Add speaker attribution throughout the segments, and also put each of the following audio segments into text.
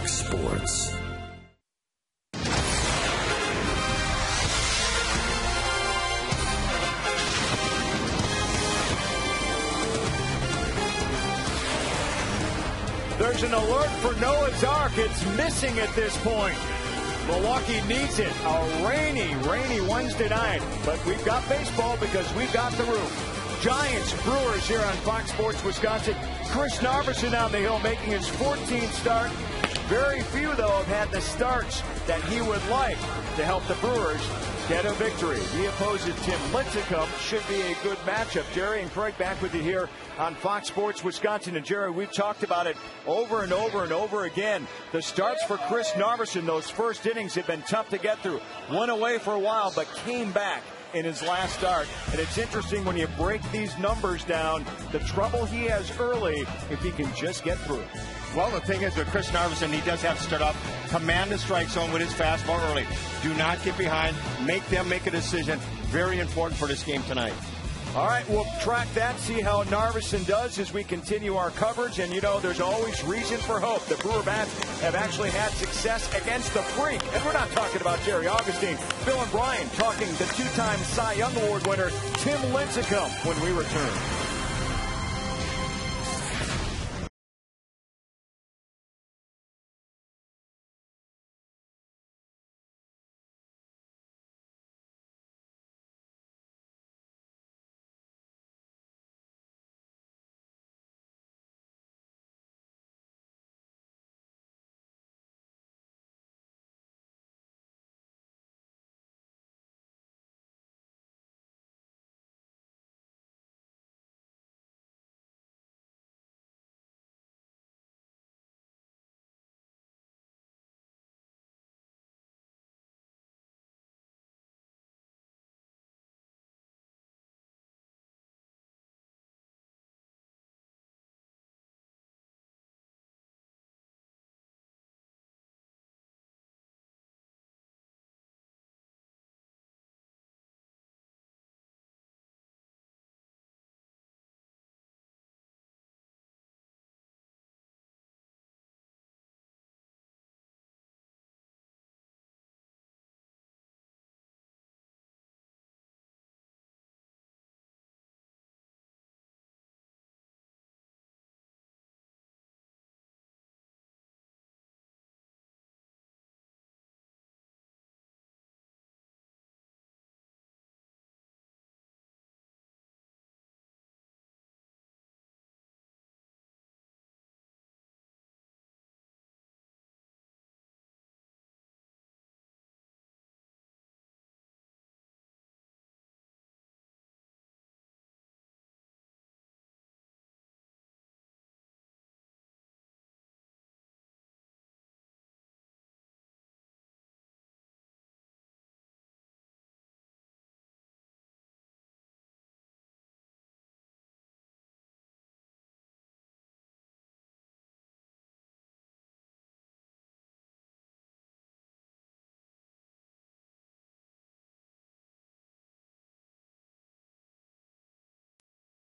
Speaker 1: Fox Sports.
Speaker 2: There's an alert for Noah's Ark. It's missing at this point. Milwaukee needs it. A rainy Wednesday night. But we've got baseball because we've got the roof. Giants, Brewers here on Fox Sports Wisconsin. Chris Narveson on the hill making his 14th start. Very few, though, have had the starts that he would like to help the Brewers get a victory. He opposes Tim Lincecum. Should be a good matchup. Jerry and Craig back with you here on Fox Sports Wisconsin. And Jerry, we've talked about it over and over again. The starts for Chris Narveson, those first innings have been tough to get through. Went away for a while, but came back in his last start. And it's interesting when you break these numbers down, the trouble he has early if he can just get through it.
Speaker 3: Well, the thing is with Chris Narveson, he does have to start off, command the strike zone with his fastball early. Do not get behind. Make them make a decision. Very important for this game tonight.
Speaker 2: All right, we'll track that, see how Narveson does as we continue our coverage. And, you know, there's always reason for hope. The Brewer Bats have actually had success against the Freak. And we're not talking about Jerry Augustine. Bill and Brian talking the two-time Cy Young Award winner, Tim Lincecum, when we return.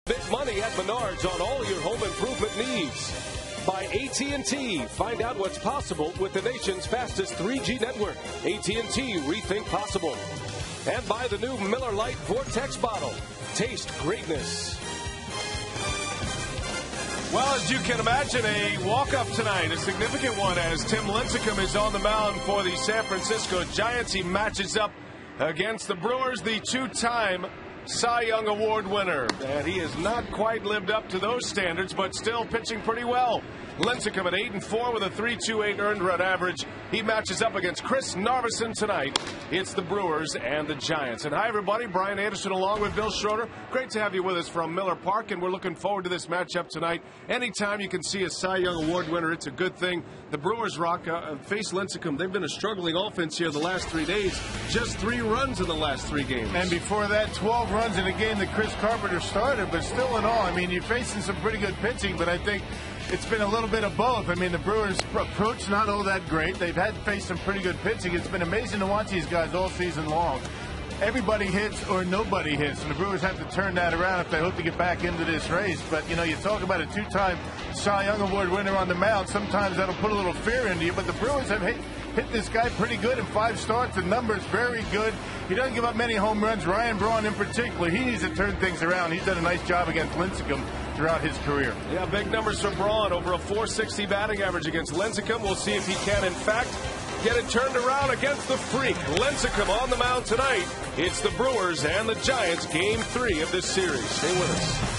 Speaker 4: Big money at Menards on all your home improvement needs. By AT&T, find out what's possible with the nation's fastest 3G network. AT&T, rethink possible. And by the new Miller Lite Vortex bottle. Taste greatness.
Speaker 5: Well, as you can imagine, a walk-up tonight, a significant one, as Tim Lincecum is on the mound for the San Francisco Giants. He matches up against the Brewers, the two-time Cy Young Award winner. And he has not quite lived up to those standards, but still pitching pretty well. Lincecum at 8-4 with a 3.28 earned run average. He matches up against Chris Narveson tonight. It's the Brewers and the Giants. And hi, everybody. Brian Anderson along with Bill Schroeder. Great to have you with us from Miller Park, and we're looking forward to this matchup tonight. Anytime you can see a Cy Young Award winner, it's a good thing. The Brewers face Lincecum. They've been a struggling offense here the last 3 days. Just 3 runs in the last 3 games.
Speaker 6: And before that, 12 runs in a game that Chris Carpenter started. But still in all, I mean, you're facing some pretty good pitching, but I think it's been a little bit of both. I mean, the Brewers' approach not all that great. They've had to face some pretty good pitching. It's been amazing to watch these guys all season long. everybody hits or nobody hits, and the Brewers have to turn that around if they hope to get back into this race. But, you know, you talk about a two-time Cy Young Award winner on the mound. Sometimes that'll put a little fear into you, but the Brewers have hit this guy pretty good in 5 starts. The number's very good. He doesn't give up many home runs. Ryan Braun in particular, he needs to turn things around. He's done a nice job against Lincecum throughout his career.
Speaker 5: Yeah, big numbers for Braun. Over a .460 batting average against Lincecum. We'll see if he can, in fact, get it turned around against the Freak. Lincecum on the mound tonight. It's the Brewers and the Giants, Game 3 of this series. Stay with us.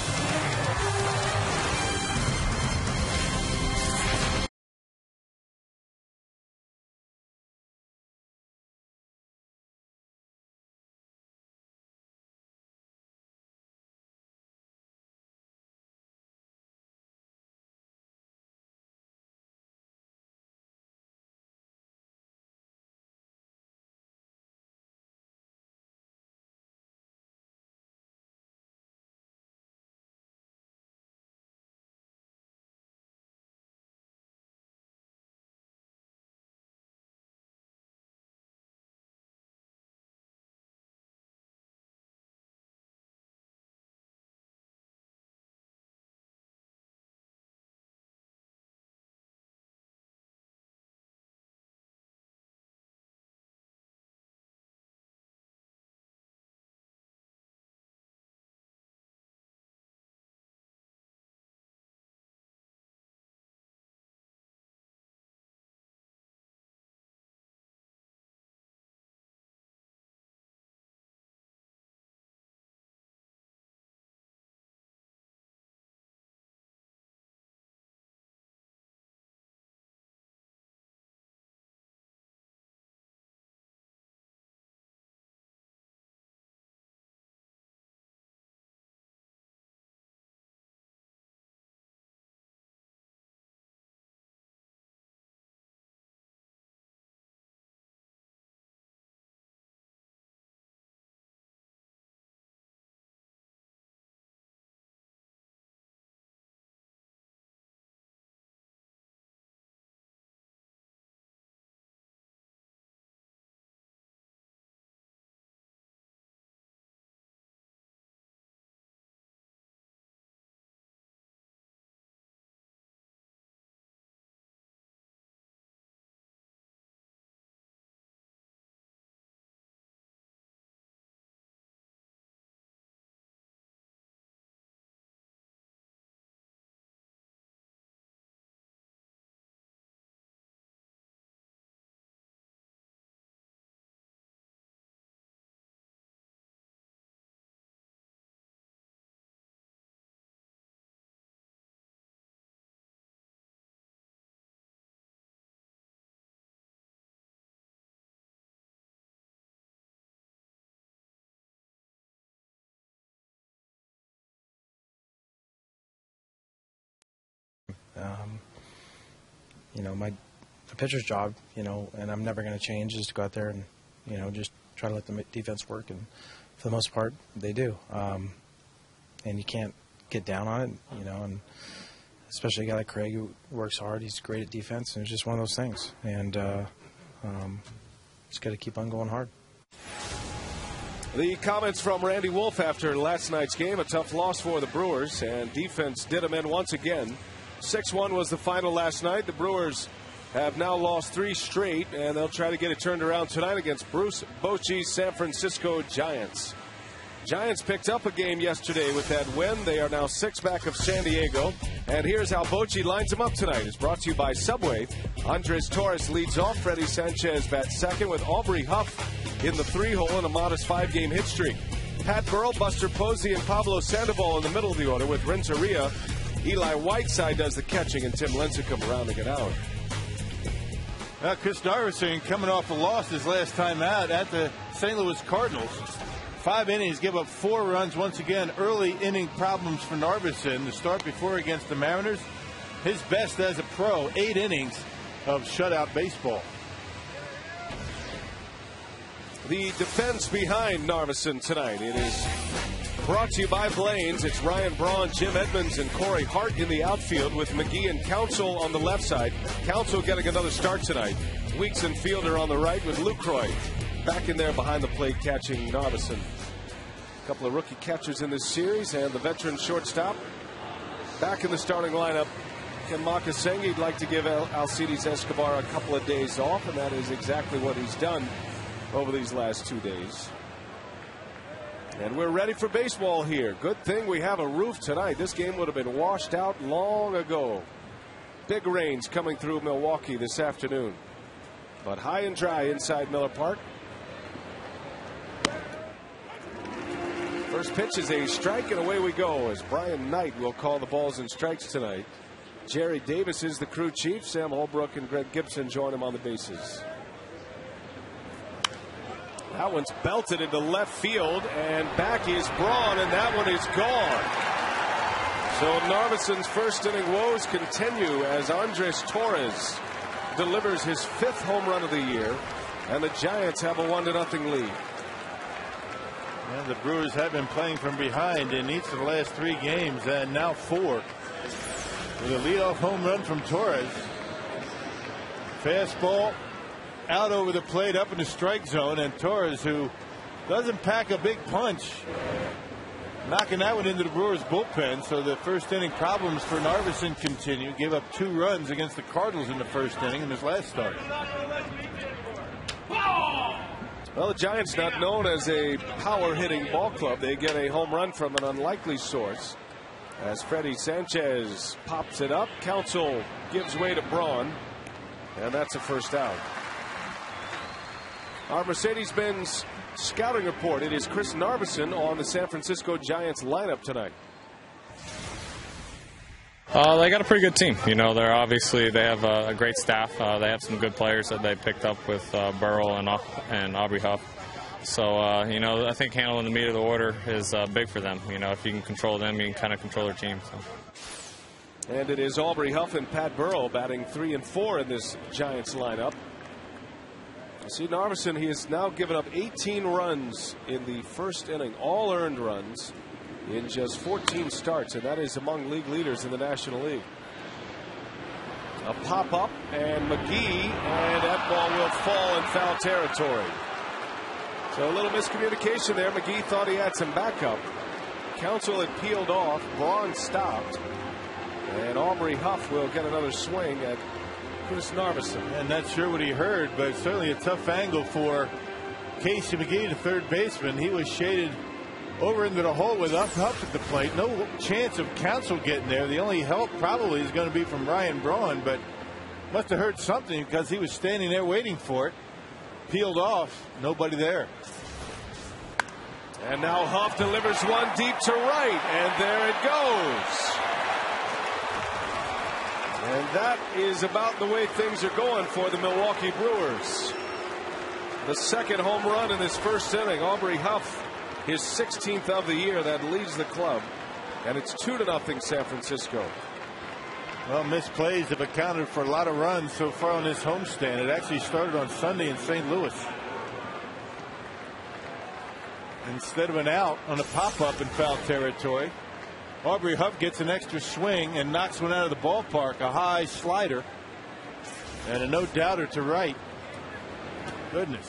Speaker 1: You know, my pitcher's job, you know, and I'm never going to change, is to go out there and, you know, just try to let the defense work. And for the most part, they do. And you can't get down on it, you know, and especially a guy like Craig who works hard. He's great at defense, and it's just one of those things. And just got to keep on going hard.
Speaker 4: The comments from Randy Wolf after last night's game, a tough loss for the Brewers, and defense did them in once again. 6-1 was the final last night. The Brewers have now lost 3 straight, and they'll try to get it turned around tonight against Bruce Bochy's San Francisco Giants. Giants picked up a game yesterday with that win. They are now 6 back of San Diego. And here's how Bochy lines them up tonight. It's brought to you by Subway. Andres Torres leads off. Freddie Sanchez bats second with Aubrey Huff in the 3-hole in a modest 5-game hit streak. Pat Burrell, Buster Posey, and Pablo Sandoval in the middle of the order with Renteria. Eli Whiteside does the catching, and Tim Lincecum rounding it out.
Speaker 6: Chris Narveson coming off a loss his last time out at the St. Louis Cardinals. 5 innings, give up 4 runs. Once again, early inning problems for Narveson. The start before against the Mariners, his best as a pro, 8 innings of shutout baseball.
Speaker 4: The defense behind Narveson tonight. It is brought to you by Blaine's. It's Ryan Braun, Jim Edmonds, and Corey Hart in the outfield with McGee and Counsell on the left side. Counsell getting another start tonight. Weeks and Fielder on the right with Lucroy. back in there behind the plate catching Narveson. A couple of rookie catchers in this series, and the veteran shortstop back in the starting lineup. Ken Maka saying he'd like to give Alcides Escobar a couple of days off, and that is exactly what he's done over these last 2 days. And we're ready for baseball here. Good thing we have a roof tonight. This game would have been washed out long ago. Big rains coming through Milwaukee this afternoon, but high and dry inside Miller Park. First pitch is a strike, and away we go as Brian Knight will call the balls and strikes tonight. Jerry Davis is the crew chief. Sam Holbrook and Greg Gibson join him on the bases. That one's belted into left field, and back is Braun, and that one is gone. So Narveson's first inning woes continue as Andres Torres delivers his 5th home run of the year, and the Giants have a 1-0 lead.
Speaker 6: And the Brewers have been playing from behind in each of the last 3 games, and now 4. With a leadoff home run from Torres. Fastball out over the plate up in the strike zone, and Torres, who doesn't pack a big punch, knocking that one into the Brewers bullpen. So the first inning problems for Narveson continue. Gave up 2 runs against the Cardinals in the first inning in his last start.
Speaker 4: Well, the Giants not known as a power hitting ball club. They get a home run from an unlikely source as Freddie Sanchez pops it up. Counsell gives way to Braun, and that's a first out. Our Mercedes-Benz scouting report. It is Chris Narveson on the San Francisco Giants lineup tonight.
Speaker 7: They got a pretty good team. You know, they have a great staff. They have some good players that they picked up with Burrell and Aubrey Huff. So, you know, I think handling the meat of the order is big for them. You know, if you can control them, you can kind of control their team. So.
Speaker 4: And it is Aubrey Huff and Pat Burrell batting 3 and 4 in this Giants lineup. See, Narveson, he has now given up 18 runs in the first inning, all earned runs in just 14 starts, and that is among league leaders in the National League. A pop up, and McGee, and that ball will fall in foul territory. So a little miscommunication there. McGee thought he had some backup. Counsell had peeled off. Braun stopped. And Aubrey Huff will get another swing at Chris Narveson.
Speaker 6: And not sure what he heard, but certainly a tough angle for Casey McGee, the third baseman. He was shaded over into the hole with Huff at the plate. No chance of Counsell getting there. The only help probably is going to be from Ryan Braun, but must have heard something because he was standing there waiting for it. Peeled off, nobody there.
Speaker 4: And now Huff delivers one deep to right, and there it goes. And that is about the way things are going for the Milwaukee Brewers. The second home run in this first inning. Aubrey Huff, his 16th of the year, that leads the club, and it's 2-0 San Francisco.
Speaker 6: Well, missed plays have accounted for a lot of runs so far on this homestand. It actually started on Sunday in St. Louis. Instead of an out on a pop-up in foul territory, Aubrey Huff gets an extra swing and knocks one out of the ballpark. A high slider and a no-doubter to right. Goodness.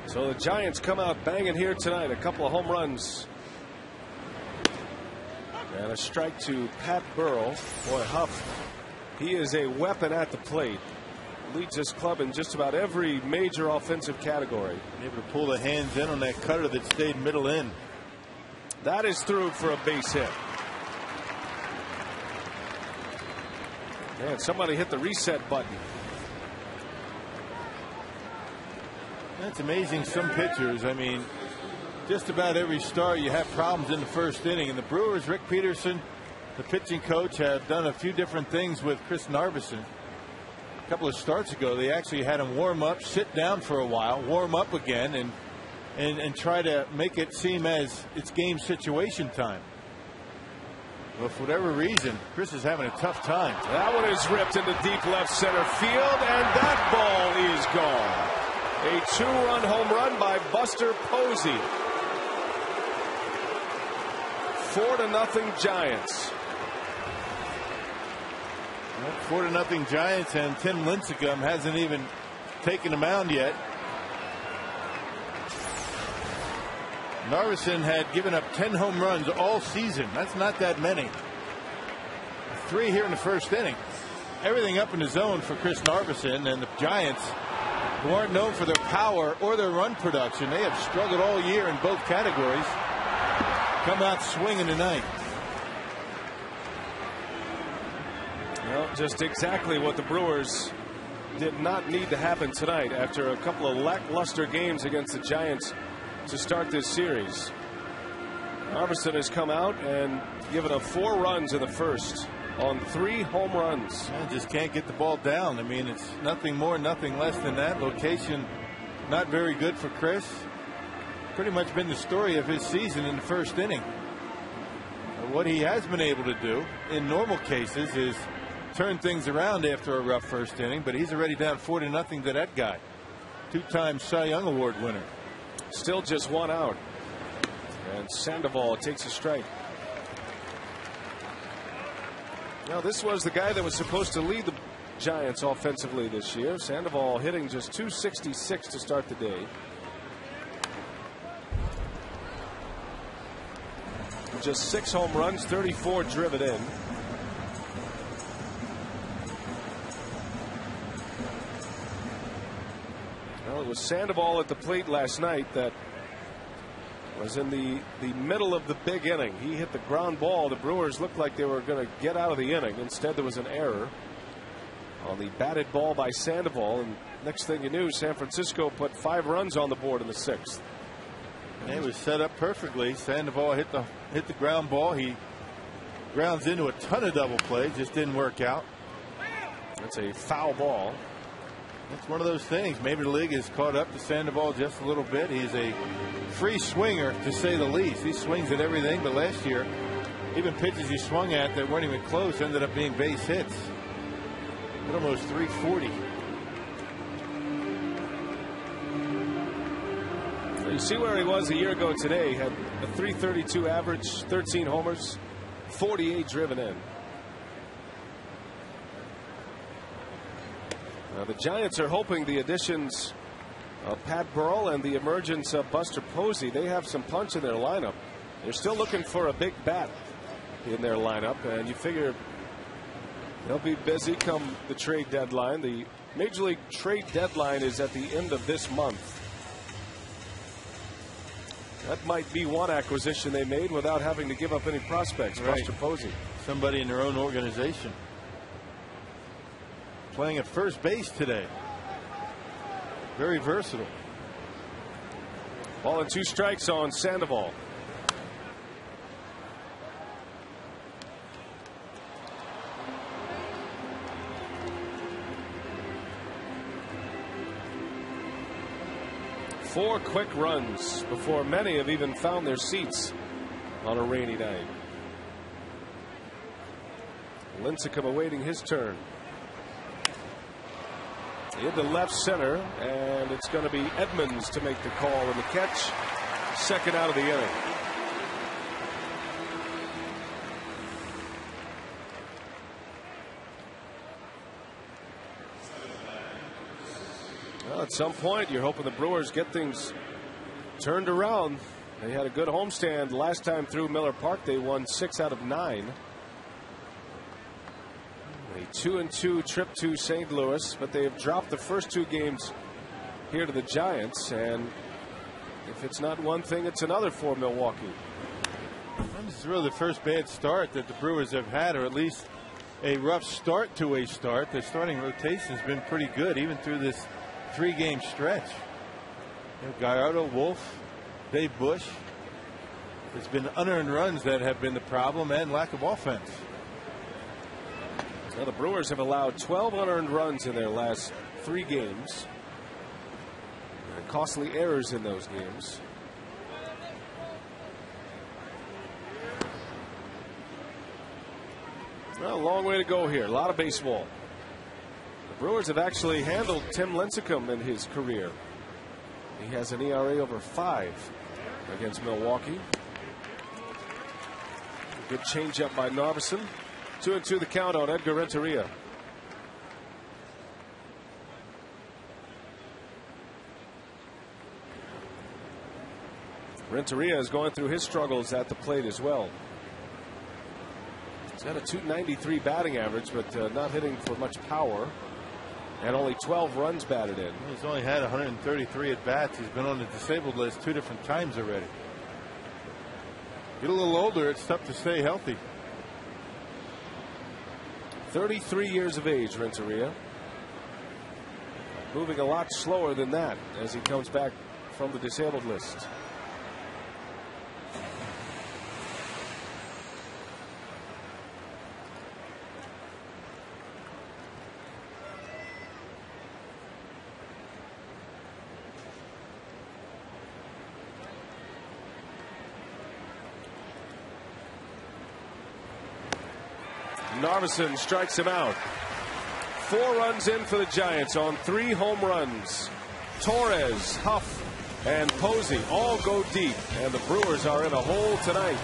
Speaker 4: So the Giants come out banging here tonight. A couple of home runs. And a strike to Pat Burrell. Boy, Huff, he is a weapon at the plate. Leads this club in just about every major offensive category.
Speaker 6: Able to pull the hands in on that cutter that stayed middle in.
Speaker 4: That is through for a base hit. Man, somebody hit the reset button.
Speaker 6: That's amazing. Some pitchers, I mean, just about every start you have problems in the first inning. And the Brewers, Rick Peterson, the pitching coach, have done a few different things with Chris Narveson. A couple of starts ago, they actually had him warm up, sit down for a while, warm up again, and try to make it seem as it's game situation time. Well, for whatever reason, Chris is having a tough time.
Speaker 4: That one is ripped into deep left center field, and that ball is gone. A 2-run home run by Buster Posey. 4-0 Giants.
Speaker 6: 4-0 Giants, and Tim Lincecum hasn't even taken the mound yet. Narveson had given up 10 home runs all season. That's not that many. 3 here in the first inning. Everything up in the zone for Chris Narveson, and the Giants, who aren't known for their power or their run production, they have struggled all year in both categories, come out swinging tonight.
Speaker 4: Well, just exactly what the Brewers did not need to happen tonight after a couple of lackluster games against the Giants to start this series. Narveson has come out and given up 4 runs in the first on 3 home runs.
Speaker 6: Just can't get the ball down. I mean, it's nothing more, nothing less than that. Location not very good for Chris. Pretty much been the story of his season in the first inning. What he has been able to do in normal cases is turn things around after a rough first inning, but he's already down 4-0 to that guy. 2-time Cy Young Award winner.
Speaker 4: Still just 1 out. And Sandoval takes a strike. Now, this was the guy that was supposed to lead the Giants offensively this year. Sandoval hitting just .266 to start the day. Just 6 home runs, 34 driven in. Well, it was Sandoval at the plate last night that was in the middle of the big inning. He hit the ground ball. The Brewers looked like they were going to get out of the inning. Instead, there was an error on the batted ball by Sandoval, and next thing you knew, San Francisco put 5 runs on the board in the 6th.
Speaker 6: And it was set up perfectly. Sandoval hit the ground ball. He grounds into a ton of double plays. Just didn't work out.
Speaker 4: That's a foul ball.
Speaker 6: It's one of those things. Maybe the league has caught up to Sandoval just a little bit. He's a free swinger, to say the least. He swings at everything, but last year, even pitches he swung at that weren't even close ended up being base hits. At almost 340.
Speaker 4: You see where he was a year ago today. He had a .332 average, 13 homers, 48 driven in. Now, the Giants are hoping the additions of Pat Burrell and the emergence of Buster Posey, they have some punch in their lineup. They're still looking for a big bat in their lineup, and you figure they'll be busy come the trade deadline. The Major League trade deadline is at the end of this month. That might be one acquisition they made without having to give up any prospects. Right. Buster Posey.
Speaker 6: Somebody in their own organization. Playing at first base today. Very versatile.
Speaker 4: Ball and 2 strikes on Sandoval. Four quick runs before many have even found their seats on a rainy night. Lincecum awaiting his turn. Into left center, and it's going to be Edmonds to make the call and the catch. Second out of the inning. Well, at some point, you're hoping the Brewers get things turned around. They had a good homestand last time through Miller Park. They won 6 out of 9. A 2-2 trip to St. Louis, but they have dropped the first 2 games here to the Giants, and if it's not one thing, it's another for Milwaukee.
Speaker 6: This is really the first bad start that the Brewers have had, or at least a rough start to a start. The starting rotation has been pretty good, even through this 3-game stretch. Gallardo, Wolf, Dave Bush. It's been unearned runs that have been the problem, and lack of offense.
Speaker 4: Now, the Brewers have allowed 12 unearned runs in their last 3 games. Costly errors in those games. Well, a long way to go here. A lot of baseball. The Brewers have actually handled Tim Lincecum in his career. He has an ERA over 5 against Milwaukee. A good changeup by Narveson. 2-2 the count on Edgar Renteria. Renteria is going through his struggles at the plate as well. He's got a .293 batting average, but not hitting for much power. And only 12 runs batted in.
Speaker 6: He's only had 133 at bats. He's been on the disabled list 2 different times already. Get a little older, it's tough to stay healthy.
Speaker 4: 33 years of age, Renteria. Moving a lot slower than that as he comes back from the disabled list. Narveson strikes him out. 4 runs in for the Giants on 3 home runs. Torres, Huff, and Posey all go deep, and the Brewers are in a hole tonight.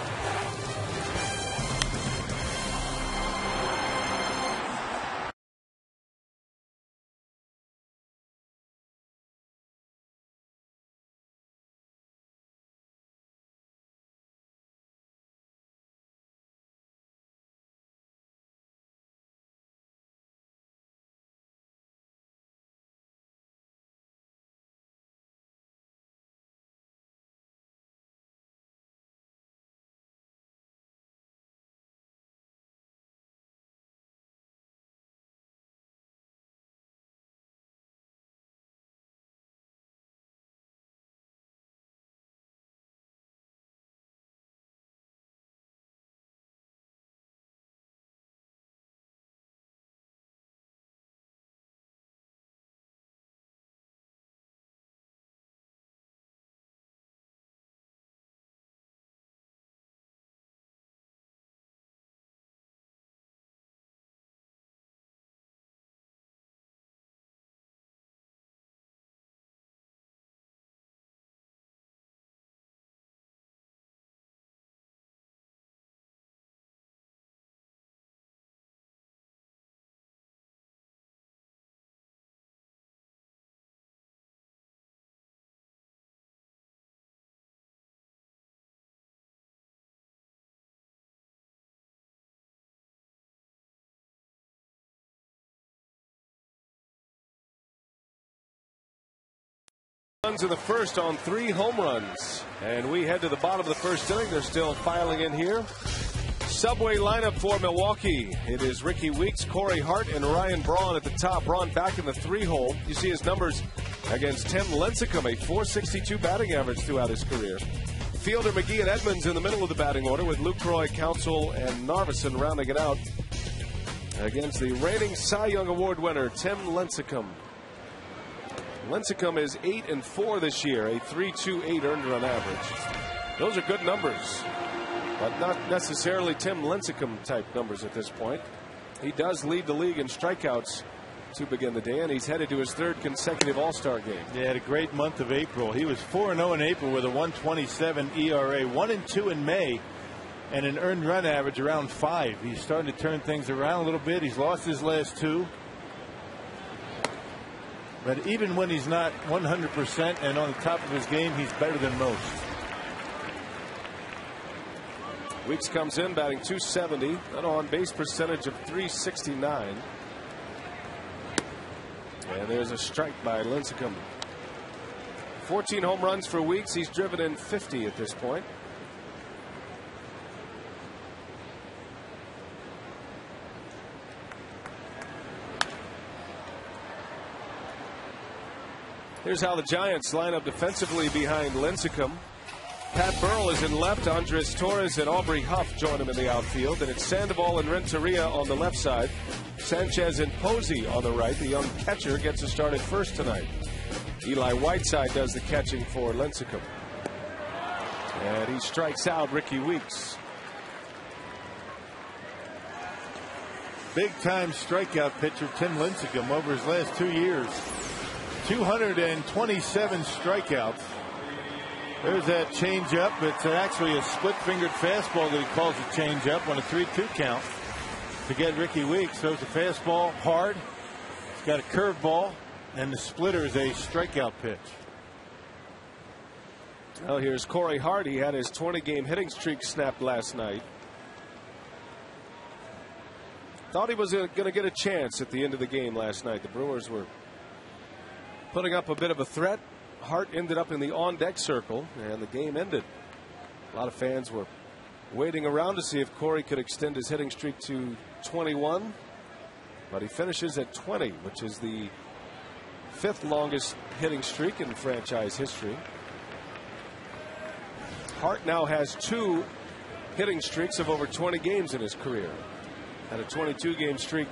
Speaker 4: Runs in the first on 3 home runs, and we head to the bottom of the first inning. They're still filing in here. Subway lineup for Milwaukee. It is Ricky Weeks, Corey Hart, and Ryan Braun at the top. Braun back in the 3-hole. You see his numbers against Tim Lincecum, a .462 batting average throughout his career. Fielder, McGee, and Edmonds in the middle of the batting order, with Lucroy, Counsell, and Narveson rounding it out against the reigning Cy Young Award winner, Tim Lincecum. Lincecum is 8-4 this year, a .328 earned run average. Those are good numbers, but not necessarily Tim Lincecum type numbers at this point. He does lead the league in strikeouts to begin the day, and he's headed to his 3rd consecutive All-Star game.
Speaker 6: He had a great month of April. He was 4-0 in April with a 1.27 ERA, 1-2 in May, and an earned run average around 5. He's starting to turn things around a little bit. He's lost his last 2. But even when he's not 100% and on the top of his game, he's better than most.
Speaker 4: Weeks comes in batting .270, an on-base percentage of .369. And there's a strike by Lincecum. 14 home runs for Weeks. He's driven in 50 at this point. Here's how the Giants line up defensively behind Lincecum. Pat Burrell is in left. Andres Torres and Aubrey Huff join him in the outfield. And it's Sandoval and Renteria on the left side. Sanchez and Posey on the right. The young catcher gets a start at first tonight. Eli Whiteside does the catching for Lincecum. And he strikes out Ricky Weeks.
Speaker 6: Big-time strikeout pitcher Tim Lincecum over his last 2 years. 227 strikeouts. There's that changeup. It's actually a split-fingered fastball that he calls a changeup on a 3-2 count to get Ricky Weeks. Throws a fastball hard. It's got a curveball, and the splitter is a strikeout pitch.
Speaker 4: Well, here's Corey Hart. He had his 20-game hitting streak snapped last night. Thought he was going to get a chance at the end of the game last night. The Brewers were putting up a bit of a threat. Hart ended up in the on-deck circle, and the game ended. A lot of fans were waiting around to see if Corey could extend his hitting streak to 21, but he finishes at 20, which is the 5th longest hitting streak in franchise history. Hart now has 2 hitting streaks of over 20 games in his career. Had a 22-game streak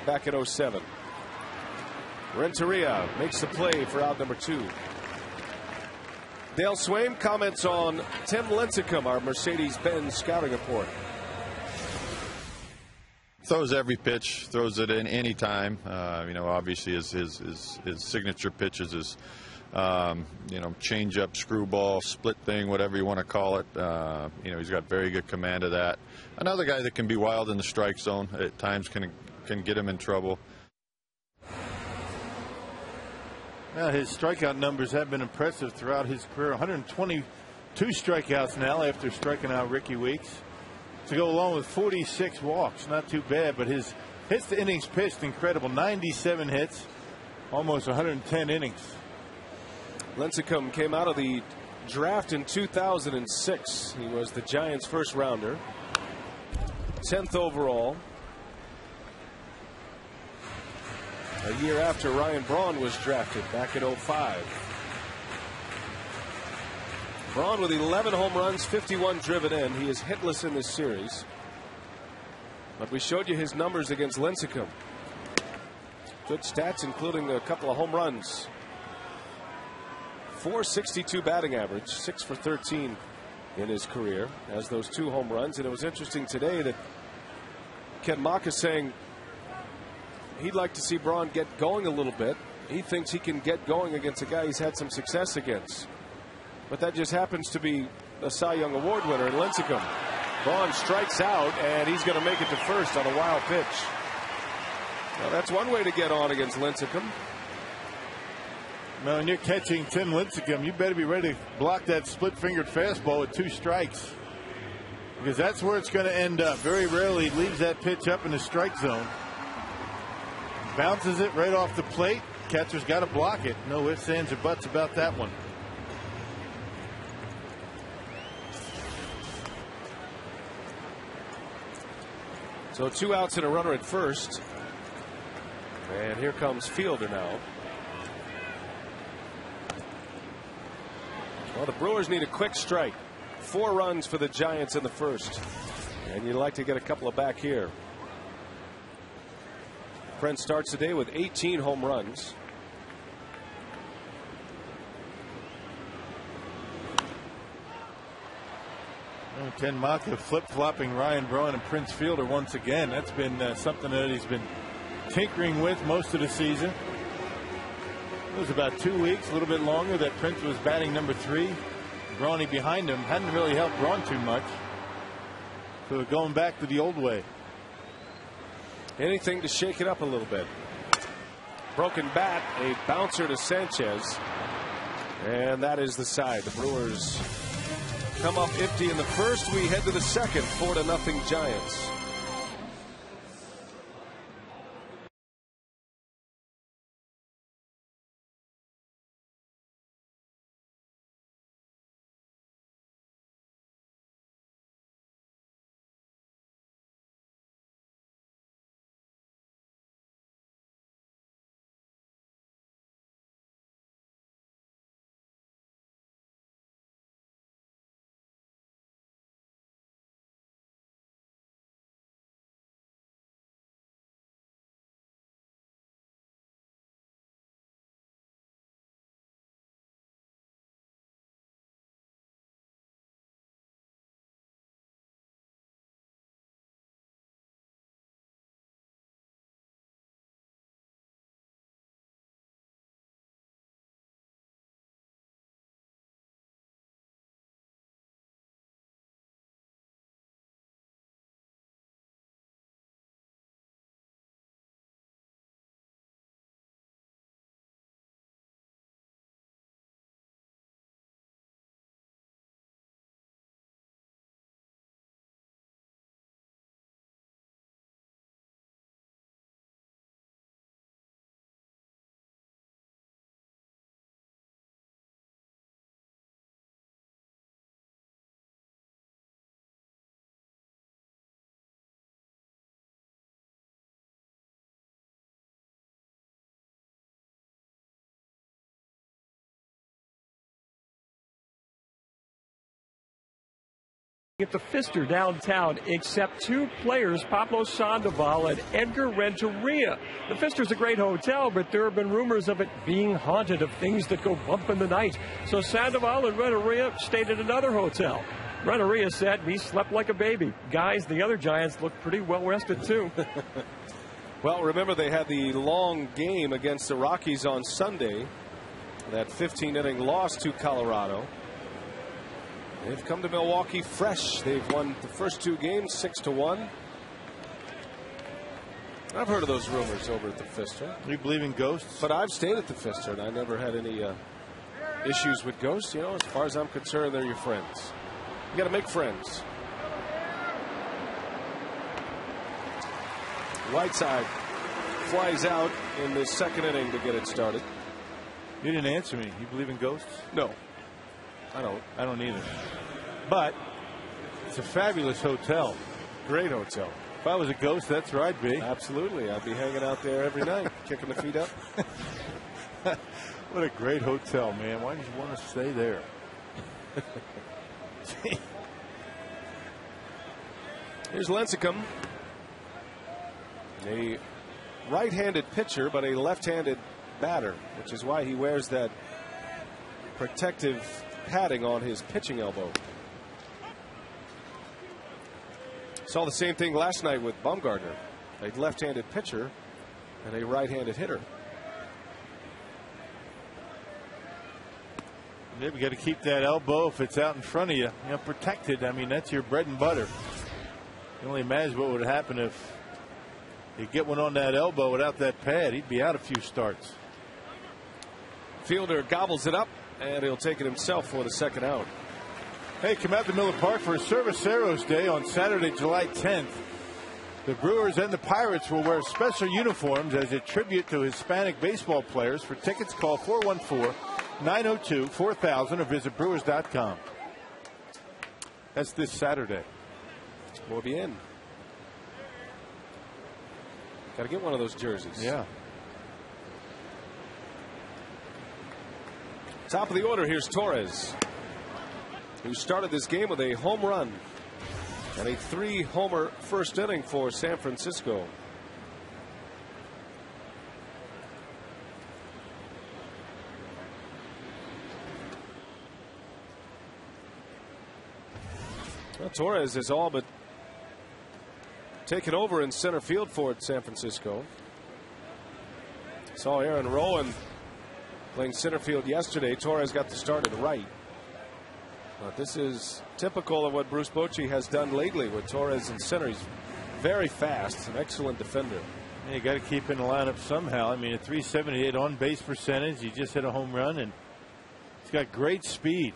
Speaker 4: back in 07. Renteria makes the play for out number 2. Dale Swaim comments on Tim Lincecum, our Mercedes-Benz scouting report.
Speaker 8: Throws every pitch, throws it in any time. You know, obviously his signature pitches is you know, change up, screwball, split thing, whatever you want to call it. You know, he's got very good command of that. Another guy that can be wild in the strike zone at times, can get him in trouble.
Speaker 6: Well, his strikeout numbers have been impressive throughout his career. 122 strikeouts now after striking out Ricky Weeks, to go along with 46 walks. Not too bad, but his hits to innings pitched incredible. 97 hits, almost 110 innings.
Speaker 4: Lincecum came out of the draft in 2006. He was the Giants' first rounder, 10th overall. A year after Ryan Braun was drafted back in 05. Braun with 11 home runs, 51 driven in. He is hitless in this series. But we showed you his numbers against Lincecum. Good stats, including a couple of home runs. .462 batting average, 6 for 13 in his career, has those 2 home runs. And it was interesting today that Ken Mock is saying he'd like to see Braun get going a little bit. He thinks he can get going against a guy he's had some success against. But that just happens to be a Cy Young Award winner in Lincecum. Braun strikes out, and he's going to make it to first on a wild pitch. Well, that's one way to get on against Lincecum.
Speaker 6: Now, when you're catching Tim Lincecum, you better be ready to block that split-fingered fastball with 2 strikes, because that's where it's going to end up. Very rarely leaves that pitch up in the strike zone. Bounces it right off the plate. Catcher's got to block it. No ifs, ands, or buts about that one.
Speaker 4: So 2 outs and a runner at first. And here comes Fielder now. Well, the Brewers need a quick strike. 4 runs for the Giants in the first. And you'd like to get a couple of back here. Prince starts the day with 18 home runs.
Speaker 6: Ken Maka flip-flopping Ryan Braun and Prince Fielder once again. That's been something that he's been tinkering with most of the season. It was about 2 weeks, a little bit longer, that Prince was batting number 3. Brawny behind him hadn't really helped Braun too much. So we're going back to the old way.
Speaker 4: Anything to shake it up a little bit. Broken bat, a bouncer to Sanchez. And that is the side. The Brewers come up empty in the first. We head to the second, 4-0 Giants.
Speaker 9: at the Pfister downtown, except two players, Pablo Sandoval and Edgar Renteria. The Pfister's a great hotel, but there have been rumors of it being haunted, of things that go bump in the night. So Sandoval and Renteria stayed at another hotel. Renteria said, "We slept like a baby." Guys, the other Giants look pretty well rested too.
Speaker 4: Well, remember they had the long game against the Rockies on Sunday. That 15-inning loss to Colorado. They've come to Milwaukee fresh. They've won the first two games 6-1. I've heard of those rumors over at the Pfister.
Speaker 6: You believe in ghosts?
Speaker 4: But I've stayed at the Pfister, and I never had any issues with ghosts. You know, as far as I'm concerned, they're your friends. You got to make friends. Whiteside flies out in the second inning to get it started.
Speaker 6: You didn't answer me. You believe in ghosts?
Speaker 4: No. I don't
Speaker 6: either. But it's a fabulous hotel.
Speaker 4: Great hotel.
Speaker 6: If I was a ghost, that's where I'd be.
Speaker 4: Absolutely. I'd be hanging out there every night, kicking the feet up.
Speaker 6: What a great hotel, man. Why did you want to stay there?
Speaker 4: Here's Lincecum. A right-handed pitcher, but a left-handed batter, which is why he wears that protective padding on his pitching elbow. Saw the same thing last night with Bumgarner, a left-handed pitcher and a right-handed hitter.
Speaker 6: Yeah, we got to keep that elbow if it's out in front of you, protected. I mean, that's your bread and butter. You can only imagine what would happen if you get one on that elbow without that pad. He'd be out a few starts.
Speaker 4: Fielder gobbles it up, and he'll take it himself for the second out.
Speaker 6: Hey, come out to Miller Park for Cerveceros Day on Saturday, July 10th. The Brewers and the Pirates will wear special uniforms as a tribute to Hispanic baseball players. For tickets, call 414-902-4000 or visit Brewers.com. That's this Saturday.
Speaker 4: Muy bien. Got to get one of those jerseys.
Speaker 6: Yeah.
Speaker 4: Top of the order, here's Torres, who started this game with a home run and a 3-homer first inning for San Francisco. Well, Torres is all but taken over in center field for San Francisco. Saw Aaron Rowan playing center field yesterday. Torres got the start at right. But this is typical of what Bruce Bochy has done lately with Torres in center. He's very fast, an excellent defender.
Speaker 6: Yeah, you got to keep in the lineup somehow. I mean, a 378 on base percentage. He just hit a home run, and he's got great speed.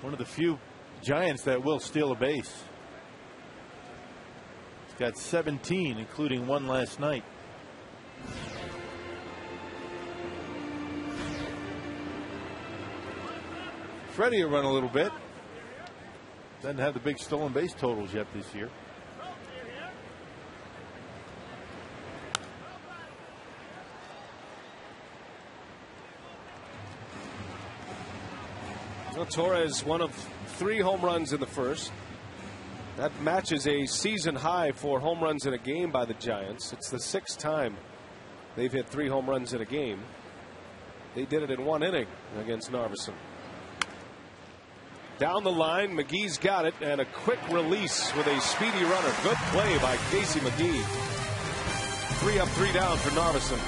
Speaker 6: One of the few Giants that will steal a base. He's got 17, including one last night. Freddie will run a little bit. Doesn't have the big stolen base totals yet this year.
Speaker 4: Well, Torres, one of 3 home runs in the first. That matches a season high for home runs in a game by the Giants. It's the 6th time they've hit 3 home runs in a game. They did it in 1 inning against Narveson. Down the line, McGee's got it, and a quick release with a speedy runner. Good play by Casey McGee. 3 up, 3 down for Narveson.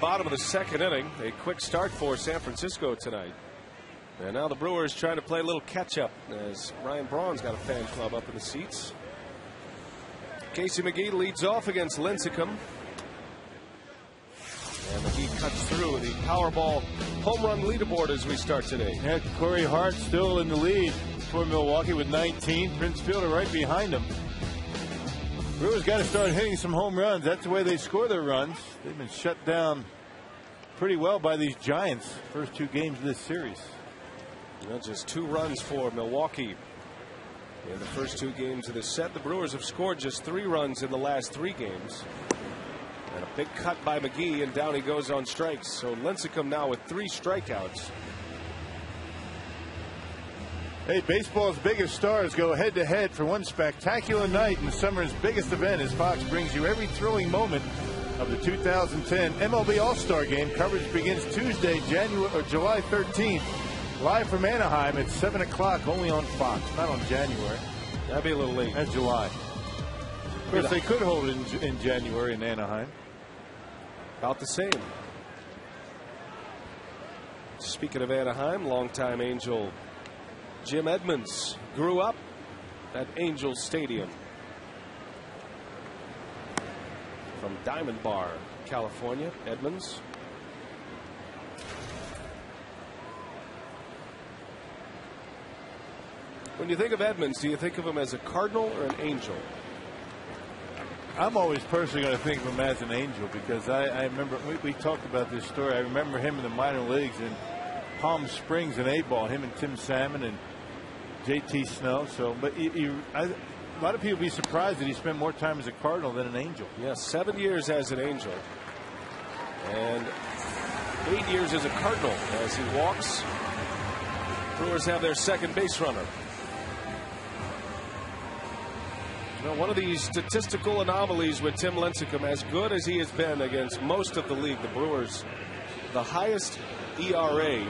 Speaker 4: bottom of the second inning. A quick start for San Francisco tonight. And now the Brewers trying to play a little catch up as Ryan Braun's got a fan club up in the seats. Casey McGee leads off against Lincecum. And McGee cuts through the Powerball home run leaderboard as we start today.
Speaker 6: Yeah, Corey Hart still in the lead for Milwaukee with 19. Prince Fielder right behind him. Brewers got to start hitting some home runs. That's the way they score their runs. They've been shut down pretty well by these Giants first 2 games of this series.
Speaker 4: Well, just 2 runs for Milwaukee in the first 2 games of this set. The Brewers have scored just 3 runs in the last 3 games. And a big cut by McGee, and down he goes on strikes. So Lincecum now with 3 strikeouts.
Speaker 6: Hey, baseball's biggest stars go head-to-head for one spectacular night in the summer's biggest event as Fox brings you every thrilling moment of the 2010 MLB All-Star Game. Coverage begins Tuesday, July 13th. Live from Anaheim at 7 o'clock, only on Fox, not on January.
Speaker 4: That'd be a little late.
Speaker 6: That's July. Of course, they could hold it in January in Anaheim.
Speaker 4: About the same. Speaking of Anaheim, longtime Angel Jim Edmonds grew up at Angel Stadium. From Diamond Bar, California, Edmonds. When you think of Edmonds, do you think of him as a Cardinal or an Angel?
Speaker 6: I'm always personally going to think of him as an Angel because I remember we talked about this story. I remember him in the minor leagues in Palm Springs and A-ball, him and Tim Salmon and JT Snow. So, but a lot of people would be surprised that he spent more time as a Cardinal than an Angel.
Speaker 4: Yes, 7 years as an Angel and 8 years as a Cardinal as he walks. Brewers have their second base runner. You know, one of these statistical anomalies with Tim Lincecum, as good as he has been against most of the league, the Brewers, the highest ERA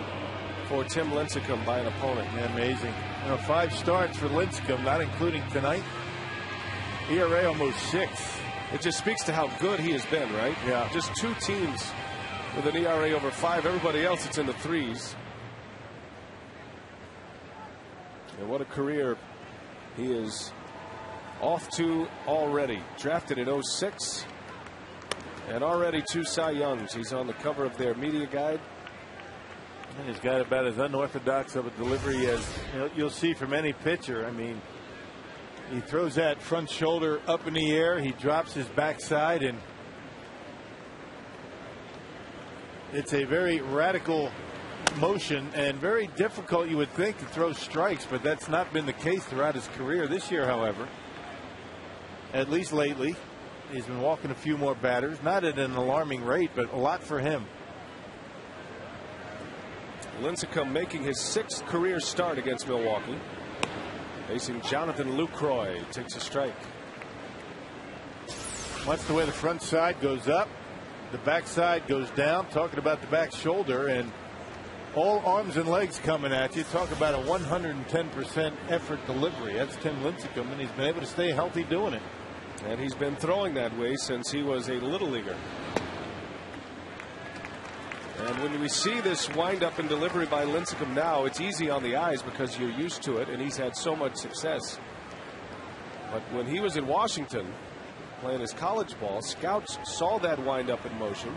Speaker 4: for Tim Lincecum by an opponent.
Speaker 6: Yeah, amazing. You know, 5 starts for Lincecum, not including tonight. ERA almost 6.
Speaker 4: It just speaks to how good he has been, right?
Speaker 6: Yeah.
Speaker 4: Just 2 teams with an ERA over 5. Everybody else, it's in the 3s. And what a career he is off to already. Drafted in 06 and already 2 Cy Youngs. He's on the cover of their media guide.
Speaker 6: And he's got about as unorthodox of a delivery as you'll see from any pitcher. I mean, he throws that front shoulder up in the air. He drops his backside, and it's a very radical motion and very difficult, you would think, to throw strikes, but that's not been the case throughout his career. This year, however, at least lately, he's been walking a few more batters, not at an alarming rate, but a lot for him.
Speaker 4: Lincecum making his 6th career start against Milwaukee. Facing Jonathan Lucroy, takes a strike.
Speaker 6: Watch the way the front side goes up, the back side goes down. Talking about the back shoulder and all arms and legs coming at you. Talk about a 110% effort delivery. That's Tim Lincecum, and he's been able to stay healthy doing it.
Speaker 4: And he's been throwing that way since he was a little leaguer. And when we see this windup and delivery by Lincecum now, it's easy on the eyes because you're used to it, and he's had so much success. But when he was in Washington playing his college ball, scouts saw that windup in motion,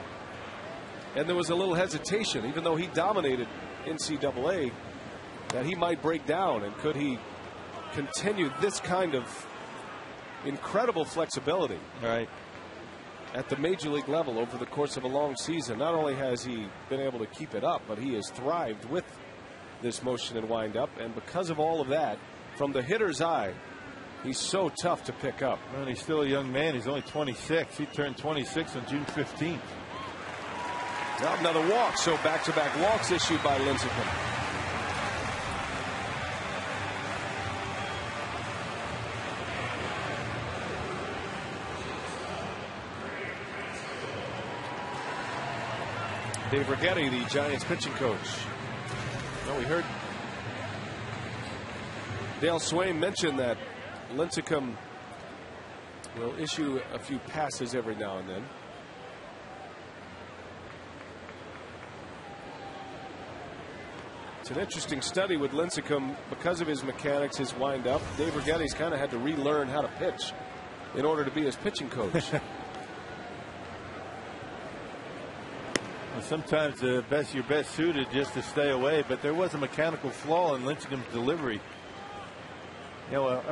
Speaker 4: and there was a little hesitation, even though he dominated NCAA, that he might break down. And could he continue this kind of incredible flexibility at the major league level over the course of a long season? Not only has he been able to keep it up, but he has thrived with this motion and windup. And because of all of that, from the hitter's eye, he's so tough to pick up.
Speaker 6: Well, he's still a young man. He's only 26. He turned 26 on June 15th.
Speaker 4: Now another walk. So back-to-back walks issued by Lincecum. Dave Righetti, the Giants pitching coach. Well, we heard Dale Swain mention that Lincecum will issue a few passes every now and then. It's an interesting study with Lincecum because of his mechanics, his windup. Dave Righetti's kind of had to relearn how to pitch in order to be his pitching coach.
Speaker 6: Well, sometimes you're best suited just to stay away, but there was a mechanical flaw in Lincecum's delivery. You know,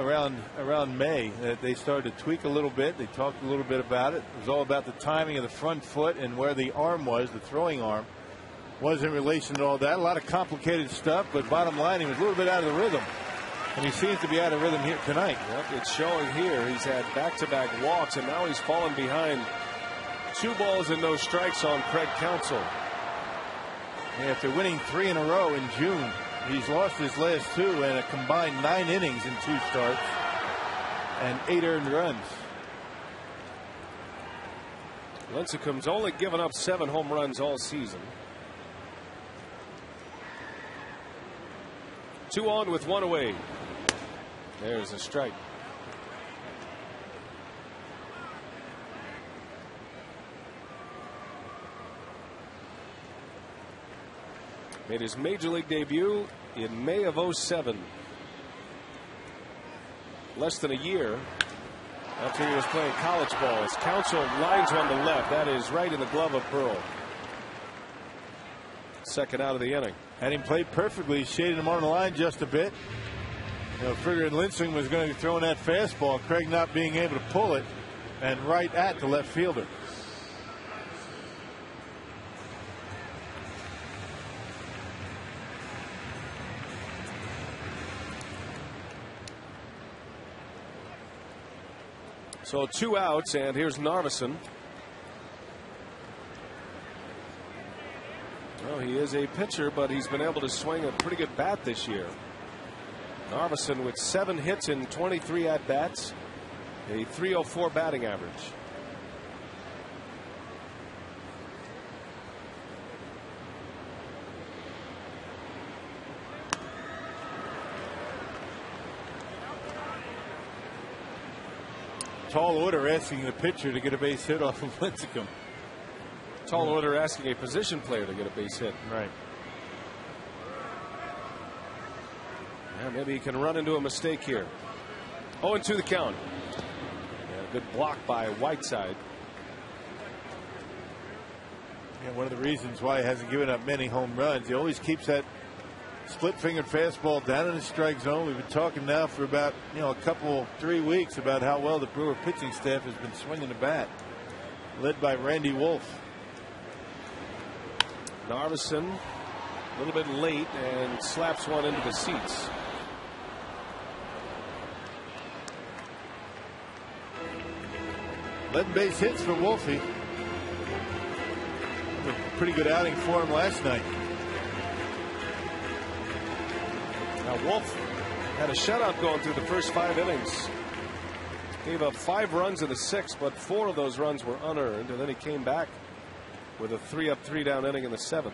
Speaker 6: around May, they started to tweak a little bit. They talked a little bit about it. It was all about the timing of the front foot and where the arm was, the throwing arm, was in relation to all that. A lot of complicated stuff, but bottom line, he was a little bit out of the rhythm. And he seems to be out of rhythm here tonight.
Speaker 4: Yep, it's showing here. He's had back-to-back walks, and now he's fallen behind 2 balls and no strikes on Craig Counsell.
Speaker 6: And after winning 3 in a row in June, he's lost his last 2 and a combined 9 innings in 2 starts and 8 earned runs.
Speaker 4: Lincecum's only given up 7 home runs all season. 2 on with 1 away. There's a strike. Made his major league debut in May of '07. Less than a year after he was playing college ball. As Counsell lines one to left. That is right in the glove of Burrell. Second out of the inning.
Speaker 6: Had him played perfectly, shaded him on the line just a bit. You know, figuring Lincecum was going to be throwing that fastball, Craig not being able to pull it, and right at the left fielder.
Speaker 4: So 2 outs, and here's Narveson. Well, he is a pitcher, but he's been able to swing a pretty good bat this year. Narveson with 7 hits in 23 at-bats, a .304 batting average.
Speaker 6: Tall order asking the pitcher to get a base hit off of Lincecum.
Speaker 4: Tall order asking a position player to get a base hit.
Speaker 6: Right.
Speaker 4: Yeah, maybe he can run into a mistake here. 0-2 the count. Yeah, good block by Whiteside.
Speaker 6: Yeah, one of the reasons why he hasn't given up many home runs. He always keeps that split-fingered fastball down in the strike zone. We've been talking now for about a 3 weeks about how well the Brewer pitching staff has been swinging the bat, led by Randy Wolf.
Speaker 4: Narveson a little bit late and slaps one into the seats.
Speaker 6: Led base hits for Wolfie. A pretty good outing for him last night.
Speaker 4: Now Wolf had a shutout going through the first 5 innings. Gave up 5 runs in the 6th, but 4 of those runs were unearned, and then he came back with a 3-up, 3-down inning in the 7th.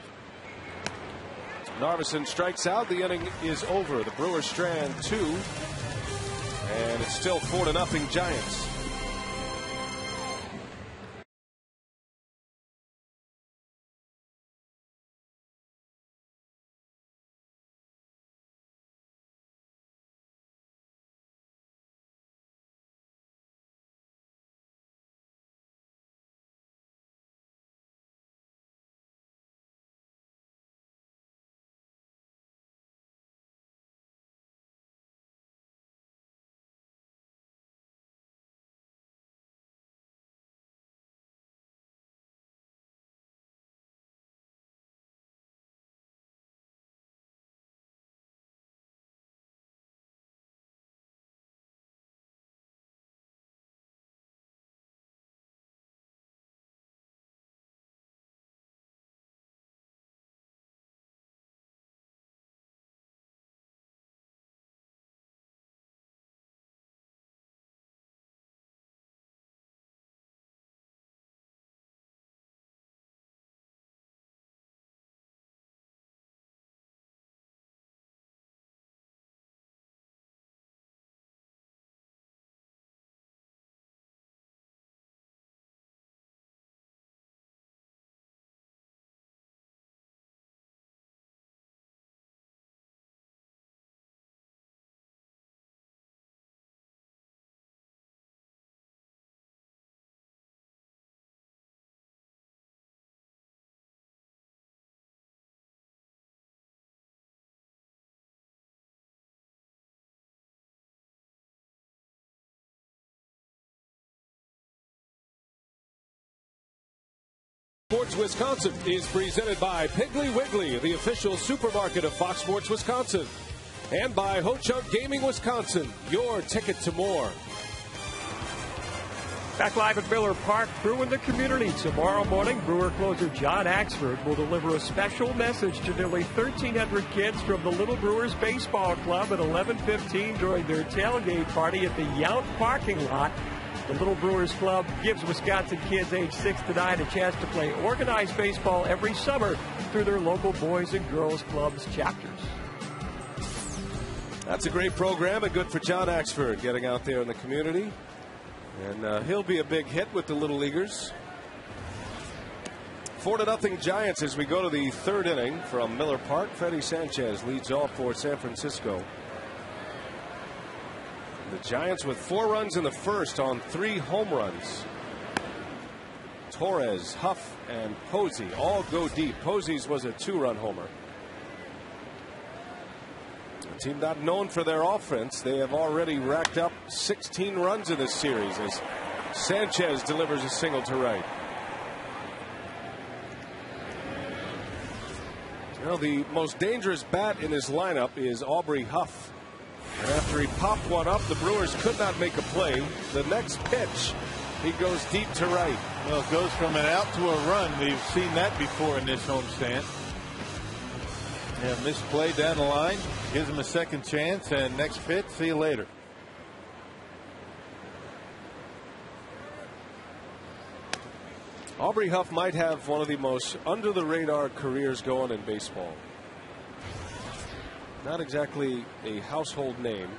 Speaker 4: Narveson strikes out. The inning is over. The Brewers strand 2, and it's still 4-0 Giants. Sports Wisconsin is presented by Piggly Wiggly, the official supermarket of Fox Sports Wisconsin. And by Ho-Chunk Gaming Wisconsin, your ticket to more.
Speaker 9: Back live at Miller Park, brewing the community. Tomorrow morning, Brewer closer John Axford will deliver a special message to nearly 1,300 kids from the Little Brewers Baseball Club at 11:15 during their tailgate party at the Yount parking lot. The Little Brewers Club gives Wisconsin kids aged 6 to 9 a chance to play organized baseball every summer through their local Boys and Girls Clubs chapters.
Speaker 4: That's a great program and good for John Axford getting out there in the community. And he'll be a big hit with the Little Leaguers. 4-0 Giants as we go to the third inning from Miller Park. Freddy Sanchez leads off for San Francisco. The Giants with 4 runs in the first on 3 home runs. Torres, Huff, and Posey all go deep. Posey's was a 2-run homer. A team not known for their offense. They have already racked up 16 runs in this series as Sanchez delivers a single to right. Well, the most dangerous bat in his lineup is Aubrey Huff. And after he popped one up, the Brewers could not make a play. The next pitch, he goes deep to right.
Speaker 6: Well, it goes from an out to a run. We've seen that before in this homestand. Yeah, misplay down the line, gives him a second chance, and next pitch, see you later.
Speaker 4: Aubrey Huff might have one of the most under-the-radar careers going in baseball. Not exactly a household name.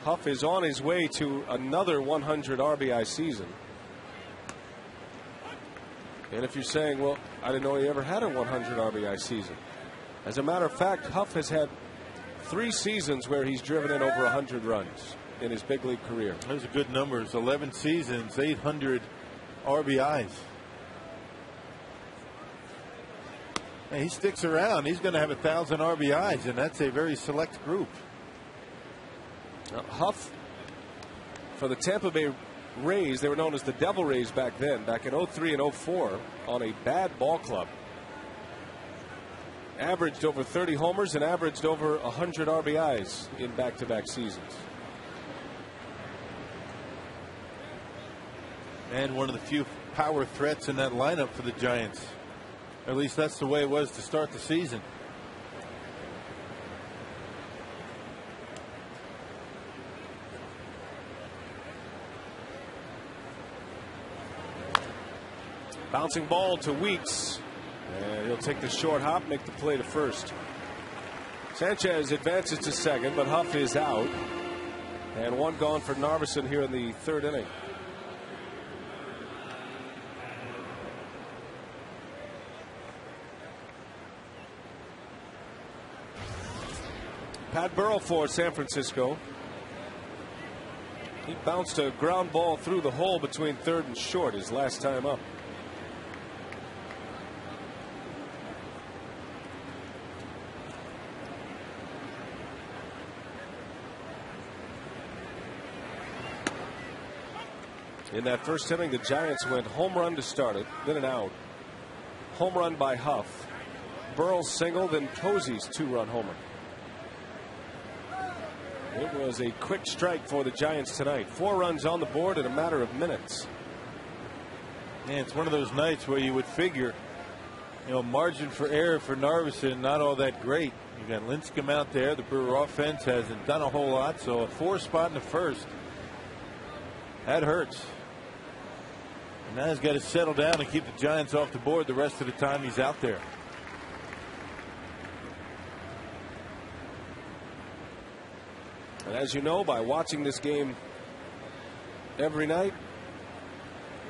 Speaker 4: Huff is on his way to another 100 RBI season. And if you're saying, well, I didn't know he ever had a 100 RBI season. As a matter of fact, Huff has had 3 seasons where he's driven in over 100 runs in his big league career.
Speaker 6: Those are good numbers. 11 seasons, 800 RBIs. And he sticks around. He's going to have 1,000 RBIs, and that's a very select group.
Speaker 4: Now, Huff, for the Tampa Bay Rays, they were known as the Devil Rays back then, back in 03 and 04, on a bad ball club. Averaged over 30 homers and averaged over 100 RBIs in back-to-back seasons.
Speaker 6: And one of the few power threats in that lineup for the Giants. At least that's the way it was to start the season.
Speaker 4: Bouncing ball to Weeks. And he'll take the short hop, make the play to first. Sanchez advances to second, but Huff is out. And one gone for Narveson here in the third inning. Pat Burrell for San Francisco. He bounced a ground ball through the hole between third and short his last time up. In that first inning, the Giants went home run to start it, then an out. Home run by Huff. Burrell's single, then Posey's 2-run homer. It was a quick strike for the Giants tonight. 4 runs on the board in a matter of minutes.
Speaker 6: And it's one of those nights where you would figure, margin for error for Narveson, not all that great. You got Lincecum out there. The Brewer offense hasn't done a whole lot, so a 4 spot in the first. That hurts. And now he's got to settle down and keep the Giants off the board the rest of the time he's out there.
Speaker 4: And as you know, by watching this game every night,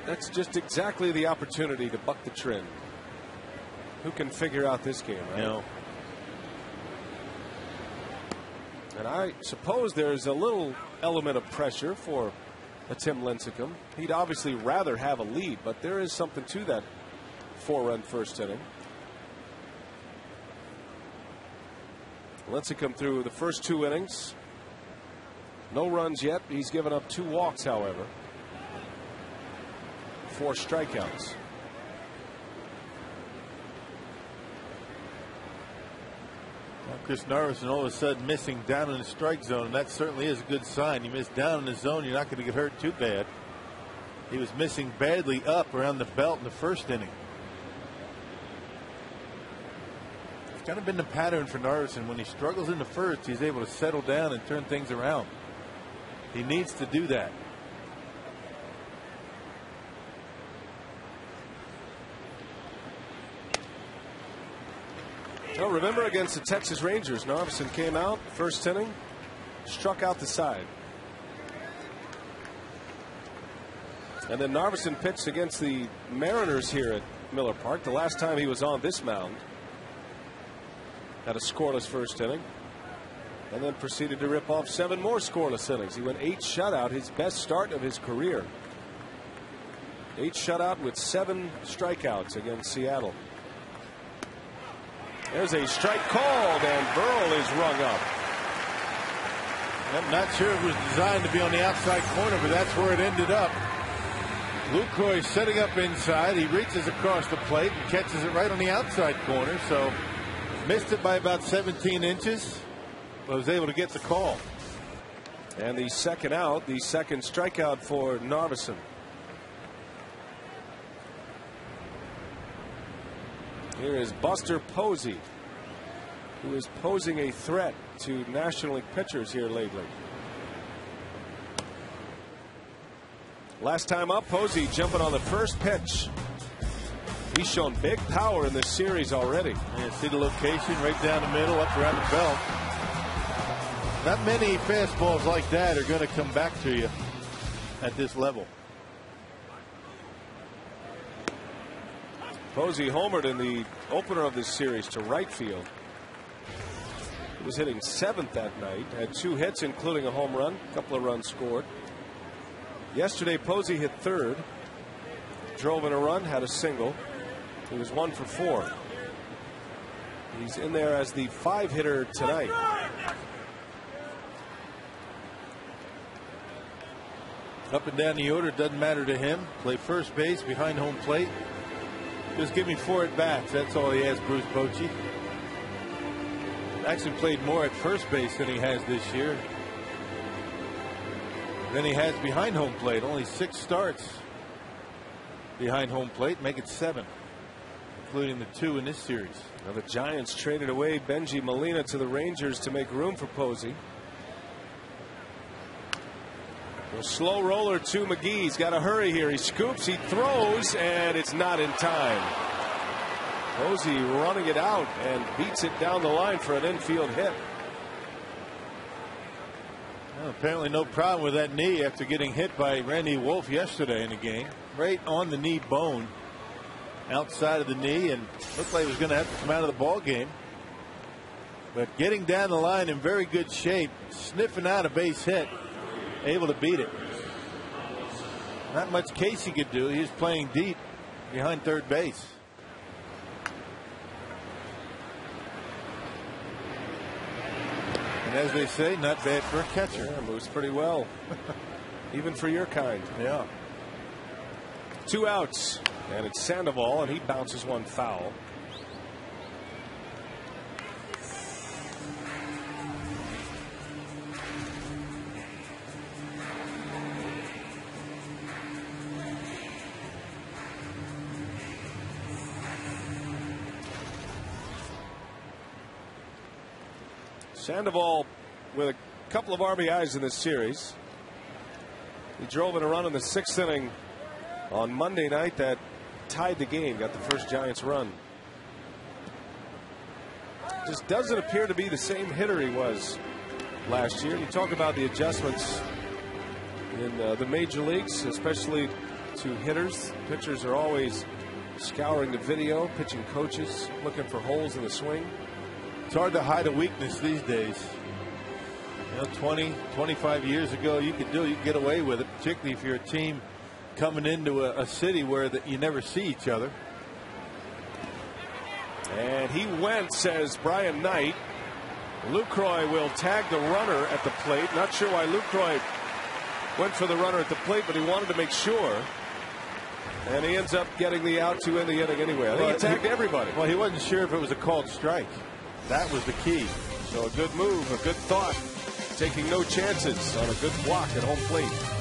Speaker 4: that's just exactly the opportunity to buck the trend. Who can figure out this game, right? And I suppose there's a little element of pressure for Tim Lincecum. He'd obviously rather have a lead, but there is something to that 4-run first inning. Lincecum through the first 2 innings. No runs yet. He's given up 2 walks, however. 4 strikeouts.
Speaker 6: Chris Narveson all of a sudden missing down in the strike zone, and that certainly is a good sign. You miss down in the zone, you're not going to get hurt too bad. He was missing badly up around the belt in the first inning. It's kind of been the pattern for Narveson. When he struggles in the first, he's able to settle down and turn things around. He needs to do that.
Speaker 4: Well, remember against the Texas Rangers, Narveson came out first inning, struck out the side. And then Narveson pitched against the Mariners here at Miller Park the last time he was on this mound. Had a scoreless first inning. And then proceeded to rip off 7 more scoreless innings. He went 8 shutout, his best start of his career. 8 shutout with 7 strikeouts against Seattle. There's a strike called, and Burrell is rung up.
Speaker 6: I'm not sure it was designed to be on the outside corner, but that's where it ended up. Lucroy setting up inside. He reaches across the plate and catches it right on the outside corner. So missed it by about 17 inches. But was able to get the call.
Speaker 4: And the second out, the second strikeout for Narveson. Here is Buster Posey, who is posing a threat to National League pitchers here lately. Last time up, Posey jumping on the first pitch. He's shown big power in this series already.
Speaker 6: And see the location right down the middle, up around the belt. Not many fastballs like that are going to come back to you at this level.
Speaker 4: Posey homered in the opener of this series to right field. He was hitting 7th that night, had 2 hits, including a home run, a couple of runs scored. Yesterday, Posey hit 3rd, drove in a run, had a single. He was 1 for 4. He's in there as the 5 hitter tonight.
Speaker 6: Up and down the order, doesn't matter to him. Play first base, behind home plate. Just give me 4 at bats. That's all he has, Bruce Bochy. Actually played more at first base than he has this year. Than he has behind home plate. Only 6 starts behind home plate, make it 7, including the 2 in this series.
Speaker 4: Now the Giants traded away Benji Molina to the Rangers to make room for Posey. A slow roller to McGee. He's got to hurry here. He scoops, he throws, and it's not in time. Posey running it out and beats it down the line for an infield hit.
Speaker 6: Well, apparently no problem with that knee after getting hit by Randy Wolf yesterday in the game. Right on the knee bone, outside of the knee, and looked like he was going to have to come out of the ball game. But getting down the line in very good shape, sniffing out a base hit. Able to beat it. Not much Casey could do. He was playing deep behind third base. And as they say, not bad for a catcher.
Speaker 4: Yeah, moves pretty well. Even for your kind.
Speaker 6: Yeah.
Speaker 4: 2 outs. And it's Sandoval, and he bounces one foul. Sandoval with a couple of RBIs in this series. He drove in a run in the 6th inning on Monday night that tied the game, got the first Giants run. Just doesn't appear to be the same hitter he was last year. You talk about the adjustments in the major leagues, especially to hitters. Pitchers are always scouring the video, pitching coaches looking for holes in the swing.
Speaker 6: It's hard to hide a weakness these days. You know, 20, 25 years ago, you could get away with it, particularly if you're a team coming into a city where you never see each other.
Speaker 4: And he went, says Brian Knight. Lucroy will tag the runner at the plate. Not sure why Lucroy went for the runner at the plate, but he wanted to make sure. And he ends up getting the out to end the inning anyway. I think he tagged everybody.
Speaker 6: Well, he wasn't sure if it was a called strike. That was the key.
Speaker 4: So a good move, a good thought, taking no chances on a good block at home plate.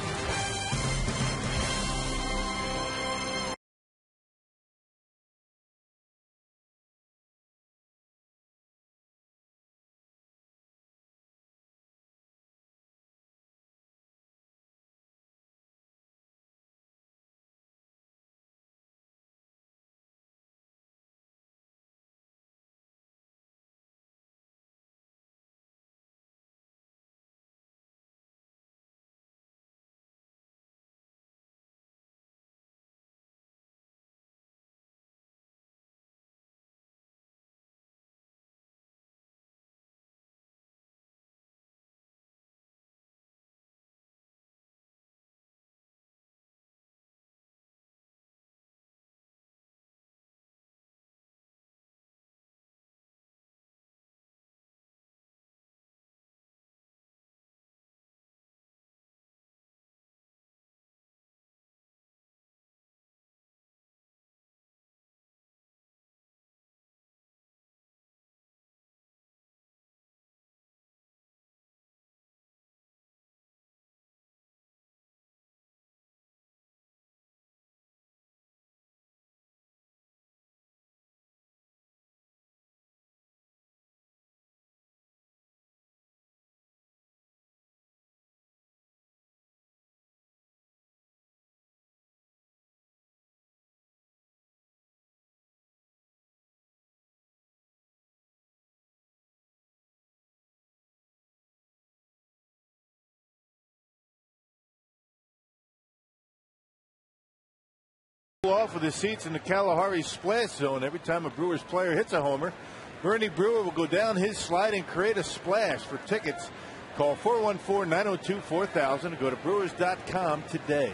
Speaker 6: Off of the seats in the Kalahari splash zone every time a Brewers player hits a homer. Bernie Brewer will go down his slide and create a splash. For tickets, call 414-902-4000 and go to brewers.com today.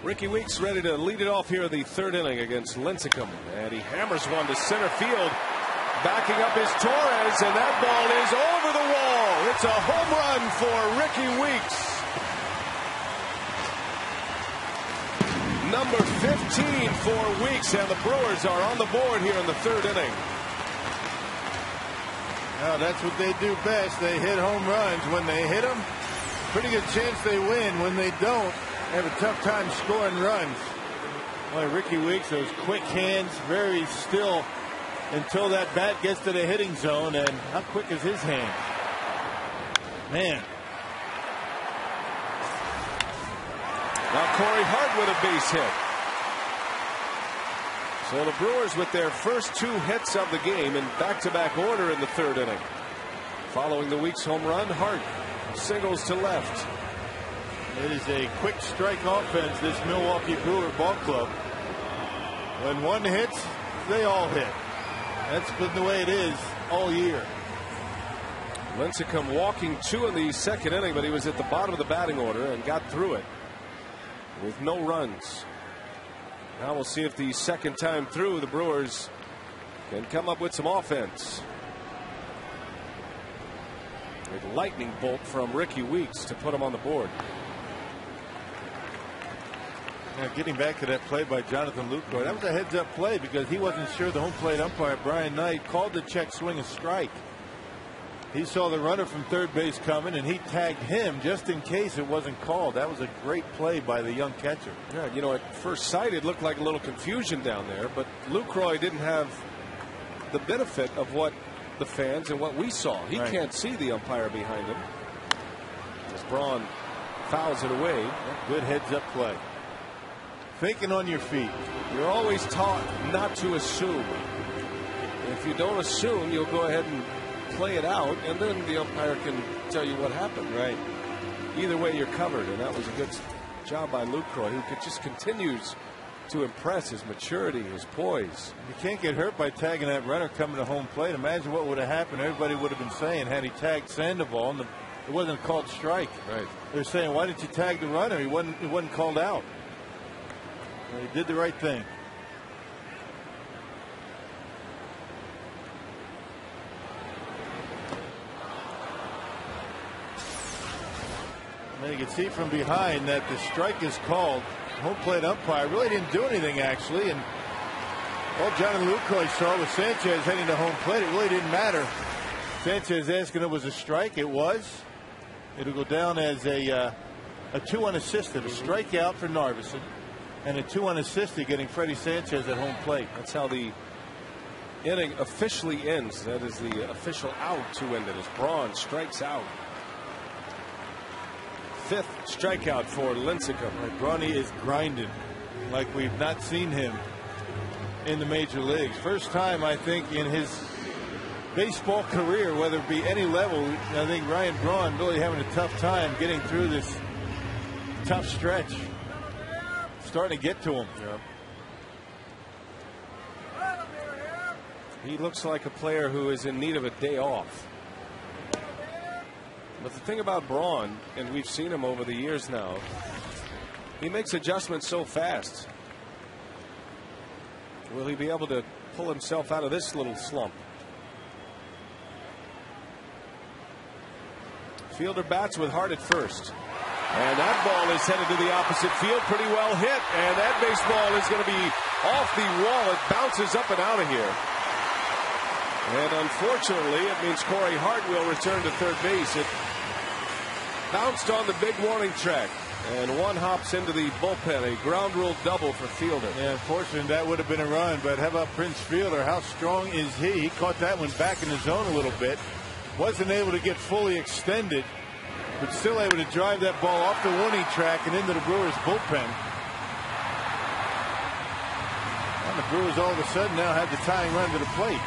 Speaker 4: Ricky Weeks ready to lead it off here in the third inning against Lincecum, and he hammers one to center field. Backing up is Torres, and that ball is over the wall. It's a home run for Ricky Weeks. Number 15 for Weeks, and the Brewers are on the board here in the third inning.
Speaker 6: Now that's what they do best. They hit home runs. When they hit them, pretty good chance they win. When they don't, they have a tough time scoring runs. Boy, Ricky Weeks, those quick hands, very still until that bat gets to the hitting zone. And how quick is his hand? Man.
Speaker 4: Now Corey Hart with a base hit. So the Brewers with their first two hits of the game in back-to-back order in the third inning. Following the Weeks home run, Hart singles to left.
Speaker 6: It is a quick strike offense, this Milwaukee Brewer ball club. When one hits, they all hit. That's been the way it is all year.
Speaker 4: Lincecum walking two in the second inning, but he was at the bottom of the batting order and got through it with no runs. Now we'll see if the second time through the Brewers can come up with some offense. A lightning bolt from Ricky Weeks to put him on the board.
Speaker 6: Now getting back to that play by Jonathan Lucroy, that was a heads-up play because he wasn't sure the home plate umpire, Brian Knight, called the check swing a strike. He saw the runner from third base coming, and he tagged him just in case it wasn't called. That was a great play by the young catcher.
Speaker 4: Yeah, you know, at first sight, it looked like a little confusion down there, but Lucroy didn't have the benefit of what the fans and what we saw. He can't see the umpire behind him. As Braun fouls it away.
Speaker 6: Good heads-up play. Thinking on your feet.
Speaker 4: You're always taught not to assume. If you don't assume, you'll go ahead and play it out, and then the umpire can tell you what happened.
Speaker 6: Right.
Speaker 4: Either way, you're covered, and that was a good job by Lucroy, who just continues to impress his maturity, his poise.
Speaker 6: You can't get hurt by tagging that runner coming to home plate. Imagine what would have happened. Everybody would have been saying had he tagged Sandoval, and it wasn't a called strike.
Speaker 4: Right.
Speaker 6: They're saying, why didn't you tag the runner? He wasn't called out. Well, he did the right thing. And you can see from behind that the strike is called. Home plate umpire really didn't do anything, actually, and Well, John and Lucroy saw with Sanchez heading to home plate. It really didn't matter. Sanchez asking if it was a strike. It was. It'll go down as a 2 unassisted, a strikeout for Narveson, and a 2 unassisted getting Freddie Sanchez at home plate.
Speaker 4: That's how the inning officially ends. That is the official out to end it as Braun strikes out. 5th strikeout for Lincecum.
Speaker 6: Brawny is grinding like we've not seen him in the major leagues. First time, I think, in his baseball career, whether it be any level. I think Ryan Braun really having a tough time getting through this tough stretch. Starting to get to him.
Speaker 4: Yeah. He looks like a player who is in need of a day off. But the thing about Braun, and we've seen him over the years now, he makes adjustments so fast. Will he be able to pull himself out of this little slump? Fielder bats with Hart at first. And that ball is headed to the opposite field. Pretty well hit. And that baseball is going to be off the wall. It bounces up and out of here. And unfortunately, it means Corey Hart will return to third base. It bounced on the big warning track. And one hops into the bullpen. A ground rule double for Fielder.
Speaker 6: Yeah, unfortunately, that would have been a run. But how about Prince Fielder? How strong is he? He caught that one back in the zone a little bit. Wasn't able to get fully extended, but still able to drive that ball off the warning track and into the Brewers bullpen. And the Brewers all of a sudden now have the tying run to the plate.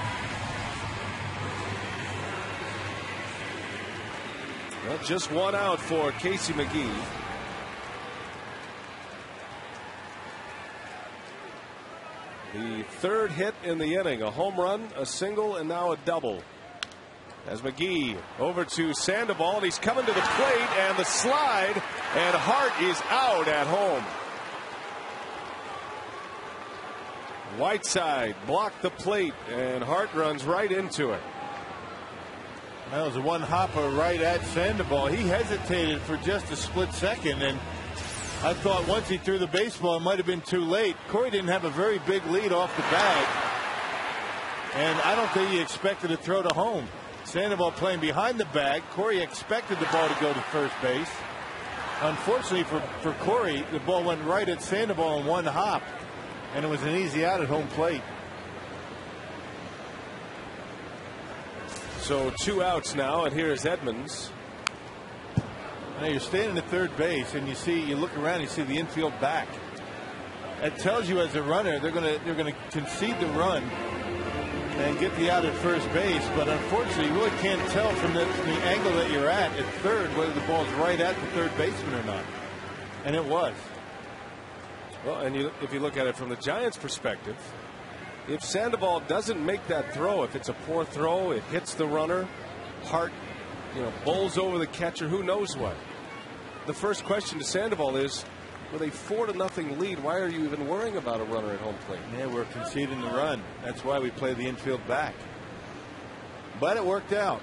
Speaker 4: Well, just one out for Casey McGee. The 3rd hit in the inning, a home run, a single, and now a double. As McGee over to Sandoval, and he's coming to the plate, and the slide, and Hart is out at home. Whiteside blocked the plate, and Hart runs right into it.
Speaker 6: That was a one hopper right at Sandoval. He hesitated for just a split second, and I thought once he threw the baseball, it might have been too late. Corey didn't have a very big lead off the bag, and I don't think he expected to throw to home. Sandoval playing behind the bag. Corey expected the ball to go to first base. Unfortunately for Corey, the ball went right at Sandoval in one hop, and it was an easy out at home plate.
Speaker 4: So 2 outs now, and here's Edmonds.
Speaker 6: Now you're standing at third base, and you look around, you see the infield back. That tells you as a runner they're going to concede the run and get the out at first base. But unfortunately, you really can't tell from the angle that you're at third whether the ball's right at the third baseman or not. And it was.
Speaker 4: Well, and if you look at it from the Giants' perspective, if Sandoval doesn't make that throw, if it's a poor throw, it hits the runner, Hart, bowls over the catcher, who knows what. The first question to Sandoval is, with a 4-0 lead, why are you even worrying about a runner at home plate?
Speaker 6: Yeah, we're conceding the run. That's why we play the infield back. But it worked out.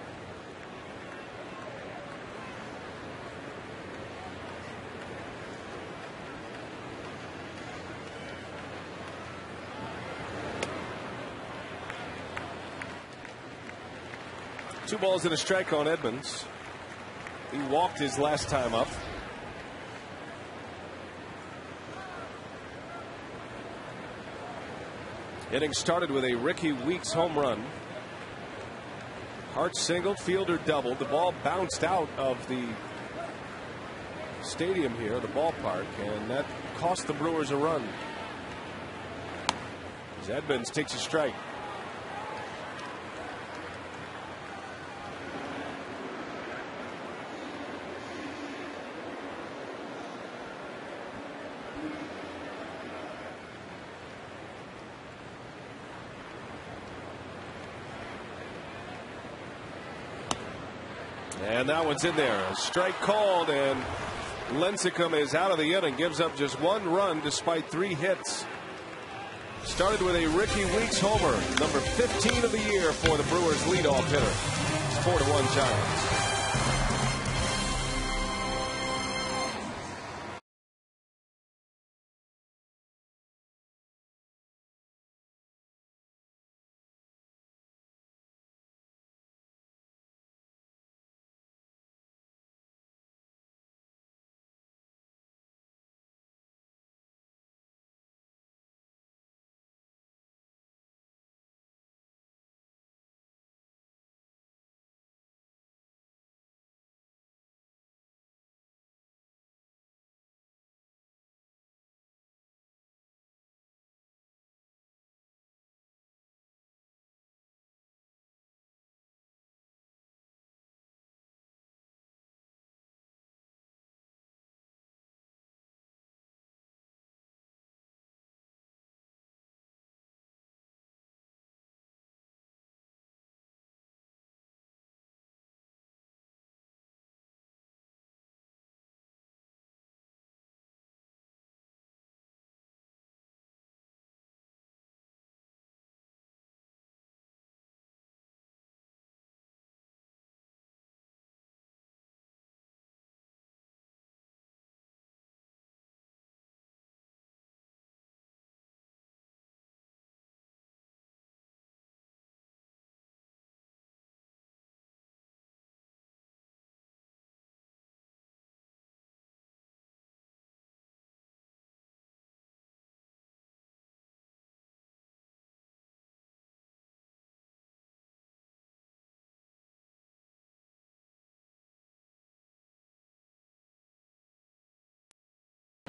Speaker 4: Two balls and a strike on Edmonds. He walked his last time up. Inning started with a Ricky Weeks home run. Hart singled, Fielder doubled. The ball bounced out of the stadium here, the ballpark, and that cost the Brewers a run. As Edmonds takes a strike. And that one's in there. A strike called, and Lincecum is out of the inning. Gives up just 1 run despite 3 hits. Started with a Ricky Weeks homer, number 15 of the year for the Brewers leadoff hitter. It's 4-1 Giants.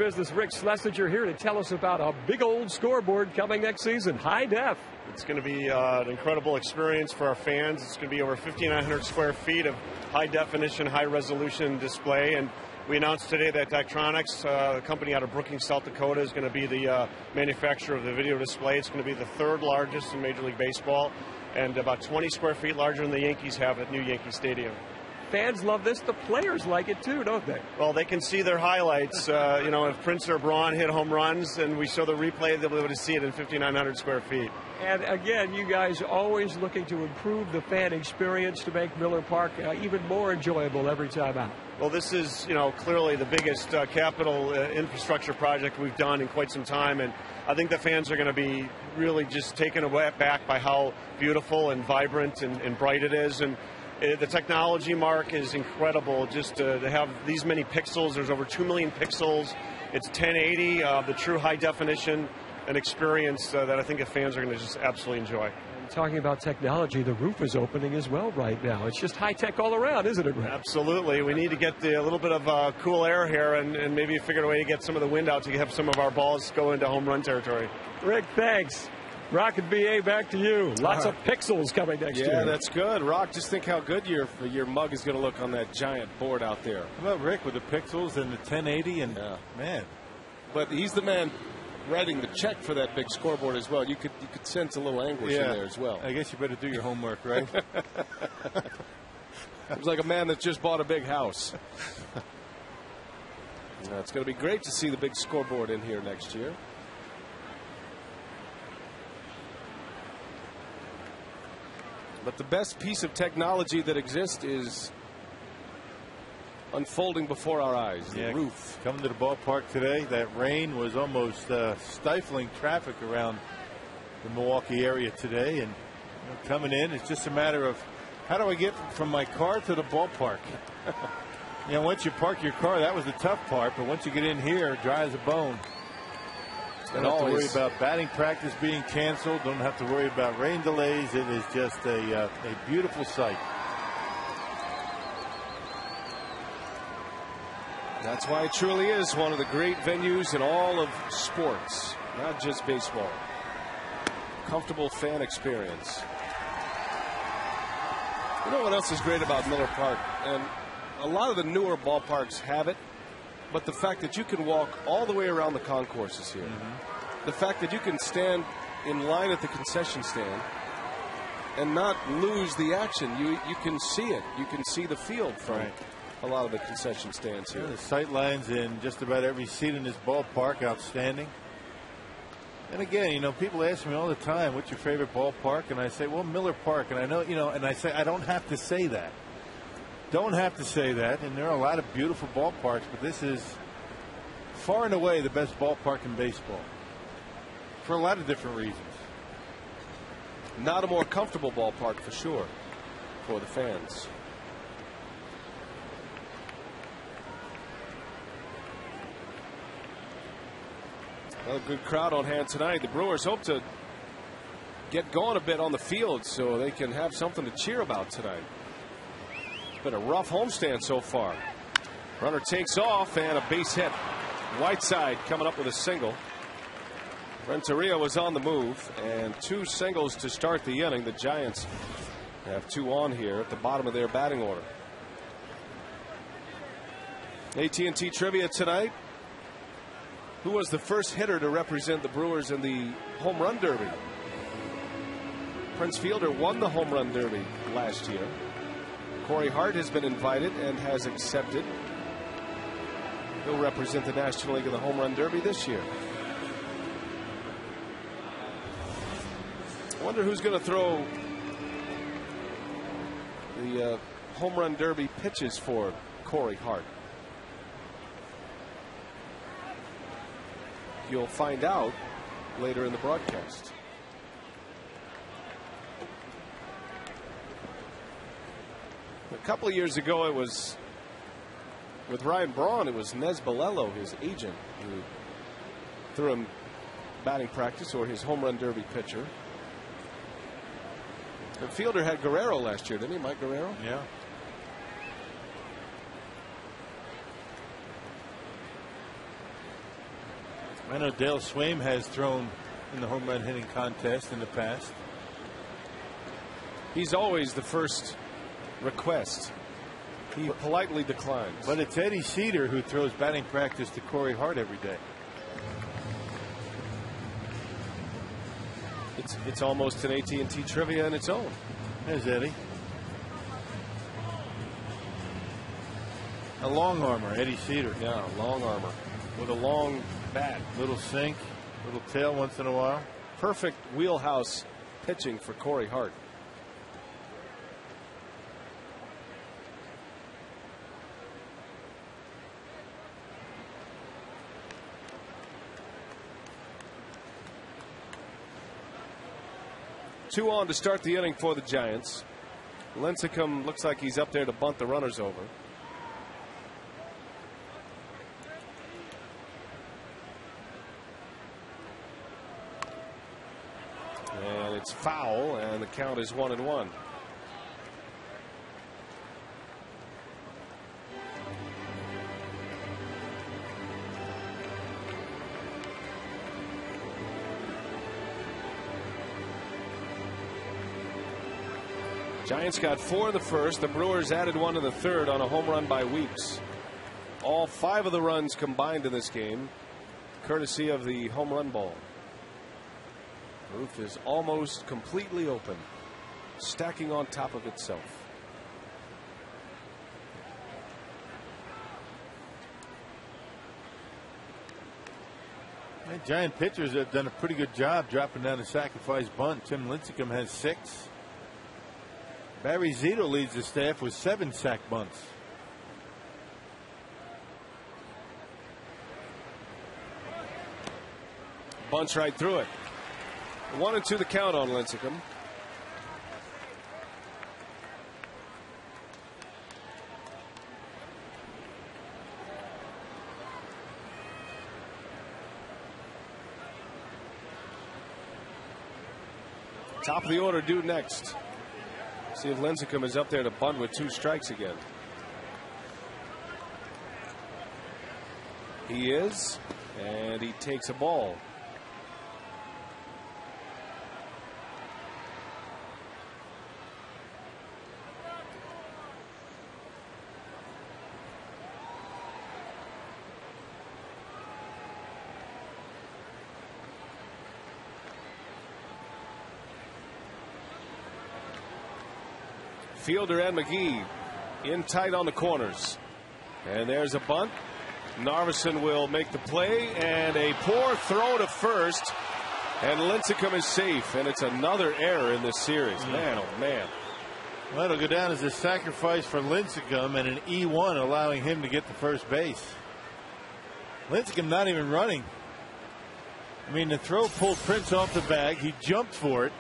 Speaker 9: Business. Rick Schlesinger here to tell us about a big old scoreboard coming next season, high def.
Speaker 10: It's going to be an incredible experience for our fans. It's going to be over 5,900 square feet of high definition, high resolution display. And we announced today that Daktronics, a company out of Brookings, South Dakota, is going to be the manufacturer of the video display. It's going to be the third largest in Major League Baseball and about 20 square feet larger than the Yankees have at new Yankee Stadium.
Speaker 9: Fans love this. The players like it too, don't they?
Speaker 10: Well, they can see their highlights. If Prince or Braun hit home runs and we show the replay, they'll be able to see it in 5,900 square feet.
Speaker 9: And again, you guys always looking to improve the fan experience to make Miller Park even more enjoyable every time out.
Speaker 10: Well, this is, clearly the biggest capital infrastructure project we've done in quite some time. And I think the fans are going to be really just taken aback by how beautiful and vibrant and bright it is. And the technology, Mark, is incredible. Just to have these many pixels. There's over 2 million pixels. It's 1080, the true high definition, an experience that I think the fans are going to just absolutely enjoy.
Speaker 9: Talking about technology, the roof is opening as well right now. It's just high tech all around, isn't it, Rick?
Speaker 10: Absolutely. We need to get a little bit of cool air here and maybe figure out a way to get some of the wind out to have some of our balls go into home run territory.
Speaker 9: Rick, thanks. Rock and BA, back to you. Lots of pixels coming next year.
Speaker 4: Yeah, that's good. Rock, just think how good your mug is going to look on that giant board out there.
Speaker 6: How about Rick with the pixels and the 1080 and man.
Speaker 4: But he's the man writing the check for that big scoreboard as well. You could sense a little anguish in there as well.
Speaker 6: I guess you better do your homework, right?
Speaker 4: It's like a man that just bought a big house. It's going to be great to see the big scoreboard in here next year. But the best piece of technology that exists is unfolding before our eyes, the roof.
Speaker 6: Coming to the ballpark today, that rain was almost stifling traffic around the Milwaukee area today. And coming in, it's just a matter of how do I get from my car to the ballpark? Once you park your car, that was the tough part. But once you get in here, dry as a bone. Don't have to worry about batting practice being canceled. Don't have to worry about rain delays. It is just a beautiful sight.
Speaker 4: That's why it truly is one of the great venues in all of sports, not just baseball. Comfortable fan experience. You know what else is great about Miller Park? And a lot of the newer ballparks have it. But the fact that you can walk all the way around the concourses here, the fact that you can stand in line at the concession stand and not lose the action, you can see it. You can see the field from a lot of the concession stands here.
Speaker 6: The sight lines in just about every seat in this ballpark, outstanding. And again, people ask me all the time, what's your favorite ballpark? And I say, well, Miller Park. And I know, and I say, I don't have to say that. Don't have to say that, and there are a lot of beautiful ballparks, but this is far and away the best ballpark in baseball for a lot of different reasons.
Speaker 4: Not a more comfortable ballpark for sure for the fans. Another good crowd on hand tonight. The Brewers hope to get going a bit on the field so they can have something to cheer about tonight. Been a rough homestand so far. Runner takes off and a base hit. Whiteside coming up with a single. Renteria was on the move and 2 singles to start the inning. The Giants have 2 on here at the bottom of their batting order. AT&T trivia tonight. Who was the first hitter to represent the Brewers in the home run derby? Prince Fielder won the home run derby last year. Corey Hart has been invited and has accepted. He'll represent the National League in the Home Run Derby this year. I wonder who's going to throw the Home Run Derby pitches for Corey Hart. You'll find out later in the broadcast. A couple of years ago, it was with Ryan Braun. It was Nez Balello, his agent, who threw him batting practice or his home run derby pitcher. The Fielder had Guerrero last year, didn't he, Mike Guerrero?
Speaker 6: Yeah. I know Dale Swaim has thrown in the home run hitting contest in the past.
Speaker 4: He's always the first request. He politely declines.
Speaker 6: But it's Eddie Cedar who throws batting practice to Corey Hart every day.
Speaker 4: It's almost an AT&T trivia in its own.
Speaker 6: There's Eddie. A long armor, Eddie Cedar.
Speaker 4: Yeah, long armor with a long bat.
Speaker 6: Little sink, little tail once in a while.
Speaker 4: Perfect wheelhouse pitching for Corey Hart. Two on to start the inning for the Giants. Lincecum looks like he's up there to bunt the runners over. And it's foul, and the count is 1-1. Giants got 4 in the first. The Brewers added 1 in the third on a home run by Weeks. All 5 of the runs combined in this game, courtesy of the home run ball. Roof is almost completely open, stacking on top of itself.
Speaker 6: The Giant pitchers have done a pretty good job dropping down the sacrifice bunt. Tim Lincecum has 6. Barry Zito leads the staff with 7 sac bunts.
Speaker 4: Bunts right through it. 1-2 the count on Lincecum. Top of the order due next. See if Lincecum is up there to bunt with 2 strikes again. He is, and he takes a ball. Fielder and McGee in tight on the corners. And there's a bunt. Narveson will make the play, and a poor throw to first. And Lincecum is safe, and it's another error in this series. Man, oh man.
Speaker 6: Well, it'll go down as a sacrifice for Lincecum and an E1 allowing him to get to first base. Lincecum not even running. I mean, the throw pulled Prince off the bag. He jumped for it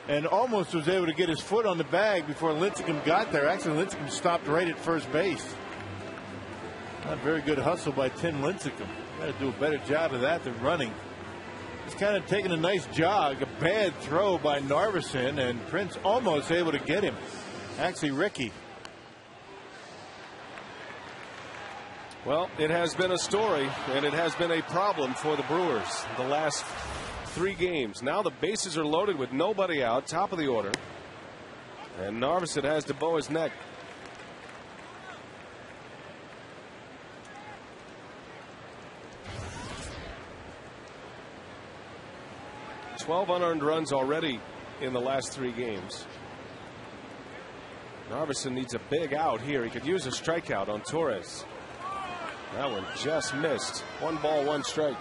Speaker 6: and almost was able to get his foot on the bag before Lincecum got there. Actually, Lincecum stopped right at first base. Not very good hustle by Tim Lincecum. Got to do a better job of that than running. He's kind of taking a nice jog. A bad throw by Narveson, and Prince almost able to get him. Actually, Ricky.
Speaker 4: Well, it has been a story, and it has been a problem for the Brewers the last 3 games. Now the bases are loaded with nobody out, top of the order. And Narveson has to bow his neck. 12 unearned runs already in the last 3 games. Narveson needs a big out here. He could use a strikeout on Torres. That one just missed. 1 ball, 1 strike.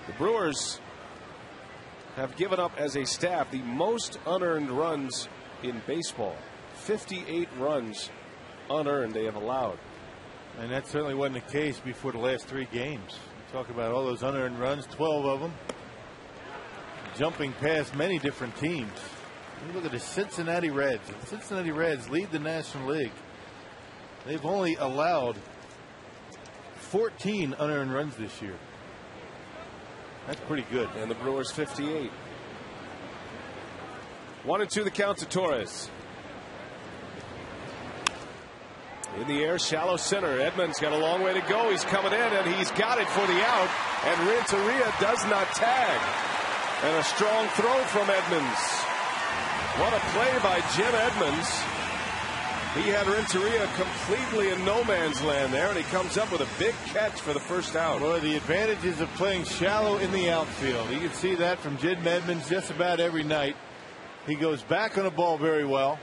Speaker 4: The Brewers have given up as a staff the most unearned runs in baseball. 58 runs unearned they have allowed.
Speaker 6: And that certainly wasn't the case before the last 3 games. Talk about all those unearned runs, 12 of them. Jumping past many different teams. You look at the Cincinnati Reds. The Cincinnati Reds lead the National League. They've only allowed 14 unearned runs this year. That's pretty good.
Speaker 4: And the Brewers 58. 1-2 the count to Torres. In the air, shallow center. Edmonds got a long way to go. He's coming in, and he's got it for the out. And Renteria does not tag. And a strong throw from Edmonds. What a play by Jim Edmonds. He had Renteria completely in no man's land there, and he comes up with a big catch for the first out.
Speaker 6: Well, the advantages of playing shallow in the outfield. You can see that from Jim Edmonds just about every night. He goes back on the ball very well.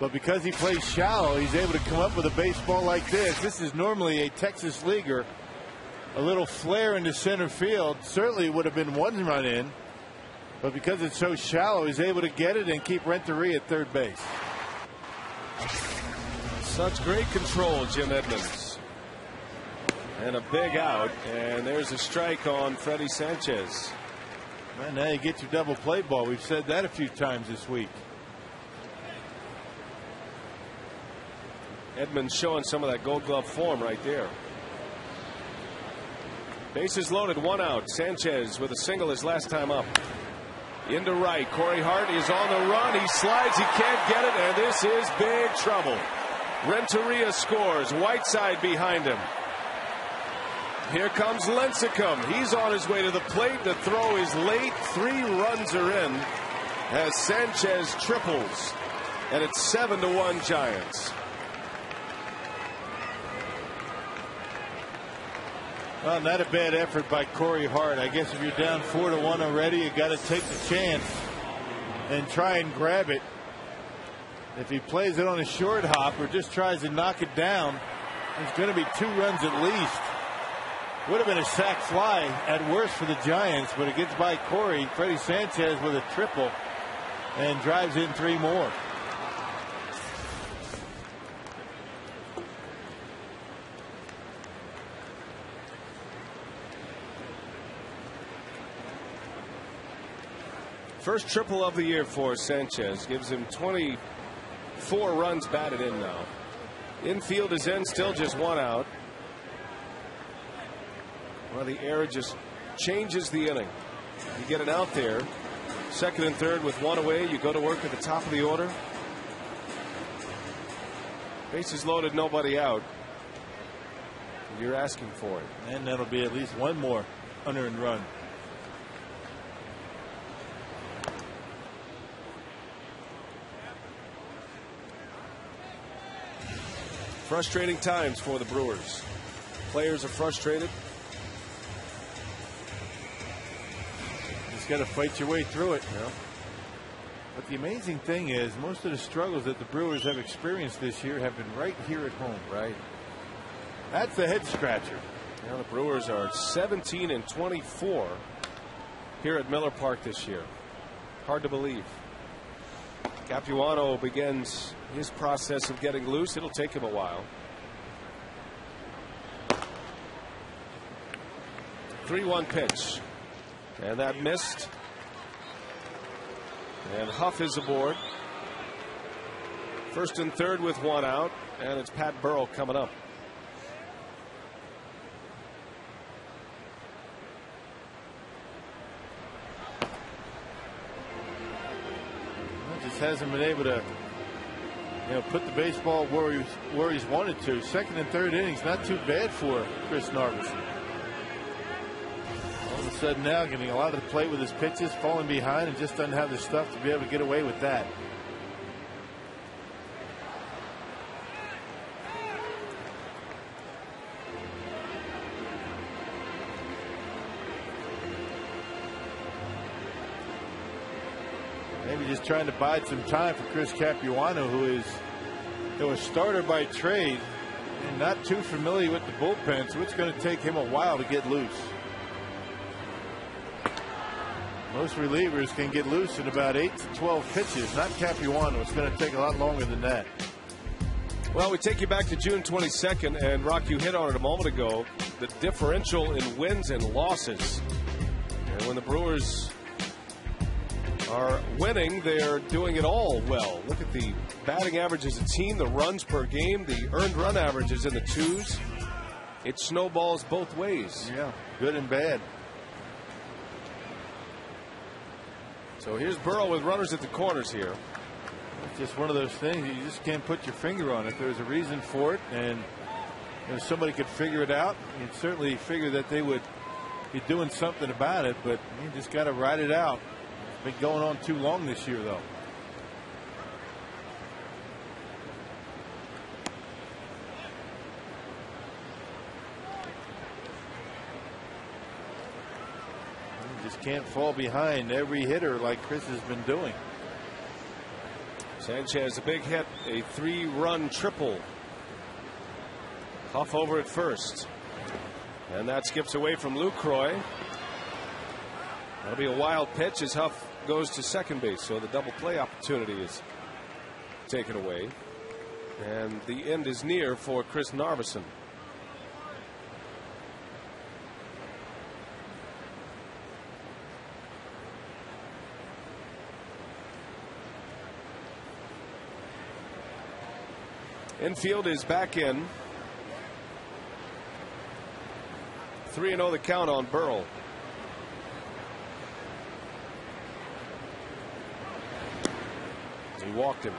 Speaker 6: But because he plays shallow, he's able to come up with a baseball like this. This is normally a Texas leaguer. A little flare into center field. Certainly would have been one run in. But because it's so shallow, he's able to get it and keep Renteria at third base.
Speaker 4: Such great control, Jim Edmonds. And a big out. And there's a strike on Freddie Sanchez.
Speaker 6: Man, now you get your double play ball. We've said that a few times this week.
Speaker 4: Edmonds showing some of that Gold Glove form right there. Bases loaded, one out. Sanchez with a single his last time up. Into right. Corey Hart is on the run. He slides. He can't get it. And this is big trouble. Renteria scores. Whiteside behind him. Here comes Lincecum. He's on his way to the plate. The throw is late. 3 runs are in as Sanchez triples. And it's 7-1 Giants.
Speaker 6: Well, not a bad effort by Corey Hart. I guess if you're down 4-1 already, you got to take the chance and try and grab it. If he plays it on a short hop or just tries to knock it down, there's going to be 2 runs at least. Would have been a sac fly at worst for the Giants, but it gets by Corey. Freddie Sanchez with a triple and drives in 3 more.
Speaker 4: First triple of the year for Sanchez. Gives him 24 runs batted in now. Infield is in, still just 1 out. Well, the error just changes the inning. You get it out there. Second and third with 1 away. You go to work at the top of the order. Bases loaded, nobody out. You're asking for it.
Speaker 6: And that'll be at least 1 more unearned run.
Speaker 4: Frustrating times for the Brewers. Players are frustrated.
Speaker 6: Just got to fight your way through it. Yeah. But the amazing thing is, most of the struggles that the Brewers have experienced this year have been right here at home.
Speaker 4: Right.
Speaker 6: That's the head scratcher.
Speaker 4: Now the Brewers are 17-24 here at Miller Park this year. Hard to believe. Capuano begins his process of getting loose. It'll take him a while. 3-1 pitch. And that missed. And Huff is aboard. First and third with 1 out. And it's Pat Burrell coming up.
Speaker 6: Hasn't been able to, put the baseball where he's wanted to. Second and third innings, not too bad for Chris Narveson. All of a sudden now getting a lot of the plate with his pitches, falling behind, and just doesn't have the stuff to be able to get away with that. Maybe just trying to bide some time for Chris Capuano, who is a starter by trade and not too familiar with the bullpen, so it's going to take him a while to get loose. Most relievers can get loose in about 8 to 12 pitches. Not Capuano. It's going to take a lot longer than that.
Speaker 4: Well, we take you back to June 22nd, and Rock, you hit on it a moment ago, the differential in wins and losses. And when the Brewers are winning, they're doing it all well. Look at the batting average as a team, the runs per game, the earned run averages in the 2s. It snowballs both ways.
Speaker 6: Yeah, good and bad.
Speaker 4: So here's Burrow with runners at the corners here.
Speaker 6: It's just one of those things you just can't put your finger on it. There's a reason for it, and if somebody could figure it out, you'd certainly figure that they would be doing something about it, but you just got to ride it out. It's been going on too long this year, though. You just can't fall behind every hitter like Chris has been doing.
Speaker 4: Sanchez, a big hit, a 3-run triple. Huff over at first. And that skips away from Lucroy. That'll be a wild pitch as Huff goes to second base. So the double play opportunity is taken away. And the end is near for Chris Narveson. Infield is back in. 3-0 the count on Burrell. He walked him.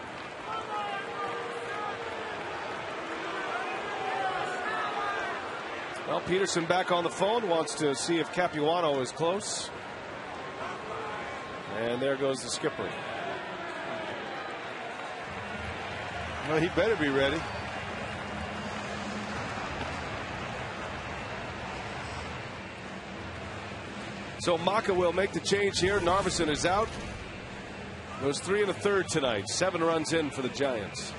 Speaker 4: Well, Peterson back on the phone, wants to see if Capuano is close. And there goes the skipper.
Speaker 6: Well, he better be ready.
Speaker 4: So Maka will make the change here. Narveson is out. Goes 3 1/3 tonight. 7 runs in for the Giants.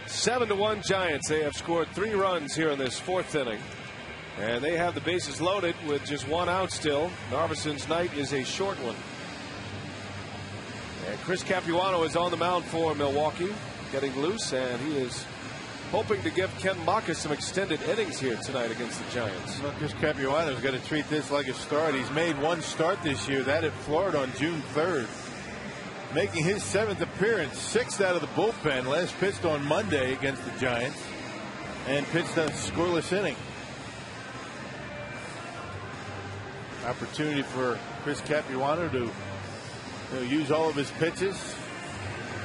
Speaker 4: Seven to 1 Giants. They have scored 3 runs here in this 4th inning. And they have the bases loaded with just 1 out still. Narveson's night is a short one. And Chris Capuano is on the mound for Milwaukee, getting loose, and he is hoping to give Ken Maka some extended innings here tonight against the Giants.
Speaker 6: Well, Chris Capuano's got to treat this like a start. He's made 1 start this year, that at Florida on June 3rd. Making his 7th appearance, 6th out of the bullpen. Last pitched on Monday against the Giants and pitched a scoreless inning. Opportunity for Chris Capuano to use all of his pitches,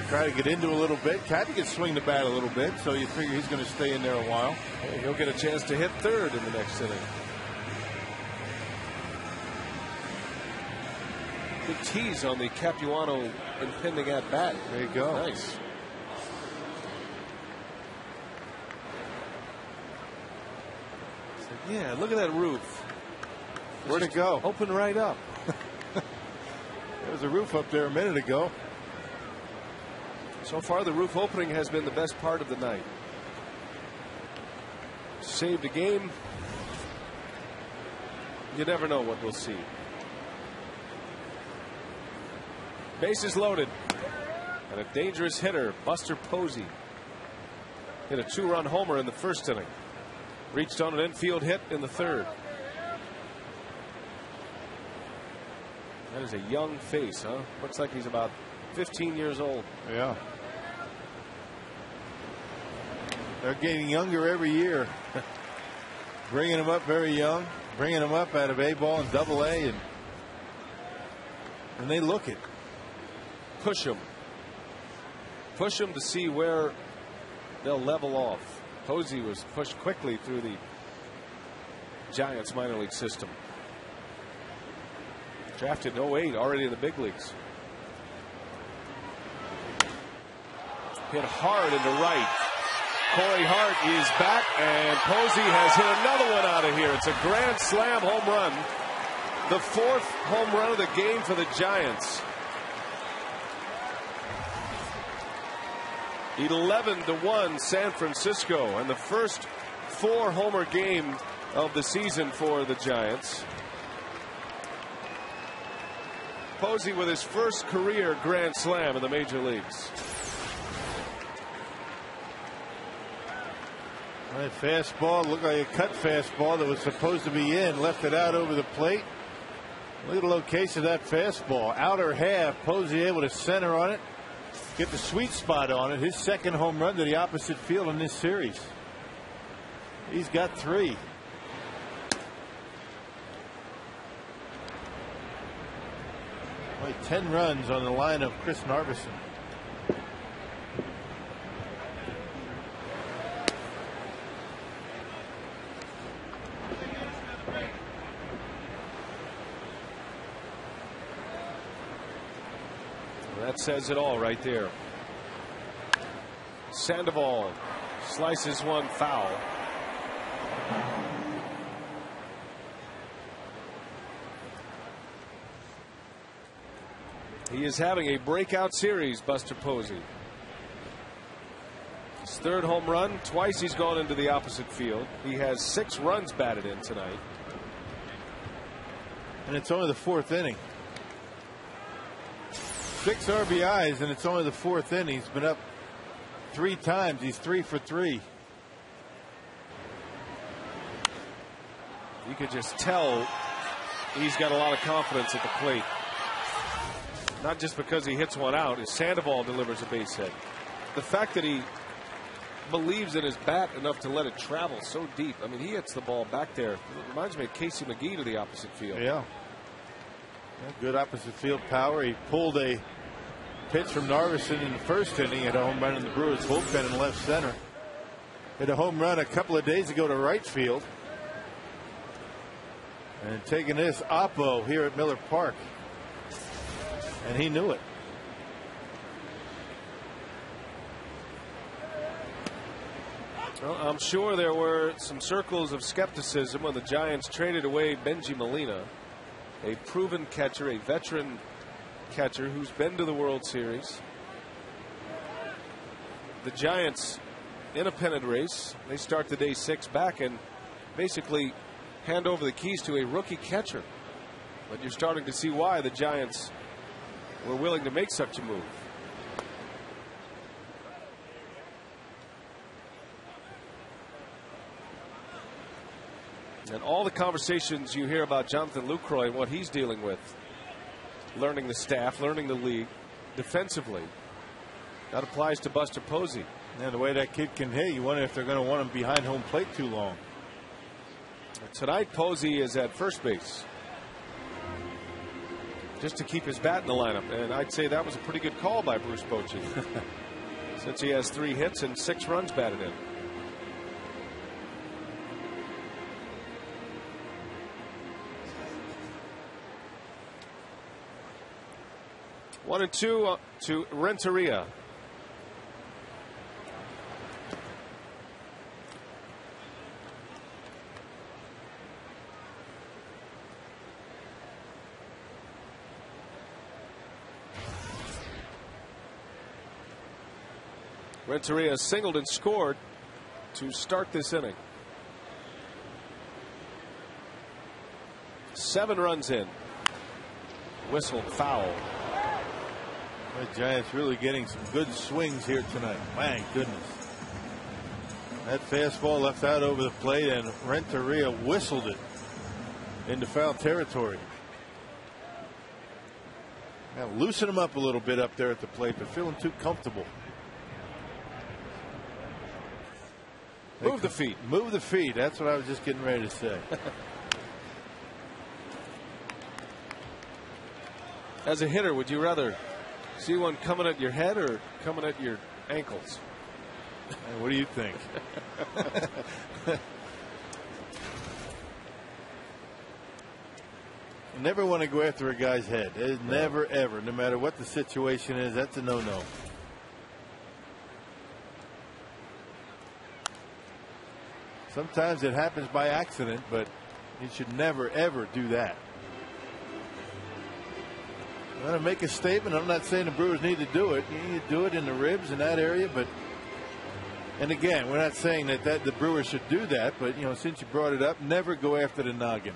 Speaker 6: try to get into a little bit. Cappy can swing the bat a little bit, so you figure he's going to stay in there a while.
Speaker 4: Hey, he'll get a chance to hit 3rd in the next inning. Good tease on the Capuano impending at bat.
Speaker 6: There you go.
Speaker 4: Nice. So, yeah, look at that roof.
Speaker 6: Where'd it go?
Speaker 4: Open right up.
Speaker 6: There was a roof up there a minute ago.
Speaker 4: So far, the roof opening has been the best part of the night. Saved a game. You never know what we'll see. Bases loaded. And a dangerous hitter, Buster Posey, hit a 2-run homer in the 1st inning. Reached on an infield hit in the 3rd. That is a young face, huh? Looks like he's about 15 years old.
Speaker 6: Yeah. They're getting younger every year. Bringing them up very young, bringing them up out of A ball and double A, and they look it.
Speaker 4: Push them to see where they'll level off. Posey was pushed quickly through the Giants minor league system. Drafted in 08, already in the big leagues. Hit hard into right. Corey Hart is back, and Posey has hit another one out of here. It's a grand slam home run. The 4th home run of the game for the Giants. 11-1 San Francisco, and the first 4-homer game of the season for the Giants. Posey with his first career grand slam in the major leagues.
Speaker 6: That fastball looked like a cut fastball that was supposed to be in. Left it out over the plate. Look at the location of that fastball. Outer half. Posey able to center on it. Get the sweet spot on it. His 2nd home run to the opposite field in this series. He's got 3. Only 10 runs on the line of Chris Narveson.
Speaker 4: That says it all right there. Sandoval slices one foul. He is having a breakout series, Buster Posey. His 3rd home run. Twice he's gone into the opposite field. He has 6 runs batted in tonight.
Speaker 6: And it's only the 4th inning. 6 RBIs, and it's only the 4th inning. He's been up 3 times. He's 3 for 3.
Speaker 4: You could just tell he's got a lot of confidence at the plate. Not just because he hits one out. As Sandoval delivers a base hit. The fact that he believes in his bat enough to let it travel so deep. I mean, he hits the ball back there. It reminds me of Casey McGee to the opposite field.
Speaker 6: Yeah. Good opposite field power. He pulled a pitch from Narveson in the 1st inning at a home run in the Brewers bullpen in left center. Hit a home run a couple of days ago to right field. And taking this oppo here at Miller Park. And he knew it.
Speaker 4: Well, I'm sure there were some circles of skepticism when the Giants traded away Benji Molina, a proven catcher, a veteran catcher who's been to the World Series. The Giants in a pennant race. They start the day 6 back and basically hand over the keys to a rookie catcher. But you're starting to see why the Giants were willing to make such a move. And all the conversations you hear about Jonathan Lucroy and what he's dealing with, learning the staff, learning the league defensively, that applies to Buster Posey.
Speaker 6: And the way that kid can hit, you wonder if they're going to want him behind home plate too long.
Speaker 4: Tonight, Posey is at first base just to keep his bat in the lineup, and I'd say that was a pretty good call by Bruce Bochy since he has 3 hits and 6 runs batted in. One and two to Renteria. Renteria singled and scored to start this inning. 7 runs in. Whistled foul.
Speaker 6: The Giants really getting some good swings here tonight. My goodness. That fastball left out over the plate, and Renteria whistled it into foul territory. Now loosen him up a little bit up there at the plate. They're feeling too comfortable.
Speaker 5: Move the feet.
Speaker 6: Move the feet. That's what I was just getting ready to say.
Speaker 5: As a hitter, would you rather see one coming at your head or coming at your ankles?
Speaker 6: What do you think? You never want to go after a guy's head. Never, ever. No matter what the situation is, that's a no-no. Sometimes it happens by accident, but you should never, ever do that. I'm going to make a statement. I'm not saying the Brewers need to do it. You need to do it in the ribs in that area, but and again, we're not saying that the Brewers should do that, but you know, since you brought it up, never go after the noggin.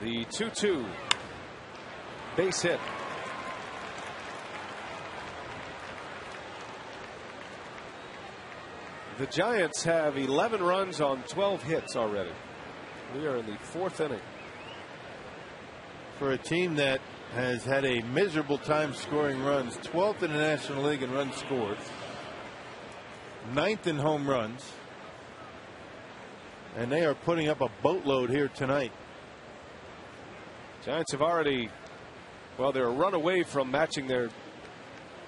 Speaker 5: The 2-2 base hit. The Giants have 11 runs on 12 hits already. We are in the 4th inning.
Speaker 6: For a team that has had a miserable time scoring runs, 12th in the National League in runs scored, 9th in home runs, and they are putting up a boatload here tonight.
Speaker 5: Giants have already, well, they're a run away from matching their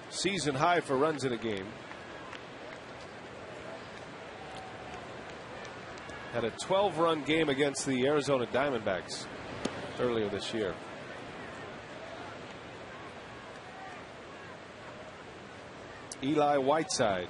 Speaker 5: season high for runs in a game. Had a 12-run game against the Arizona Diamondbacks earlier this year. Eli Whiteside.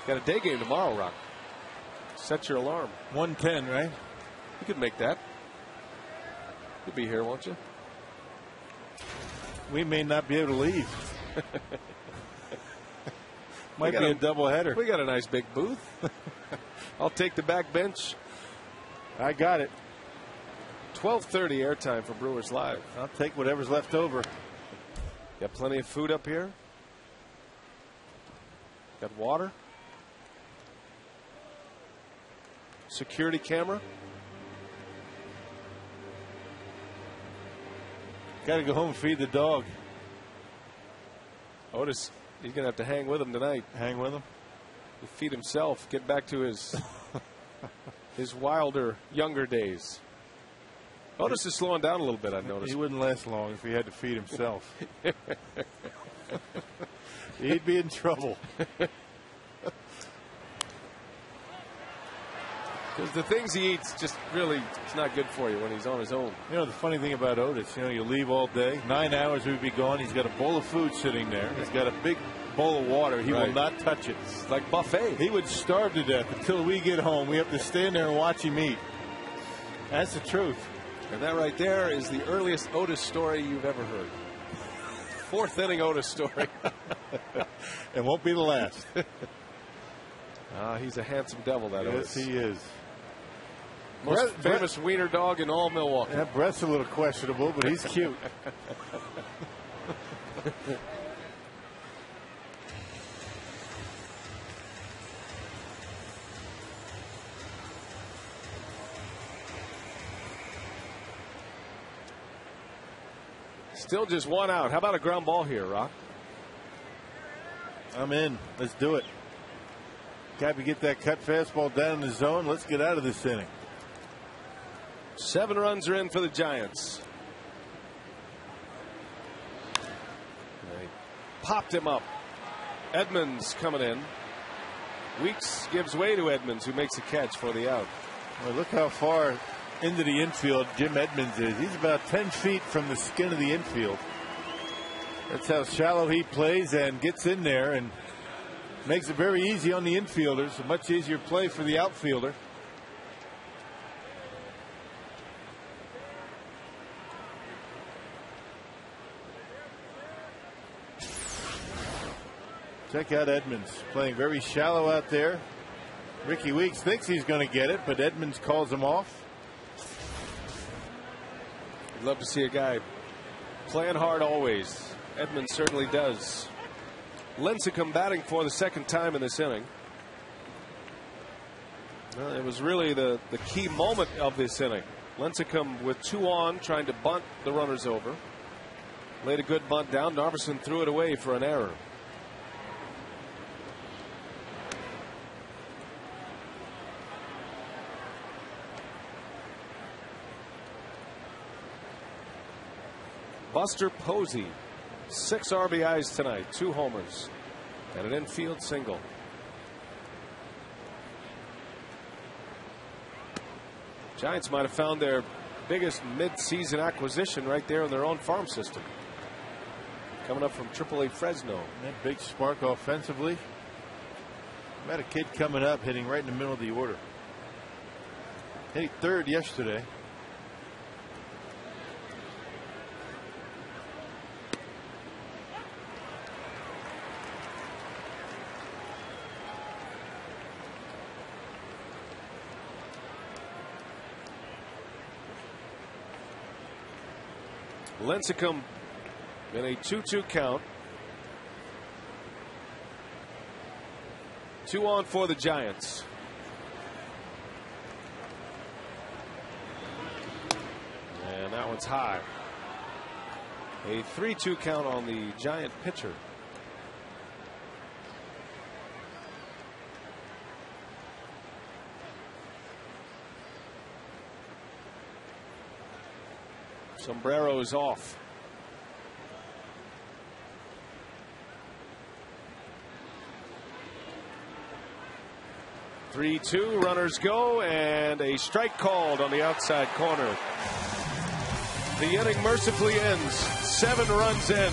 Speaker 5: Got a day game tomorrow, Rock. Set your alarm.
Speaker 6: 1:10, right?
Speaker 5: You could make that. You'll be here, won't you?
Speaker 6: We may not be able to leave. Might be a doubleheader.
Speaker 5: We got a nice big booth. I'll take the back bench.
Speaker 6: I got it.
Speaker 5: 12:30 airtime for Brewers Live.
Speaker 6: I'll take whatever's left over.
Speaker 5: Got plenty of food up here. Got water. Security camera.
Speaker 6: Got to go home and feed the dog.
Speaker 5: Otis, he's going to have to hang with him tonight.
Speaker 6: Hang with him?
Speaker 5: He'll feed himself. Get back to his his wilder, younger days. Otis is slowing down a little bit, I've noticed.
Speaker 6: He wouldn't last long if he had to feed himself. He'd be in trouble.
Speaker 5: Because the things he eats just really, it's not good for you when he's on his own.
Speaker 6: You know, the funny thing about Otis, you know, you leave all day, 9 hours we'd be gone. He's got a bowl of food sitting there. He's got a big bowl of water. He will not touch it.
Speaker 5: It's like buffet.
Speaker 6: He would starve to death until we get home. We have to stand there and watch him eat. That's the truth.
Speaker 5: And that right there is the earliest Otis story you've ever heard. 4th inning Otis story.
Speaker 6: It won't be the last.
Speaker 5: He's a handsome devil, that Otis.
Speaker 6: Yes, he is.
Speaker 5: Most famous wiener dog in all Milwaukee.
Speaker 6: That breath's a little questionable, but he's cute.
Speaker 5: Still just 1 out. How about a ground ball here, Rock?
Speaker 6: I'm in. Let's do it. Got to get that cut fastball down in the zone. Let's get out of this inning.
Speaker 5: 7 runs are in for the Giants. They popped him up. Edmonds coming in. Weeks gives way to Edmonds, who makes a catch for the out.
Speaker 6: Well, look how far into the infield Jim Edmonds is. He's about 10 feet from the skin of the infield. That's how shallow he plays and gets in there and makes it very easy on the infielders. A much easier play for the outfielder. Check out Edmonds playing very shallow out there. Ricky Weeks thinks he's going to get it, but Edmonds calls him off.
Speaker 4: I'd love to see a guy playing hard always. Edmonds certainly does. Lincecum batting for the second time in this inning. Well, it was really the key moment of this inning. Lincecum with 2 on, trying to bunt the runners over. Laid a good bunt down. Narveson threw it away for an error. Buster Posey, 6 RBIs tonight, 2 homers, and an infield single. Giants might have found their biggest mid-season acquisition right there in their own farm system. Coming up from AAA Fresno.
Speaker 6: That big spark offensively. Met a kid coming up hitting right in the middle of the order. Hit 3rd yesterday.
Speaker 4: Lincecum in a 2-2 count. 2 on for the Giants. And that one's high. A 3-2 count on the Giant pitcher. Sombrero is off. Three-two, runners go, and a strike called on the outside corner. The inning mercifully ends. 7 runs in,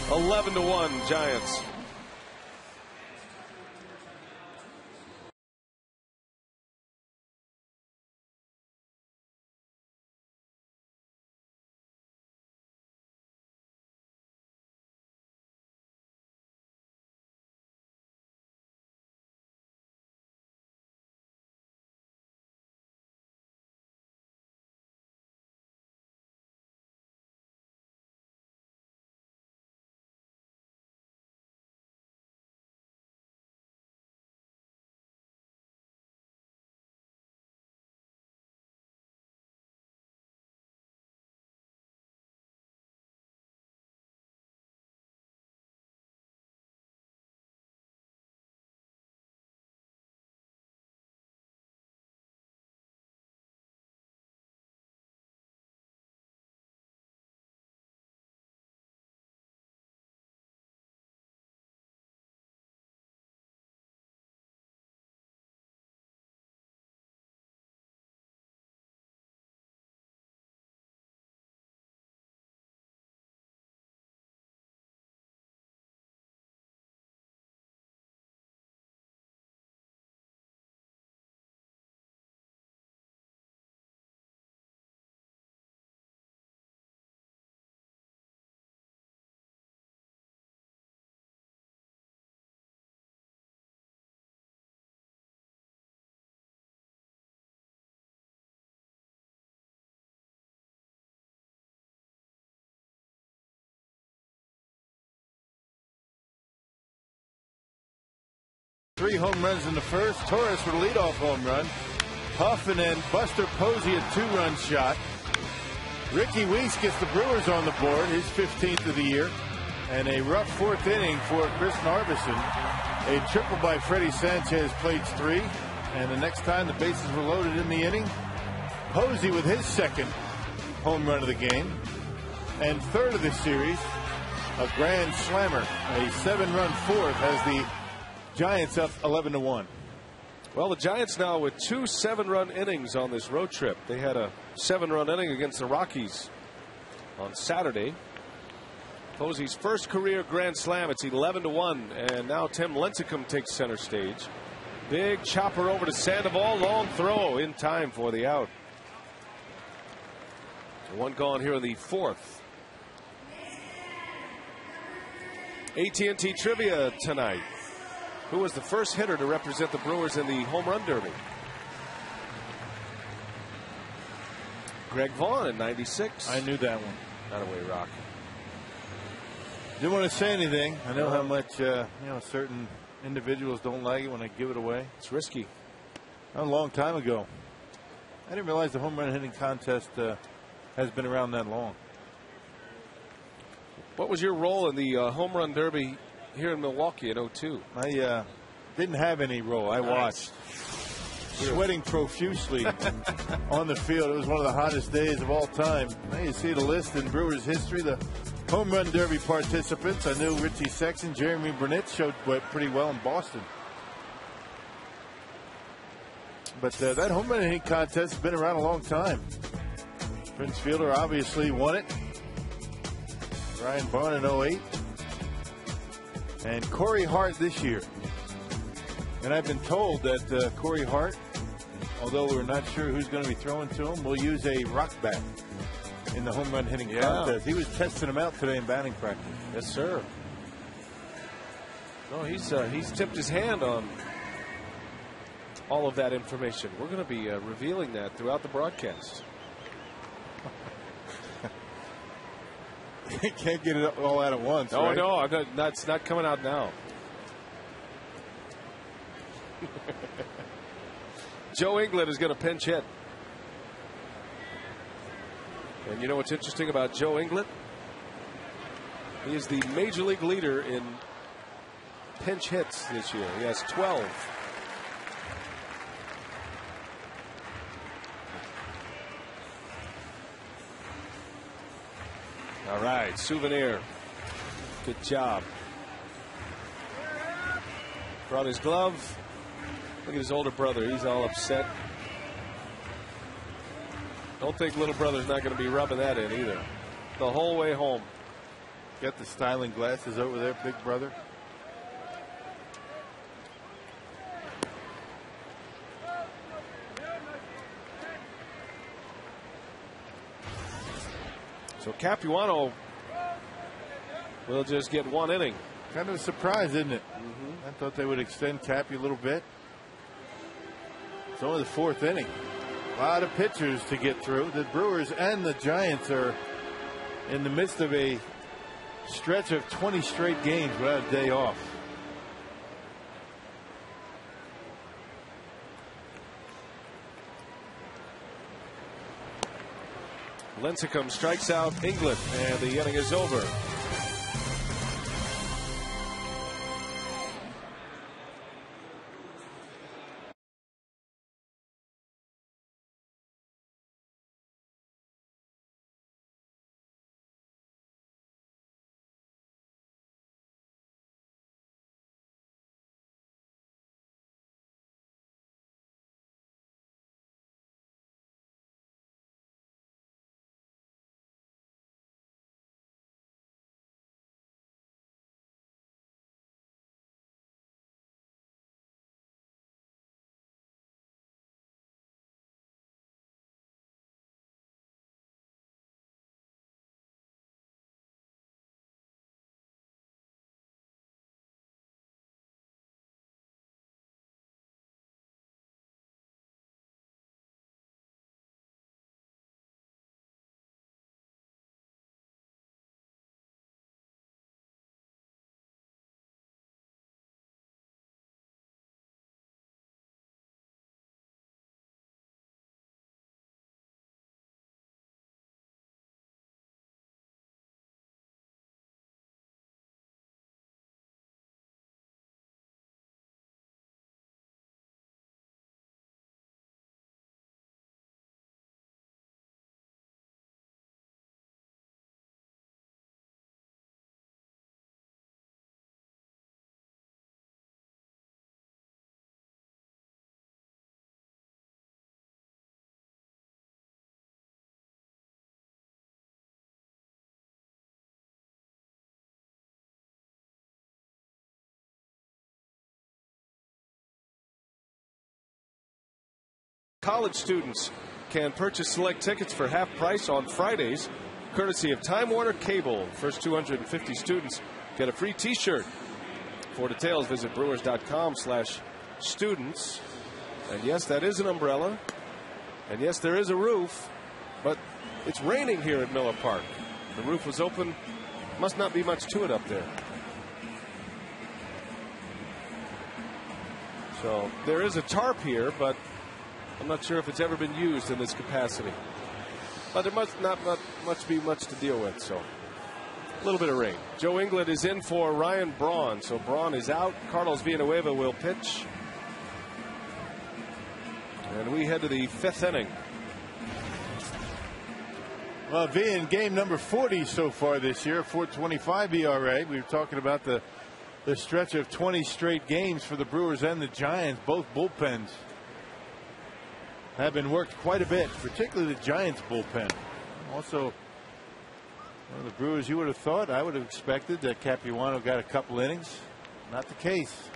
Speaker 4: 11-1 Giants.
Speaker 6: Three home runs in the first. Torres with a leadoff home run. Huff and then Buster Posey a 2-run shot. Ricky Weeks gets the Brewers on the board, his 15th of the year. And a rough 4th inning for Chris Narveson. A triple by Freddie Sanchez, plates 3. And the next time the bases were loaded in the inning, Posey with his 2nd home run of the game. And 3rd of the series, a grand slammer. A 7-run 4th has the Giants up 11-1.
Speaker 4: Well, the Giants now with 2 7-run innings on this road trip. They had a 7-run inning against the Rockies on Saturday. Posey's first career grand slam. It's 11-1, and now Tim Lincecum takes center stage. Big chopper over to Sandoval. Long throw in time for the out. 1 gone here in the 4th. AT&T trivia tonight. who was the first hitter to represent the Brewers in the home run derby. Greg Vaughn in '96.
Speaker 6: I knew that one.
Speaker 4: Not away, Rock.
Speaker 6: Didn't want to say anything. I know how much certain individuals don't like it when I give it away.
Speaker 4: It's risky.
Speaker 6: A long time ago. I didn't realize the home run hitting contest has been around that long.
Speaker 4: What was your role in the home run derby here in Milwaukee in '02?
Speaker 6: I didn't have any role. I watched. Sweating profusely on the field. It was one of the hottest days of all time. Now you see the list in Brewers history. The home run derby participants. I knew Richie Sexton, Jeremy Burnett showed pretty well in Boston. But that home run hitting contest has been around a long time. Prince Fielder obviously won it. Brian Barn in '08. And Corey Hart this year. And I've been told that Corey Hart, although we're not sure who's going to be throwing to him, will use a rock bat in the home run hitting contest. He was testing him out today in batting practice.
Speaker 4: Yes, sir. No, he's tipped his hand on all of that information. We're going to be revealing that throughout the broadcast.
Speaker 6: You can't get it all out at once.
Speaker 4: Oh,
Speaker 6: right?
Speaker 4: no, that's not coming out now. Joe Inglet is going to pinch hit. And you know what's interesting about Joe Inglet? He is the major league leader in pinch hits this year. He has 12. All right, Souvenir. Good job. Brought his glove. Look at his older brother. He's all upset. Don't think little brother's not going to be rubbing that in either. The whole way home.
Speaker 6: Got the styling glasses over there, big brother.
Speaker 4: So Capuano will just get one inning.
Speaker 6: Kind of a surprise, isn't it? I thought they would extend Cappy a little bit. It's only the fourth inning. A lot of pitchers to get through. The Brewers and the Giants are in the midst of a stretch of 20 straight games without a day off.
Speaker 4: Lincecum strikes out Inglet, and the inning is over. College students can purchase select tickets for half price on Fridays, courtesy of Time Warner Cable. First 250 students get a free T-shirt. For details, visit brewers.com/students. And yes, that is an umbrella. And yes, there is a roof. But it's raining here at Miller Park. The roof was open. Must not be much to it up there. So there is a tarp here, but I'm not sure if it's ever been used in this capacity. But there must not be much to deal with. So a little bit of rain. Joe England is in for Ryan Braun. So Braun is out. Carlos Villanueva will pitch. And we head to the 5th inning.
Speaker 6: Well, V in game number 40 so far this year, 4.25 ERA. We were talking about the stretch of 20 straight games for the Brewers and the Giants. Both bullpens have been worked quite a bit, particularly the Giants bullpen. Also, the Brewers, you would have thought, I would have expected that Capuano got a couple innings. Not the case.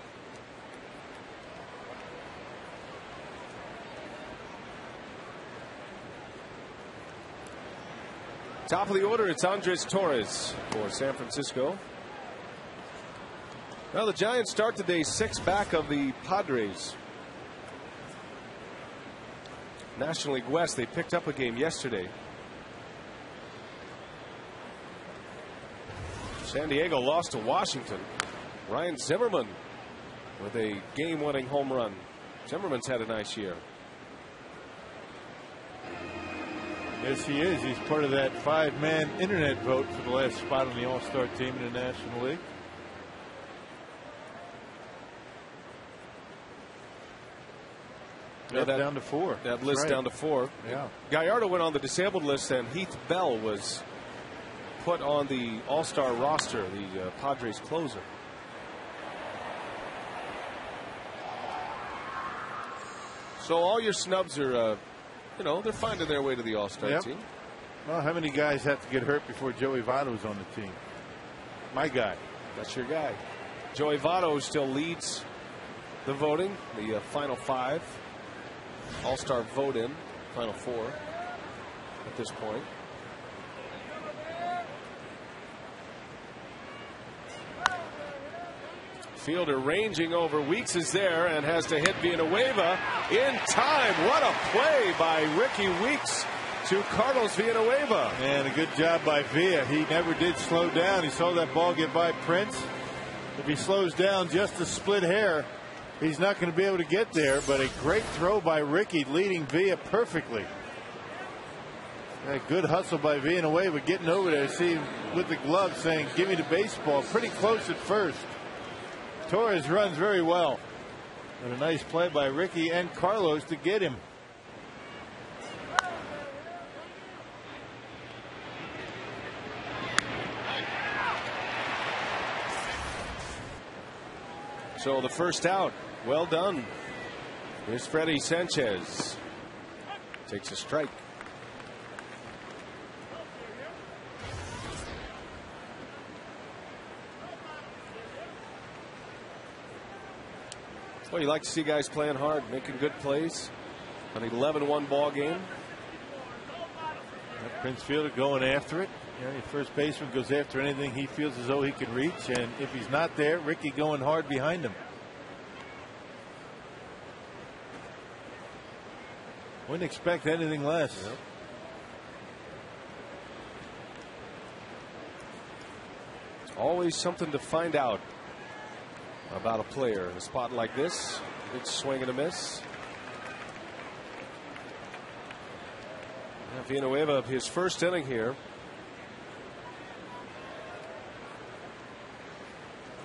Speaker 4: Top of the order, it's Andres Torres for San Francisco. Well, the Giants start today 6 back of the Padres. National League West, they picked up a game yesterday. San Diego lost to Washington. Ryan Zimmerman with a game-winning home run. Zimmerman's had a nice year.
Speaker 6: Yes, he is. He's part of that 5-man internet vote for the last spot on the All-Star team in the National League.
Speaker 4: Yeah,
Speaker 6: down to 4.
Speaker 4: That list down to 4.
Speaker 6: Yeah.
Speaker 4: Gallardo went on the disabled list, and Heath Bell was put on the All-Star roster, the Padres closer. So all your snubs are, they're finding their way to the All-Star team.
Speaker 6: Well, how many guys have to get hurt before Joey Votto's on the team? My guy.
Speaker 4: That's your guy. Joey Votto still leads the voting, the final 5. All-Star vote in, final 4 at this point. Fielder ranging over. Weeks is there and has to hit Villanueva in time. What a play by Ricky Weeks to Carlos Villanueva.
Speaker 6: And a good job by Villa. He never did slow down. He saw that ball get by Prince. If he slows down just a split hair, he's not going to be able to get there. But a great throw by Ricky, leading Villa perfectly. A good hustle by Villanueva getting over there. See him with the glove saying, "Give me the baseball." Pretty close at first. Torres runs very well. And a nice play by Ricky and Carlos to get him.
Speaker 4: So the first out, well done. Here's Freddie Sanchez. Takes a strike. Well, you like to see guys playing hard, making good plays. An 11-1 ball game.
Speaker 6: Prince Fielder going after it. Your first baseman goes after anything he feels as though he can reach, and if he's not there, Ricky going hard behind him. Wouldn't expect anything less.
Speaker 4: Yep. Always something to find out about a player in a spot like this. Big swing and a miss. Villanueva, his first inning here.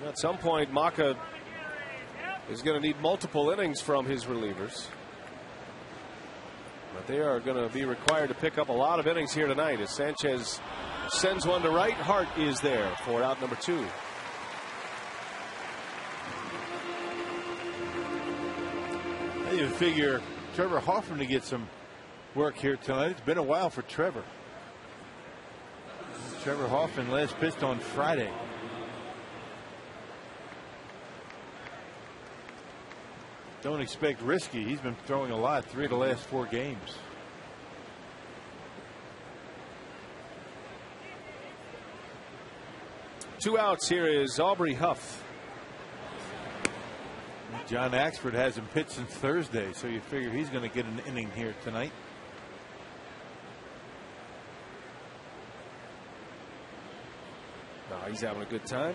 Speaker 4: At some point, Maka is going to need multiple innings from his relievers. But they are going to be required to pick up a lot of innings here tonight as Sanchez sends one to right. Hart is there for out number 2.
Speaker 6: You figure Trevor Hoffman to get some work here tonight. It's been a while for Trevor. Trevor Hoffman last pitched on Friday. Don't expect risky. He's been throwing a lot, 3 of the last 4 games.
Speaker 4: Two outs. Here is Aubrey Huff.
Speaker 6: John Axford hasn't pitched since Thursday, so you figure he's going to get an inning here tonight.
Speaker 4: No, he's having a good time.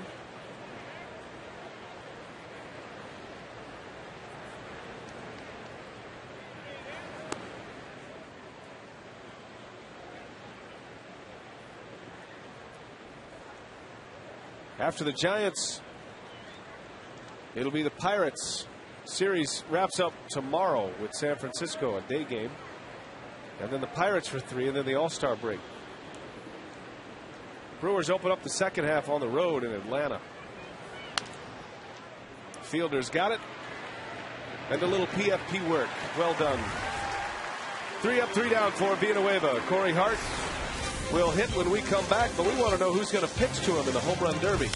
Speaker 4: After the Giants, it'll be the Pirates. Series wraps up tomorrow with San Francisco, a day game. And then the Pirates for 3, and then the All-Star break. Brewers open up the second half on the road in Atlanta. Fielder's got it. And a little PFP work. Well done. 3 up, 3 down for Villanueva. Corey Hart will hit when we come back, but we want to know who's going to pitch to him in the home run derby.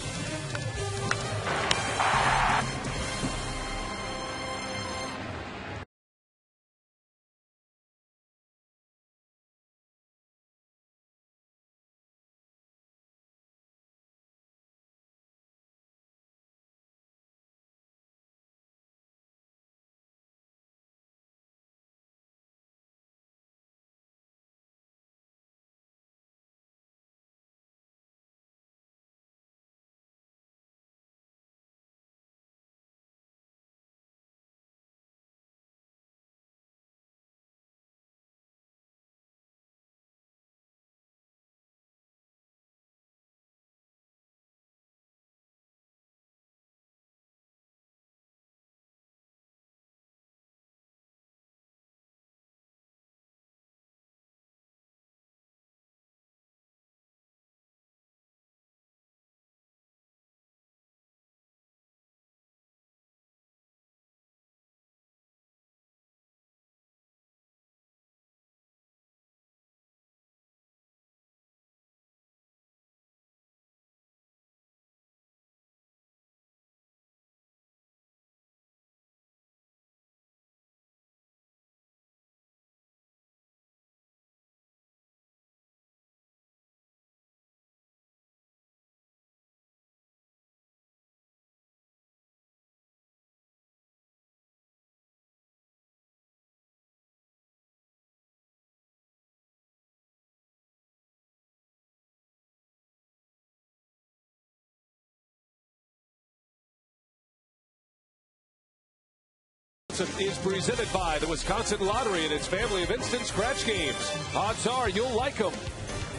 Speaker 4: Is presented by the Wisconsin Lottery and its family of instant scratch games. Odds are you'll like them.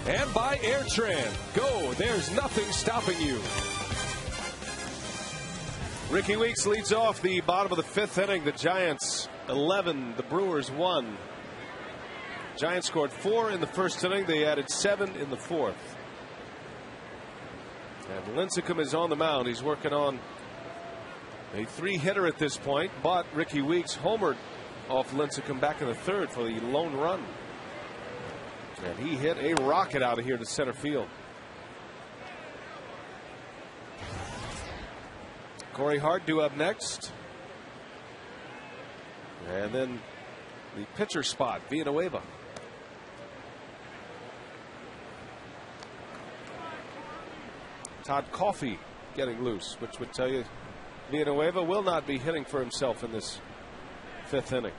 Speaker 4: And by Strand. Go, there's nothing stopping you. Ricky Weeks leads off the bottom of the 5th inning. The Giants 11, the Brewers 1. Giants scored 4 in the first inning. They added 7 in the 4th. And Lincecum is on the mound. He's working on a 3-hitter at this point, but Ricky Weeks homered off Lincecum back in the 3rd for the lone run. And he hit a rocket out of here to center field. Corey Hart due up next. And then the pitcher spot, Villanueva. Todd Coffey getting loose, which would tell you Villanueva will not be hitting for himself in this 5th inning.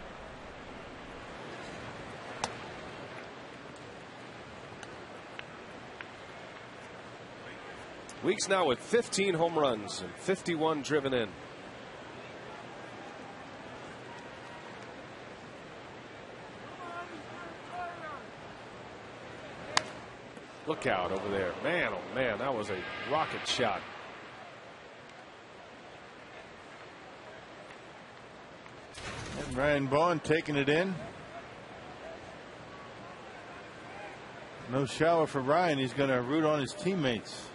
Speaker 4: Weeks now with 15 home runs and 51 driven in. Look out over there. Man, oh man, that was a rocket shot.
Speaker 6: And Ryan Vaughn taking it in. No shower for Ryan. He's going to root on his teammates.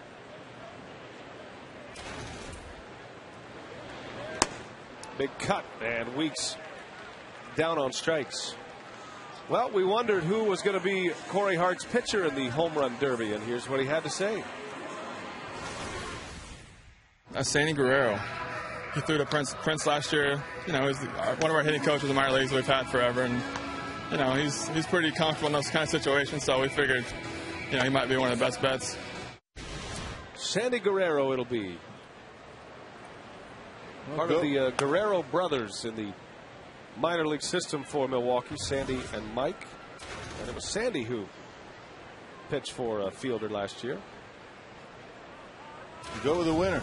Speaker 4: Big cut, and Weeks down on strikes. Well, we wondered who was going to be Corey Hart's pitcher in the home run derby, and here's what he had to say.
Speaker 11: Sandy Guerrero. He threw to Prince last year. You know, he's one of our hitting coaches in the minor leagues we've had forever, and you know he's pretty comfortable in those kind of situations. So we figured, you know, he might be one of the best bets.
Speaker 4: Sandy Guerrero, it'll be. Part of the Guerrero brothers in the minor league system for Milwaukee, Sandy and Mike. And it was Sandy who pitched for Fielder last year.
Speaker 6: You go with the winner.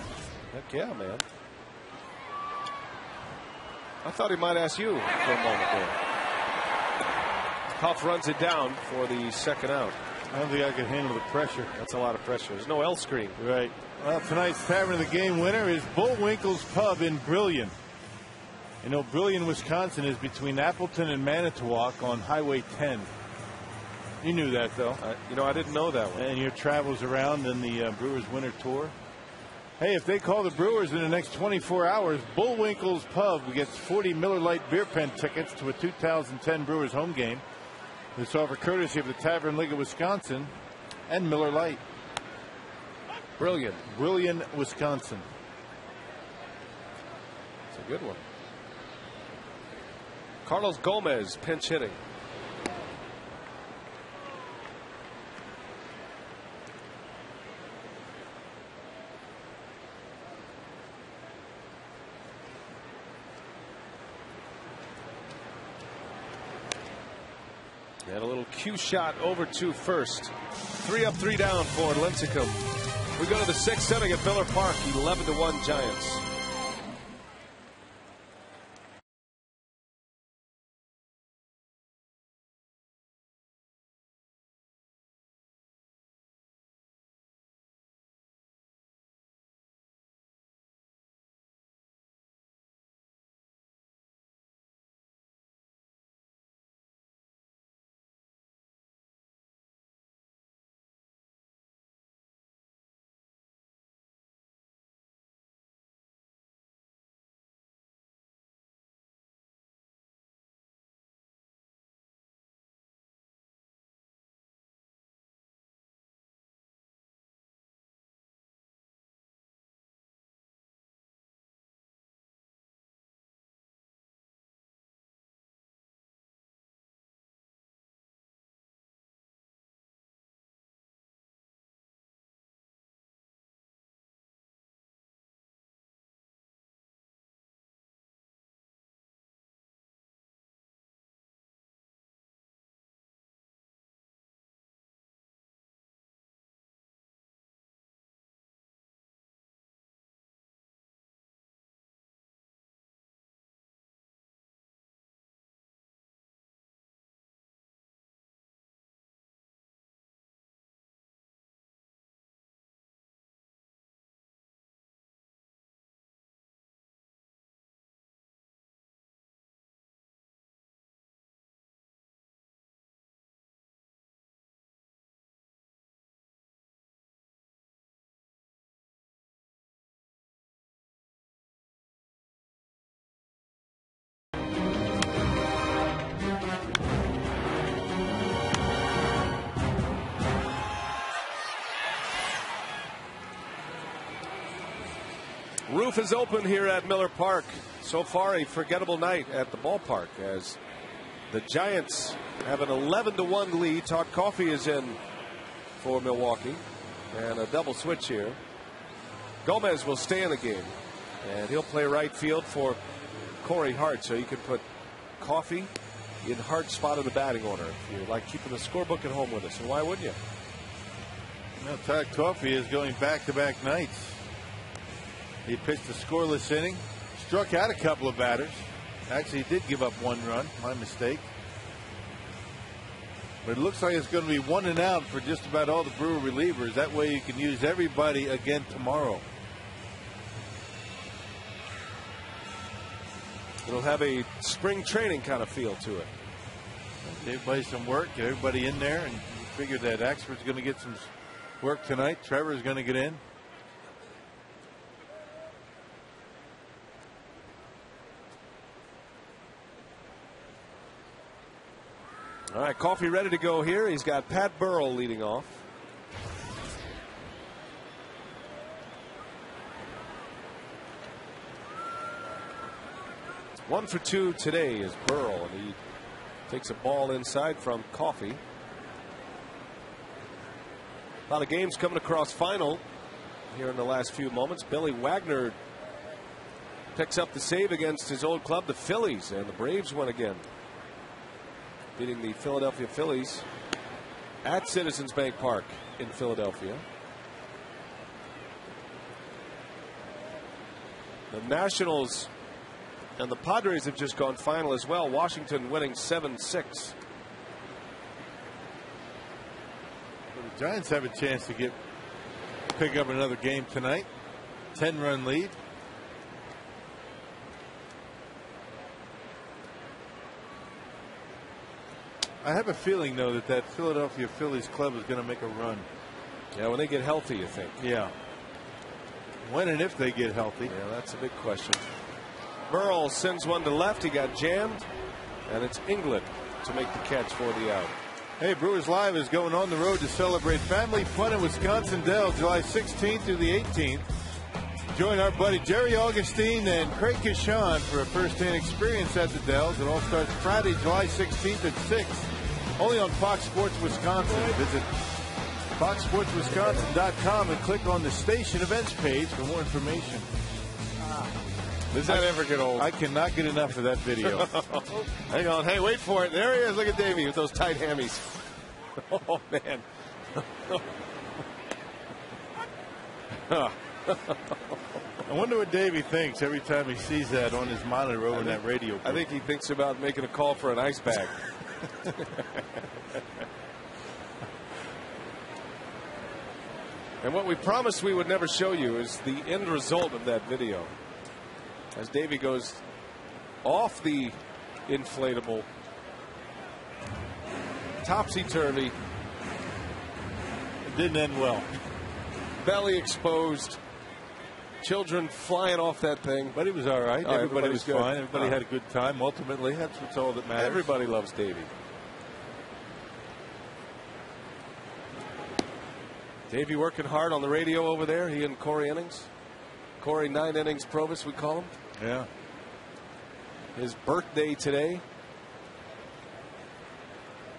Speaker 4: Heck yeah, man. I thought he might ask you for a moment there. Huff runs it down for the second out.
Speaker 6: I don't think I could handle the pressure.
Speaker 4: That's a lot of pressure. There's no L screen.
Speaker 6: Right. Well, tonight's Tavern of the Game winner is Bullwinkle's Pub in Brillion. You know, Brillion, Wisconsin is between Appleton and Manitowoc on Highway 10. You knew that, though.
Speaker 4: You know, I didn't know that one.
Speaker 6: And your travels around in the Brewers Winter Tour. Hey, if they call the Brewers in the next 24 hours, Bullwinkle's Pub gets 40 Miller Lite beer pen tickets to a 2010 Brewers home game. This offer courtesy of the Tavern League of Wisconsin and Miller Lite.
Speaker 4: Brilliant.
Speaker 6: Brillion, Wisconsin.
Speaker 4: It's a good one. Carlos Gomez pinch hitting. And a little cue shot over to first. 3 up, 3 down for Lincecum. We go to the 6th inning at Miller Park. 11-1 Giants. Roof is open here at Miller Park. So far, a forgettable night at the ballpark as the Giants have an 11-1 lead. Todd Coffey is in for Milwaukee, and a double switch here. Gomez will stay in the game, and he'll play right field for Corey Hart. So you can put Coffey in Hart's spot in the batting order if you like keeping the scorebook at home with us. And why wouldn't you?
Speaker 6: Well, Todd Coffey is going back-to-back nights. He pitched a scoreless inning, struck out a couple of batters. Actually, he did give up 1 run, my mistake. But it looks like it's going to be 1 and out for just about all the Brewer relievers. That way you can use everybody again tomorrow.
Speaker 4: It'll have a spring training kind of feel to it.
Speaker 6: Give everybody some work, get everybody in there, and you figure that Axford's going to get some work tonight. Trevor's going to get in.
Speaker 4: All right, Coffey ready to go here. He's got Pat Burrell leading off. One for 2 today is Burrell, and he takes a ball inside from Coffey. A lot of games coming across final here in the last few moments. Billy Wagner picks up the save against his old club, the Phillies, and the Braves won again, beating the Philadelphia Phillies at Citizens Bank Park in Philadelphia. The Nationals and the Padres have just gone final as well. Washington winning 7-6.
Speaker 6: The Giants have a chance to pick up another game tonight. 10-run lead. I have a feeling, though, that Philadelphia Phillies club is going to make a run.
Speaker 4: Yeah, when they get healthy, you think?
Speaker 6: Yeah. When and if they get healthy.
Speaker 4: Yeah, that's a big question. Burrell sends one to left. He got jammed, and it's England to make the catch for the out.
Speaker 6: Hey, Brewers Live is going on the road to celebrate Family Fun in Wisconsin Dells, July 16th through the 18th. Join our buddy Jerry Augustine and Craig Kishon for a first-hand experience at the Dells. It all starts Friday, July 16th at 6. Only on Fox Sports Wisconsin. Visit foxsportswisconsin.com and click on the station events page for more information.
Speaker 4: Does that ever get old?
Speaker 6: I cannot get enough of that video.
Speaker 4: Hang on. Hey, wait for it. There he is. Look at Davey with those tight hammies. Oh, man.
Speaker 6: I wonder what Davey thinks every time he sees that on his monitor over that radio booth.
Speaker 4: I think he thinks about making a call for an ice bag. And what we promised we would never show you is the end result of that video. As Davey goes off the inflatable, topsy-turvy.
Speaker 6: It didn't end well.
Speaker 4: Belly exposed. Children flying off that thing.
Speaker 6: But he was all right. Everybody was
Speaker 4: good.
Speaker 6: fine. Everybody had a good time. Ultimately, that's what's all that matters.
Speaker 4: Everybody loves Davey. Davey working hard on the radio over there. He and Corey Innings. Corey 9 innings Provis, we call him.
Speaker 6: Yeah.
Speaker 4: His birthday today.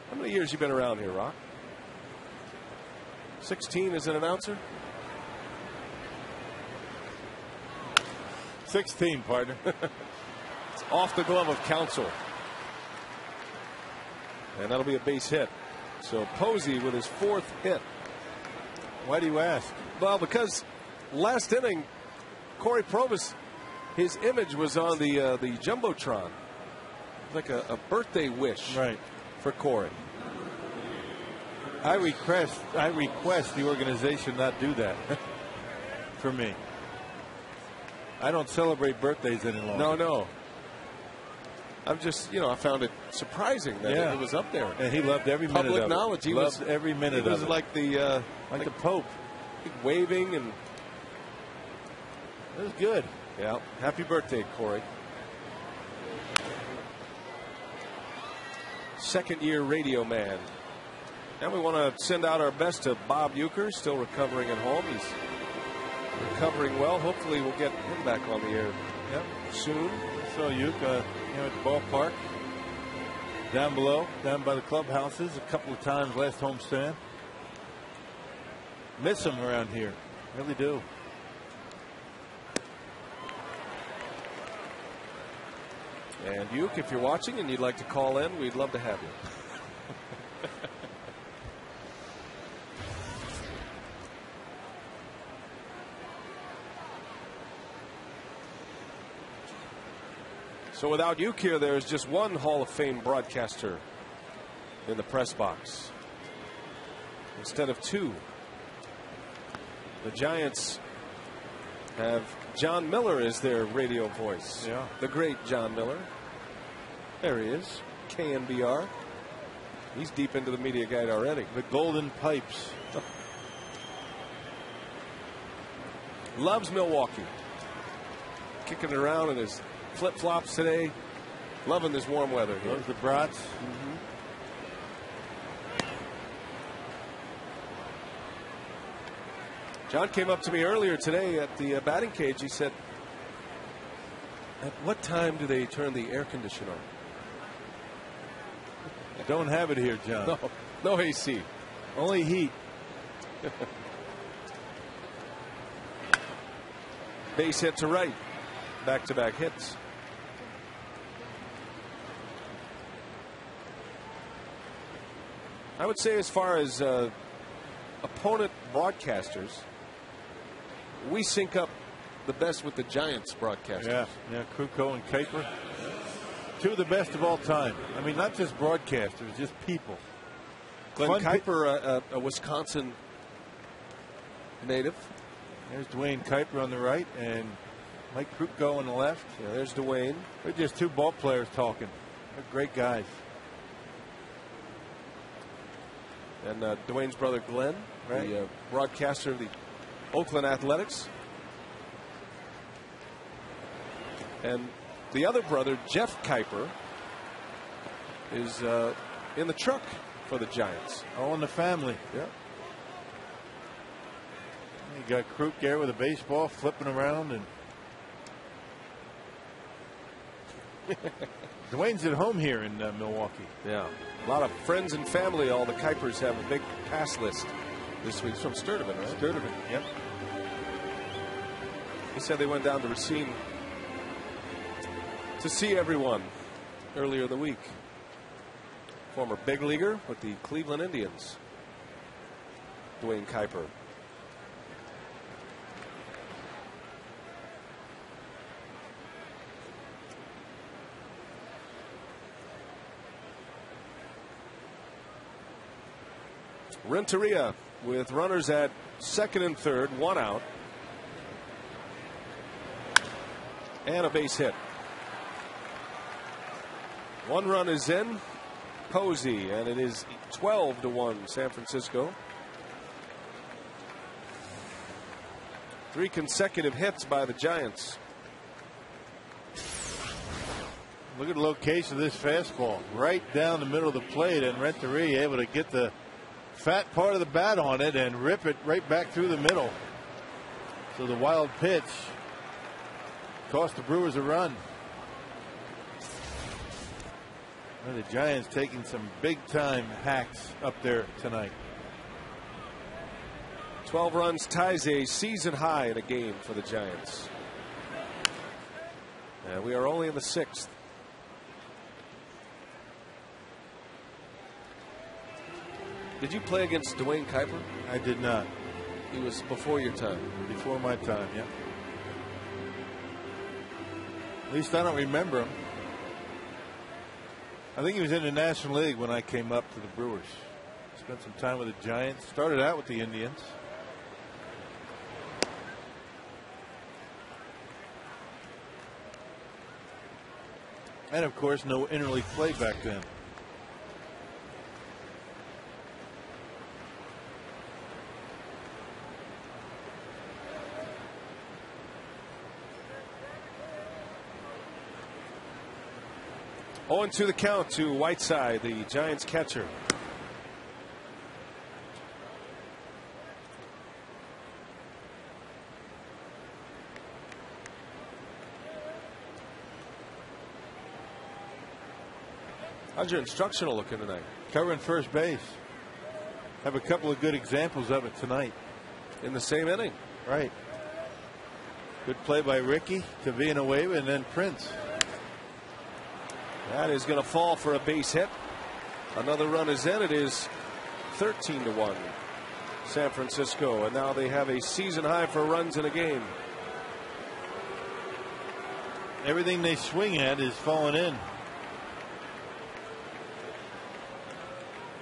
Speaker 4: How many years you been around here, Rock? 16 as an announcer?
Speaker 6: 16, partner.
Speaker 4: It's off the glove of Counsell. And that'll be a base hit. So Posey with his 4th hit.
Speaker 6: Why do you ask?
Speaker 4: Well, because last inning, Corey Provis, his image was on the Jumbotron. Like a birthday wish for Corey.
Speaker 6: I request the organization not do that for me. I don't celebrate birthdays any longer.
Speaker 4: No. I'm just, I found it surprising that it was up there.
Speaker 6: And he loved every minute of it.
Speaker 4: Public knowledge. He
Speaker 6: loved every minute of it.
Speaker 4: He was like the
Speaker 6: Pope.
Speaker 4: Waving and
Speaker 6: it was good.
Speaker 4: Yeah. Happy birthday, Corey. Second-year radio man. And we want to send out our best to Bob Euchre, still recovering at home. He's recovering well. Hopefully we'll get him back on the air soon.
Speaker 6: So Euchre, at the ballpark, down below, down by the clubhouses, a couple of times last homestand. Miss him around here, really do.
Speaker 4: And Uke, if you're watching and you'd like to call in, we'd love to have you. So without Uke here, there's just one Hall of Fame broadcaster in the press box instead of 2. The Giants have John Miller as their radio voice.
Speaker 6: Yeah.
Speaker 4: The great John Miller. There he is. KNBR. He's deep into the media guide already.
Speaker 6: The Golden Pipes.
Speaker 4: Loves Milwaukee. Kicking it around in his flip-flops today. Loving this warm weather here.
Speaker 6: Loves the brats.
Speaker 4: John came up to me earlier today at the batting cage. He said, "At what time do they turn the air conditioner on?"
Speaker 6: Don't have it here, John.
Speaker 4: No AC.
Speaker 6: Only heat.
Speaker 4: Base hit to right. back-to-back hits. I would say as far as opponent broadcasters, we sync up the best with the Giants broadcasters.
Speaker 6: Yeah, Krukow and Kuiper. Two of the best of all time. I mean, not just broadcasters, just people.
Speaker 4: Glenn Kuiper, a Wisconsin native.
Speaker 6: There's Dwayne Kuiper on the right and Mike Krukow on the left.
Speaker 4: Yeah, there's Dwayne.
Speaker 6: They're just two ball players talking. They're great guys.
Speaker 4: And Dwayne's brother Glenn,
Speaker 6: right,
Speaker 4: the broadcaster of the Oakland Athletics. And the other brother, Jeff Kuiper, is in the truck for the Giants.
Speaker 6: All in the family.
Speaker 4: Yeah.
Speaker 6: You got Kruk there with a baseball flipping around, and Dwayne's at home here in Milwaukee.
Speaker 4: Yeah, a lot of friends and family. All the Kuipers have a big pass list this week. It's from Sturtevant, right?
Speaker 6: Sturtevant, yep.
Speaker 4: He said they went down to Racine to see everyone earlier in the week. Former big leaguer with the Cleveland Indians, Dwayne Kuiper. Renteria with runners at second and third, one out, and a base hit. One run is in, Posey, and it is 12-1 San Francisco. 3 consecutive hits by the Giants.
Speaker 6: Look at the location of this fastball, right down the middle of the plate, and Renteria able to get the fat part of the bat on it and rip it right back through the middle. So the wild pitch cost the Brewers a run. And the Giants taking some big time hacks up there tonight.
Speaker 4: 12 runs ties a season high in a game for the Giants. And we are only in the 6th. Did you play against Dwayne Kuiper?
Speaker 6: I did not.
Speaker 4: He was before your time.
Speaker 6: Before my time, yeah. At least I don't remember him. I think he was in the National League when I came up to the Brewers. Spent some time with the Giants. Started out with the Indians. And of course, no interleague play back then.
Speaker 4: To the count to Whiteside, the Giants catcher. How's your instructional looking tonight?
Speaker 6: Covering first base. Have a couple of good examples of it tonight.
Speaker 4: In the same inning.
Speaker 6: Right. Good play by Ricky to Villanueva and then Prince.
Speaker 4: That is going to fall for a base hit. Another run is in. It is 13-1 San Francisco, and now they have a season high for runs in a game.
Speaker 6: Everything they swing at is falling in.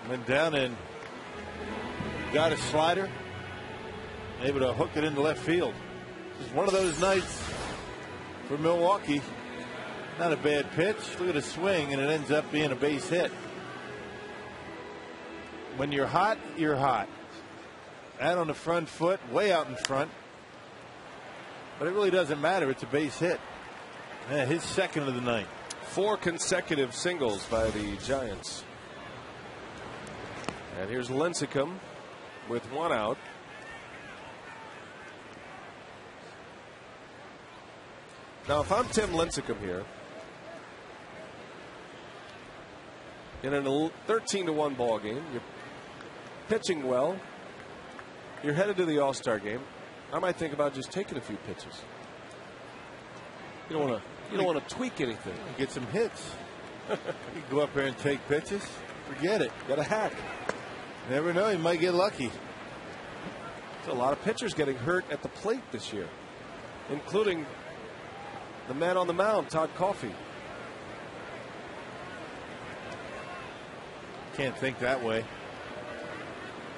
Speaker 6: Went down and got a slider, able to hook it into left field. Just one of those nights for Milwaukee. Not a bad pitch. Look at the swing, and it ends up being a base hit. When you're hot, you're hot. Out on the front foot, way out in front. But it really doesn't matter. It's a base hit. Yeah, his second of the night.
Speaker 4: 4 consecutive singles by the Giants. And here's Lincecum with 1 out. Now, if I'm Tim Lincecum here, in a 13-1 ball game, you're pitching well, you're headed to the All-Star game, I might think about just taking a few pitches. You don't want to tweak anything.
Speaker 6: Get some hits. You go up there and take pitches. Forget it.
Speaker 4: Got a hack.
Speaker 6: Never know. You might get lucky.
Speaker 4: There's a lot of pitchers getting hurt at the plate this year, including the man on the mound, Todd Coffey.
Speaker 6: Can't think that way.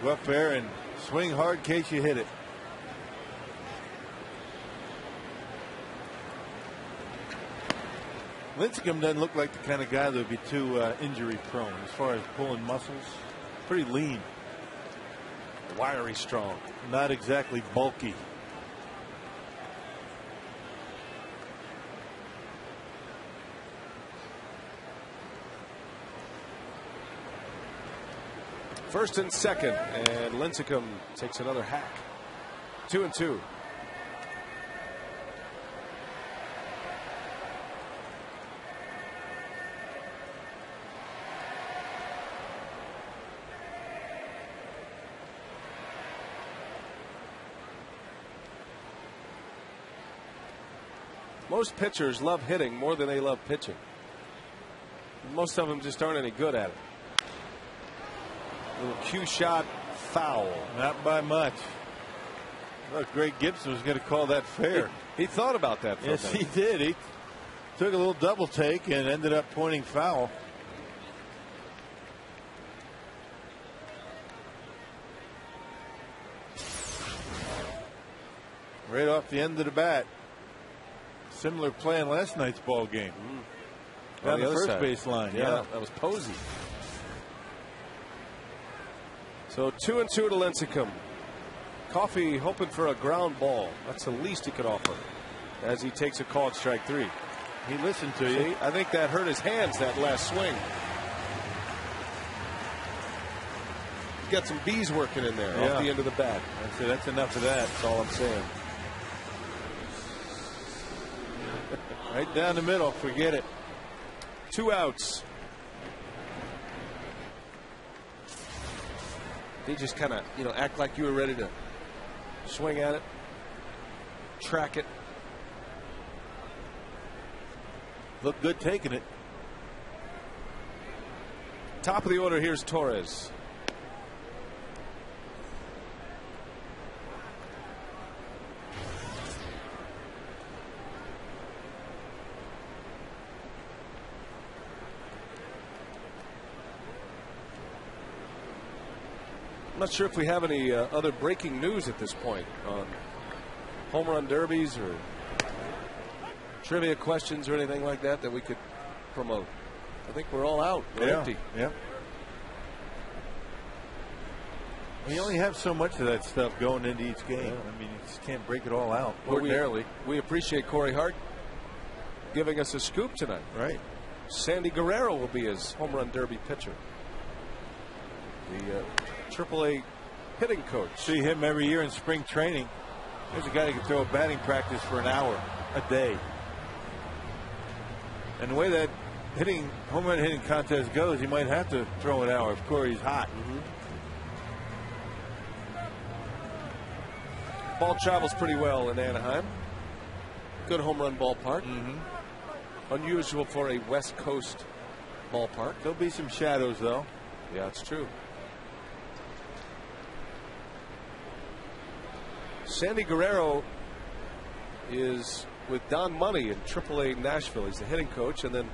Speaker 6: Go up there and swing hard in case you hit it. Lincecum doesn't look like the kind of guy that would be too injury prone as far as pulling muscles. Pretty lean.
Speaker 4: Wiry strong.
Speaker 6: Not exactly bulky.
Speaker 4: First and second, and Lincecum takes another hack. 2-2. Most pitchers love hitting more than they love pitching. Most of them just aren't any good at it. Little cue shot, foul.
Speaker 6: Not by much. Look, Greg Gibson was going to call that fair.
Speaker 4: He thought about that.
Speaker 6: Yes, he did. He took a little double take and ended up pointing foul. Right off the end of the bat. Similar play in last night's ball game. Down the first base line.
Speaker 4: Yeah, that was Posey. So 2-2 to Lincecum. Coffey hoping for a ground ball. That's the least he could offer as he takes a called strike 3.
Speaker 6: He listened to you.
Speaker 4: I think that hurt his hands, that last swing. He's got some bees working in there off the end of the bat.
Speaker 6: That's enough of that.
Speaker 4: That's all I'm saying.
Speaker 6: Right down the middle. Forget it.
Speaker 4: 2 outs. They just kind of, act like you were ready to swing at it, track it.
Speaker 6: Look good taking it.
Speaker 4: Top of the order, here's Torres. I'm not sure if we have any other breaking news at this point on home run derbies or trivia questions or anything like that that we could promote. I think we're all out. We're empty.
Speaker 6: Yeah. We only have so much of that stuff going into each game. I mean, you just can't break it all out ordinarily.
Speaker 4: We appreciate Corey Hart giving us a scoop tonight.
Speaker 6: Right.
Speaker 4: Sandy Guerrero will be his home run derby pitcher. The AAA hitting coach.
Speaker 6: See him every year in spring training. There's a guy who can throw a batting practice for an hour a day. And the way that home run hitting contest goes, he might have to throw an hour if Corey's hot.
Speaker 4: Ball travels pretty well in Anaheim. Good home run ballpark. Unusual for a West Coast ballpark.
Speaker 6: There'll be some shadows, though.
Speaker 4: Yeah, it's true. Sandy Guerrero is with Don Money in AAA Nashville. He's the hitting coach, and then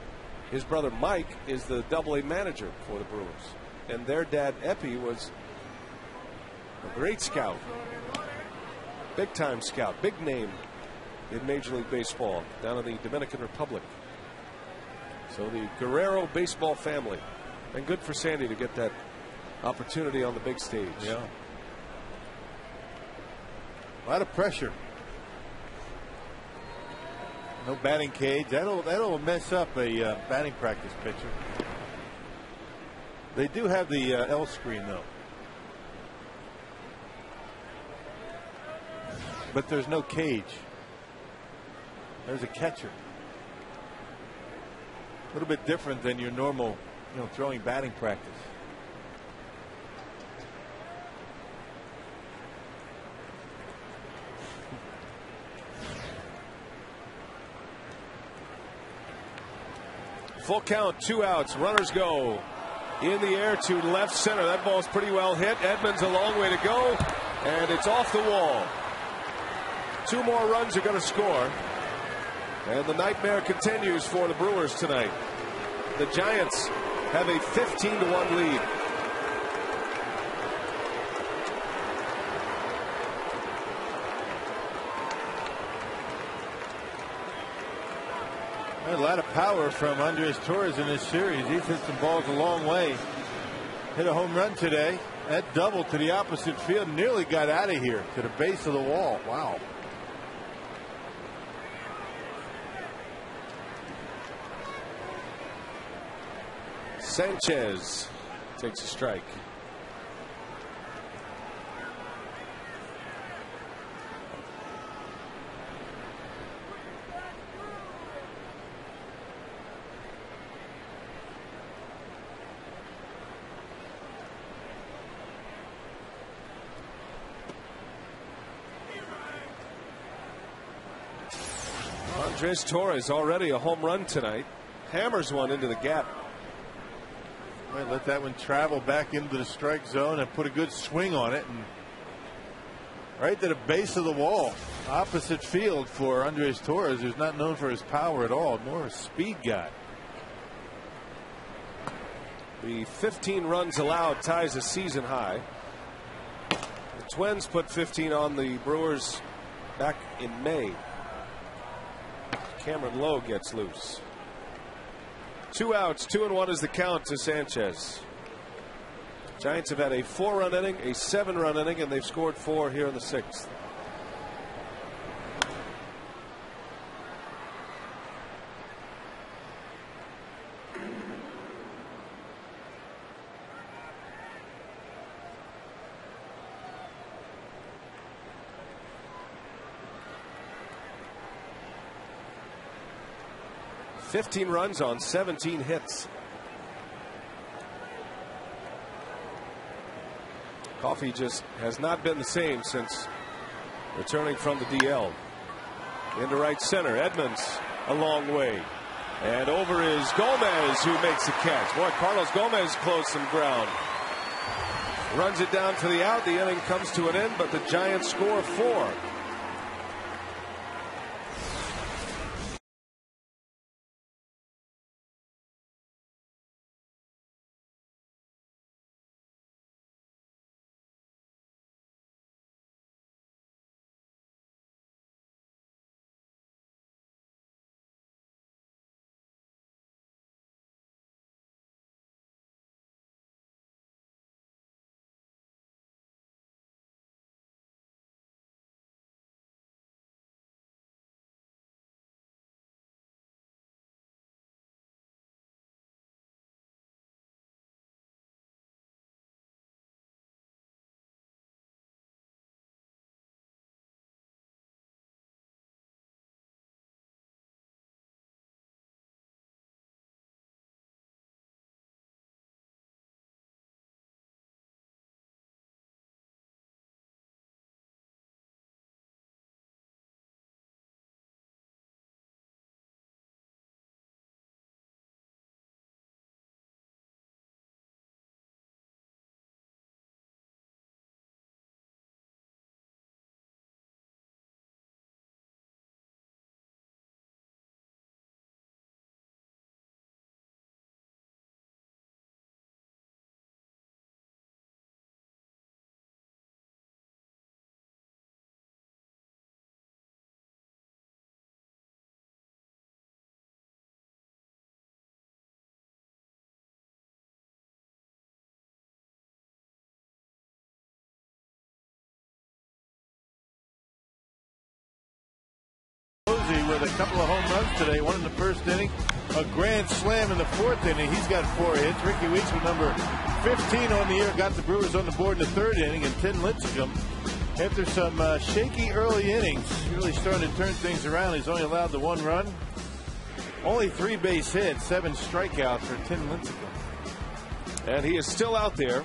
Speaker 4: his brother Mike is the AA manager for the Brewers. And their dad Epi was a great scout, big time scout, big name in Major League Baseball down in the Dominican Republic. So the Guerrero baseball family, and good for Sandy to get that opportunity on the big stage.
Speaker 6: Yeah. A lot of pressure. No batting cage. That'll mess up a batting practice pitcher. They do have the L screen though, but there's no cage. There's a catcher. A little bit different than your normal, throwing batting practice.
Speaker 4: Full count, 2 outs. Runners go in the air to left center. That ball's pretty well hit. Edmonds a long way to go, and it's off the wall. 2 more runs are going to score, and the nightmare continues for the Brewers tonight. The Giants have a 15-1 lead.
Speaker 6: A lot of power from Andres Torres in this series. He's hit some balls a long way. Hit a home run today. That double to the opposite field nearly got out of here to the base of the wall. Wow.
Speaker 4: Sanchez takes a strike. Andres Torres already a home run tonight. Hammers one into the gap.
Speaker 6: Might let that one travel back into the strike zone and put a good swing on it, and right to the base of the wall. Opposite field for Andres Torres, who's not known for his power at all, more a speed guy.
Speaker 4: The 15 runs allowed ties a season high. The Twins put 15 on the Brewers back in May. Cameron Lowe gets loose. 2 outs, 2-1 is the count to Sanchez. Giants have had a 4-run inning, a 7-run inning, and they've scored 4 here in the 6th. $15 runs on 17 hits. Coffey just has not been the same since returning from the DL. Into right center. Edmonds a long way. And over is Gomez, who makes the catch. Boy, Carlos Gomez closed some ground. Runs it down for the out. The inning comes to an end, but the Giants score 4.
Speaker 6: With a couple of home runs today, one in the first inning, a grand slam in the 4th inning. He's got 4 hits. Ricky Weeks with number 15 on the year got the Brewers on the board in the 3rd inning, and Tim Lincecum, after some shaky early innings, really starting to turn things around. He's only allowed the 1 run, only 3 base hits, 7 strikeouts for Tim Lincecum.
Speaker 4: And he is still out there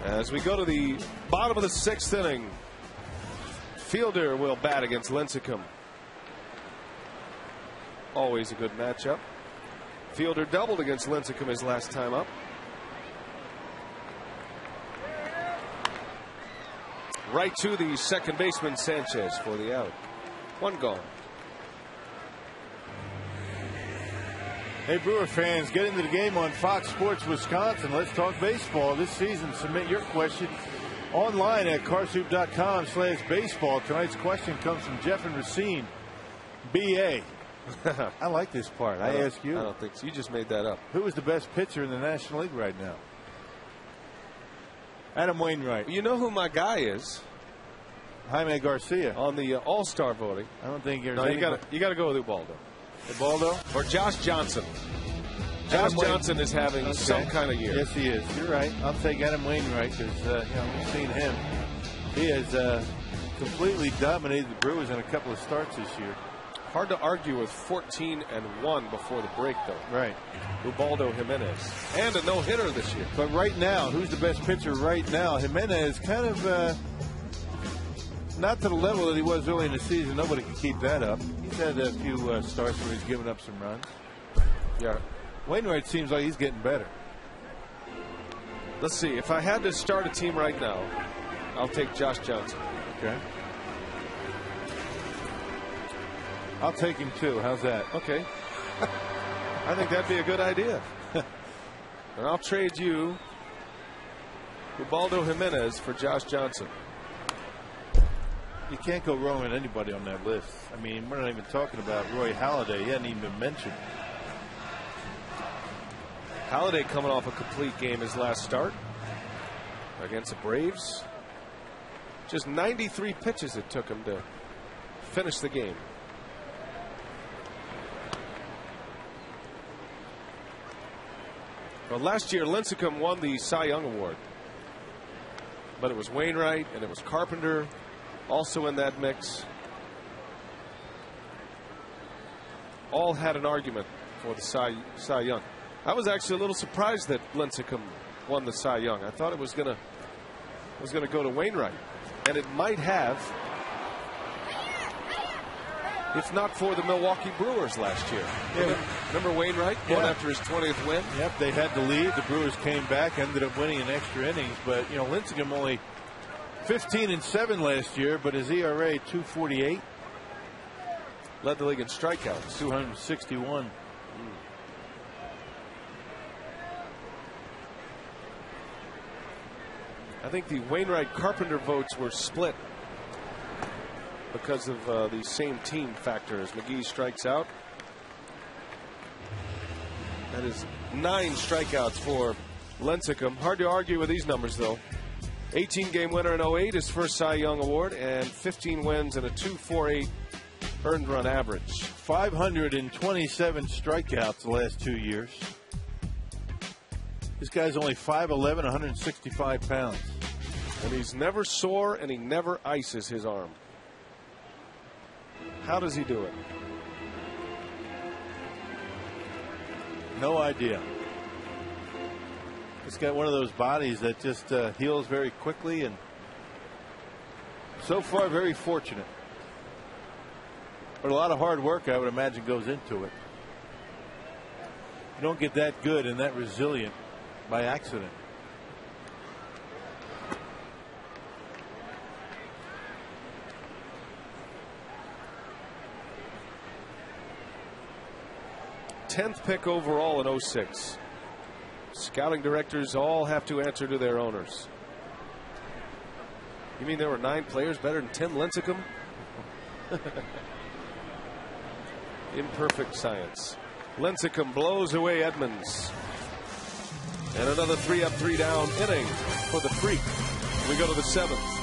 Speaker 4: as we go to the bottom of the 6th inning. Fielder will bat against Lincecum. Always a good matchup. Fielder doubled against Lincecum his last time up. Right to the second baseman Sanchez for the out. One gone.
Speaker 6: Hey, Brewer fans, get into the game on Fox Sports Wisconsin. Let's talk baseball this season. Submit your question online at carsoup.com/baseball. Tonight's question comes from Jeff and Racine. BA. I like this part. I ask you.
Speaker 4: I don't think so. You just made that up.
Speaker 6: Who is the best pitcher in the National League right now? Adam Wainwright.
Speaker 4: You know who my guy is?
Speaker 6: Jaime Garcia.
Speaker 4: On the All-Star voting.
Speaker 6: I don't think you're.
Speaker 4: No, you got to go with Ubaldo.
Speaker 6: Ubaldo
Speaker 4: or Josh Johnson. Josh Johnson is having some kind of year.
Speaker 6: Yes, he is. You're right. I'll take Adam Wainwright because we've seen him. He has completely dominated the Brewers in a couple of starts this year.
Speaker 4: Hard to argue with 14-1 before the break, though.
Speaker 6: Right.
Speaker 4: Ubaldo Jimenez. And a no-hitter this year.
Speaker 6: But right now, who's the best pitcher right now? Jimenez kind of not to the level that he was early in the season. Nobody can keep that up. He's had a few starts where he's given up some runs.
Speaker 4: Yeah.
Speaker 6: Wainwright seems like he's getting better.
Speaker 4: Let's see. If I had to start a team right now, I'll take Josh Johnson.
Speaker 6: Okay. I'll take him too. How's that?
Speaker 4: Okay. I think that'd be a good idea. And I'll trade you Ubaldo Jimenez for Josh Johnson.
Speaker 6: You can't go wrong with anybody on that list. I mean, we're not even talking about Roy Halladay. He hadn't even been mentioned.
Speaker 4: Halladay coming off a complete game his last start against the Braves. Just 93 pitches it took him to finish the game. Well, last year Lincecum won the Cy Young Award, but it was Wainwright and it was Carpenter also in that mix. All had an argument for the Cy Young. I was actually a little surprised that Lincecum won the Cy Young. I thought it was gonna go to Wainwright, and it might have, if not for the Milwaukee Brewers last year. Yeah. Remember Wainwright going after his 20th win?
Speaker 6: Yep, they had the lead. The Brewers came back, ended up winning in extra innings. But Lincecum only 15-7 last year, but his ERA 2.48.
Speaker 4: Led the league in strikeouts,
Speaker 6: 261.
Speaker 4: I think the Wainwright Carpenter votes were split because of the same team factor as McGee strikes out. That is 9 strikeouts for Lincecum. Hard to argue with these numbers, though. 18-game winner in 08, his first Cy Young Award, and 15 wins and a 2.48 earned run average.
Speaker 6: 527 strikeouts the last 2 years. This guy's only 5'11", 165 pounds.
Speaker 4: And he's never sore, and he never ices his arm. How does he do it?
Speaker 6: No idea. He's got one of those bodies that just heals very quickly, and so far very fortunate. But a lot of hard work, I would imagine, goes into it. You don't get that good and that resilient by accident.
Speaker 4: Tenth pick overall in 06. Scouting directors all have to answer to their owners. You mean there were 9 players better than Tim Lincecum? Imperfect science. Lincecum blows away Edmonds. And another 3-up, 3-down inning for the Freak. We go to the 7th.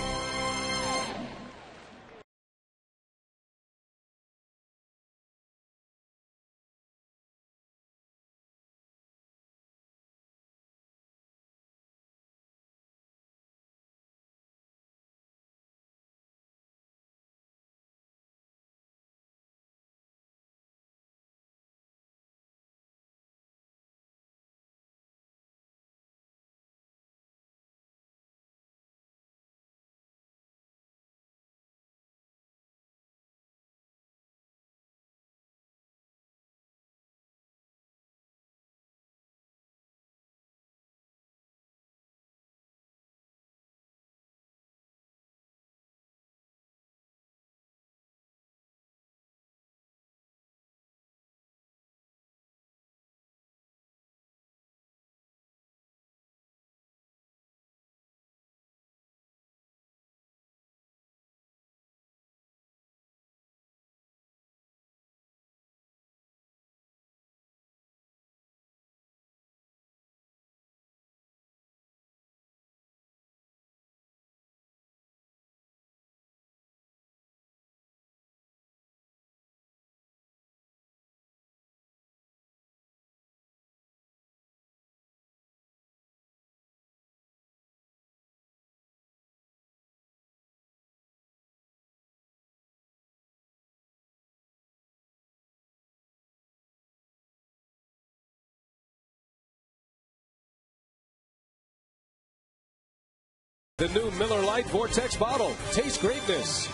Speaker 4: The new Miller Lite Vortex bottle. Taste greatness.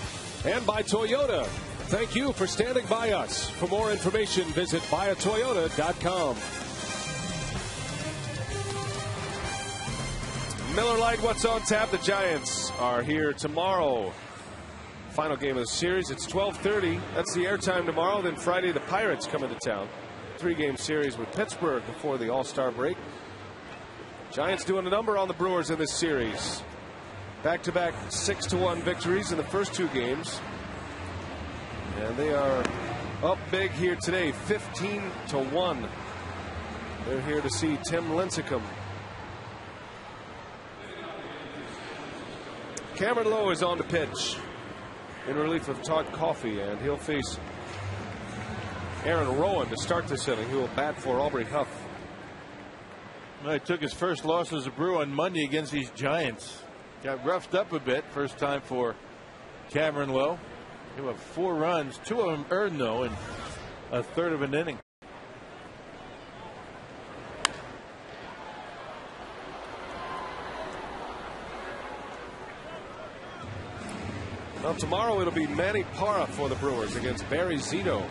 Speaker 4: And by Toyota. Thank you for standing by us. For more information, visit buyatoyota.com.
Speaker 5: Miller Lite, what's on tap? The Giants are here tomorrow. Final game of the series. It's 12:30. That's the airtime tomorrow. Then Friday, the Pirates come into town. 3-game series with Pittsburgh before the All-Star break. Giants doing a number on the Brewers in this series. Back-to-back 6-1 victories in the first 2 games. And they are up big here today, 15-1. They're here to see Tim Lincecum. Cameron Lowe is on the pitch in relief of Todd Coffey, and he'll face Aaron Rowan to start this inning, who will bat for Aubrey Huff.
Speaker 6: Well, he took his first loss as a Brew on Monday against these Giants. Got roughed up a bit. First time for Cameron Lowe. He have 4 runs, 2 of them earned, though, in a third of an inning.
Speaker 5: Well, tomorrow it'll be Manny Parra for the Brewers against Barry Zito.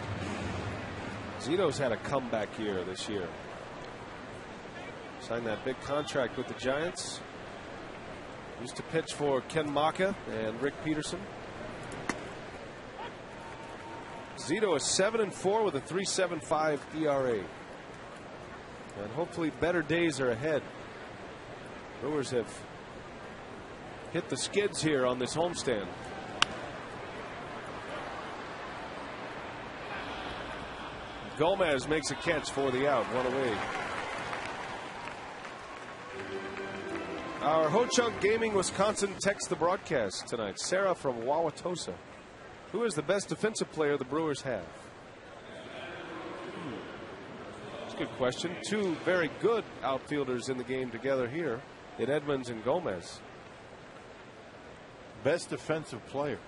Speaker 5: Zito's had a comeback year this year. Signed that big contract with the Giants. Used to pitch for Ken Maka and Rick Peterson. Zito is 7-4 with a 3.75 ERA. And hopefully better days are ahead. Brewers have hit the skids here on this homestand. Gomez makes a catch for the out, 1 away. Our Ho-Chunk Gaming Wisconsin texts the broadcast tonight. Sarah from Wauwatosa. Who is the best defensive player the Brewers have? That's a good question. 2 very good outfielders in the game together here in Edmonds and Gomez.
Speaker 6: Best defensive player.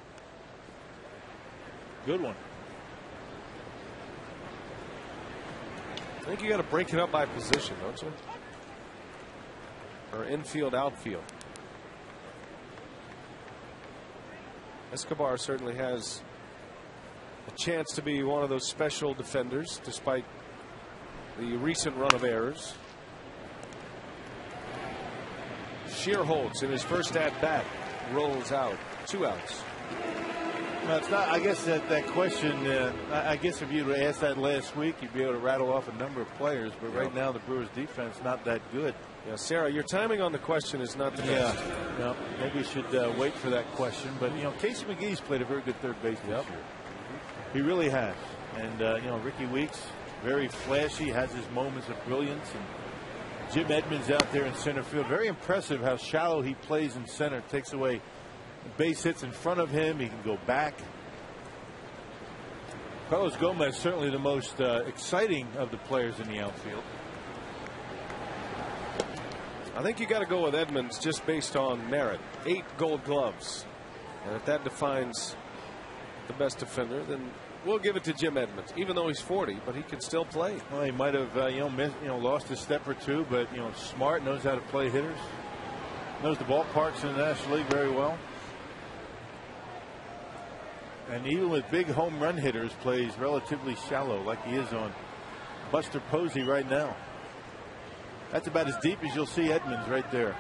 Speaker 6: Good one.
Speaker 5: I think you got to break it up by position, don't you? Or infield, outfield. Escobar certainly has a chance to be one of those special defenders, despite the recent run of errors. Shearholtz in his first at bat rolls out, 2 outs.
Speaker 6: No, it's not. I guess that question. I guess if you would asked that last week, you'd be able to rattle off a number of players. But right now, the Brewers' defense not that good.
Speaker 5: Yeah, Sarah, your timing on the question is not the best.
Speaker 6: No, maybe we should wait for that question. But Casey McGee's played a very good third base this year. He really has. And Ricky Weeks, very flashy, has his moments of brilliance. And Jim Edmonds out there in center field, very impressive how shallow he plays in center. Takes away base hits in front of him. He can go back. Carlos Gomez certainly the most exciting of the players in the outfield.
Speaker 5: I think you got to go with Edmonds just based on merit. 8 Gold Gloves, and if that defines the best defender, then we'll give it to Jim Edmonds, even though he's 40, but he can still play.
Speaker 6: Well, he might have lost a step or 2, but smart, knows how to play hitters, knows the ballparks in the National League very well. And even with big home run hitters, plays relatively shallow, like he is on Buster Posey right now. That's about as deep as you'll see Edmonds right there.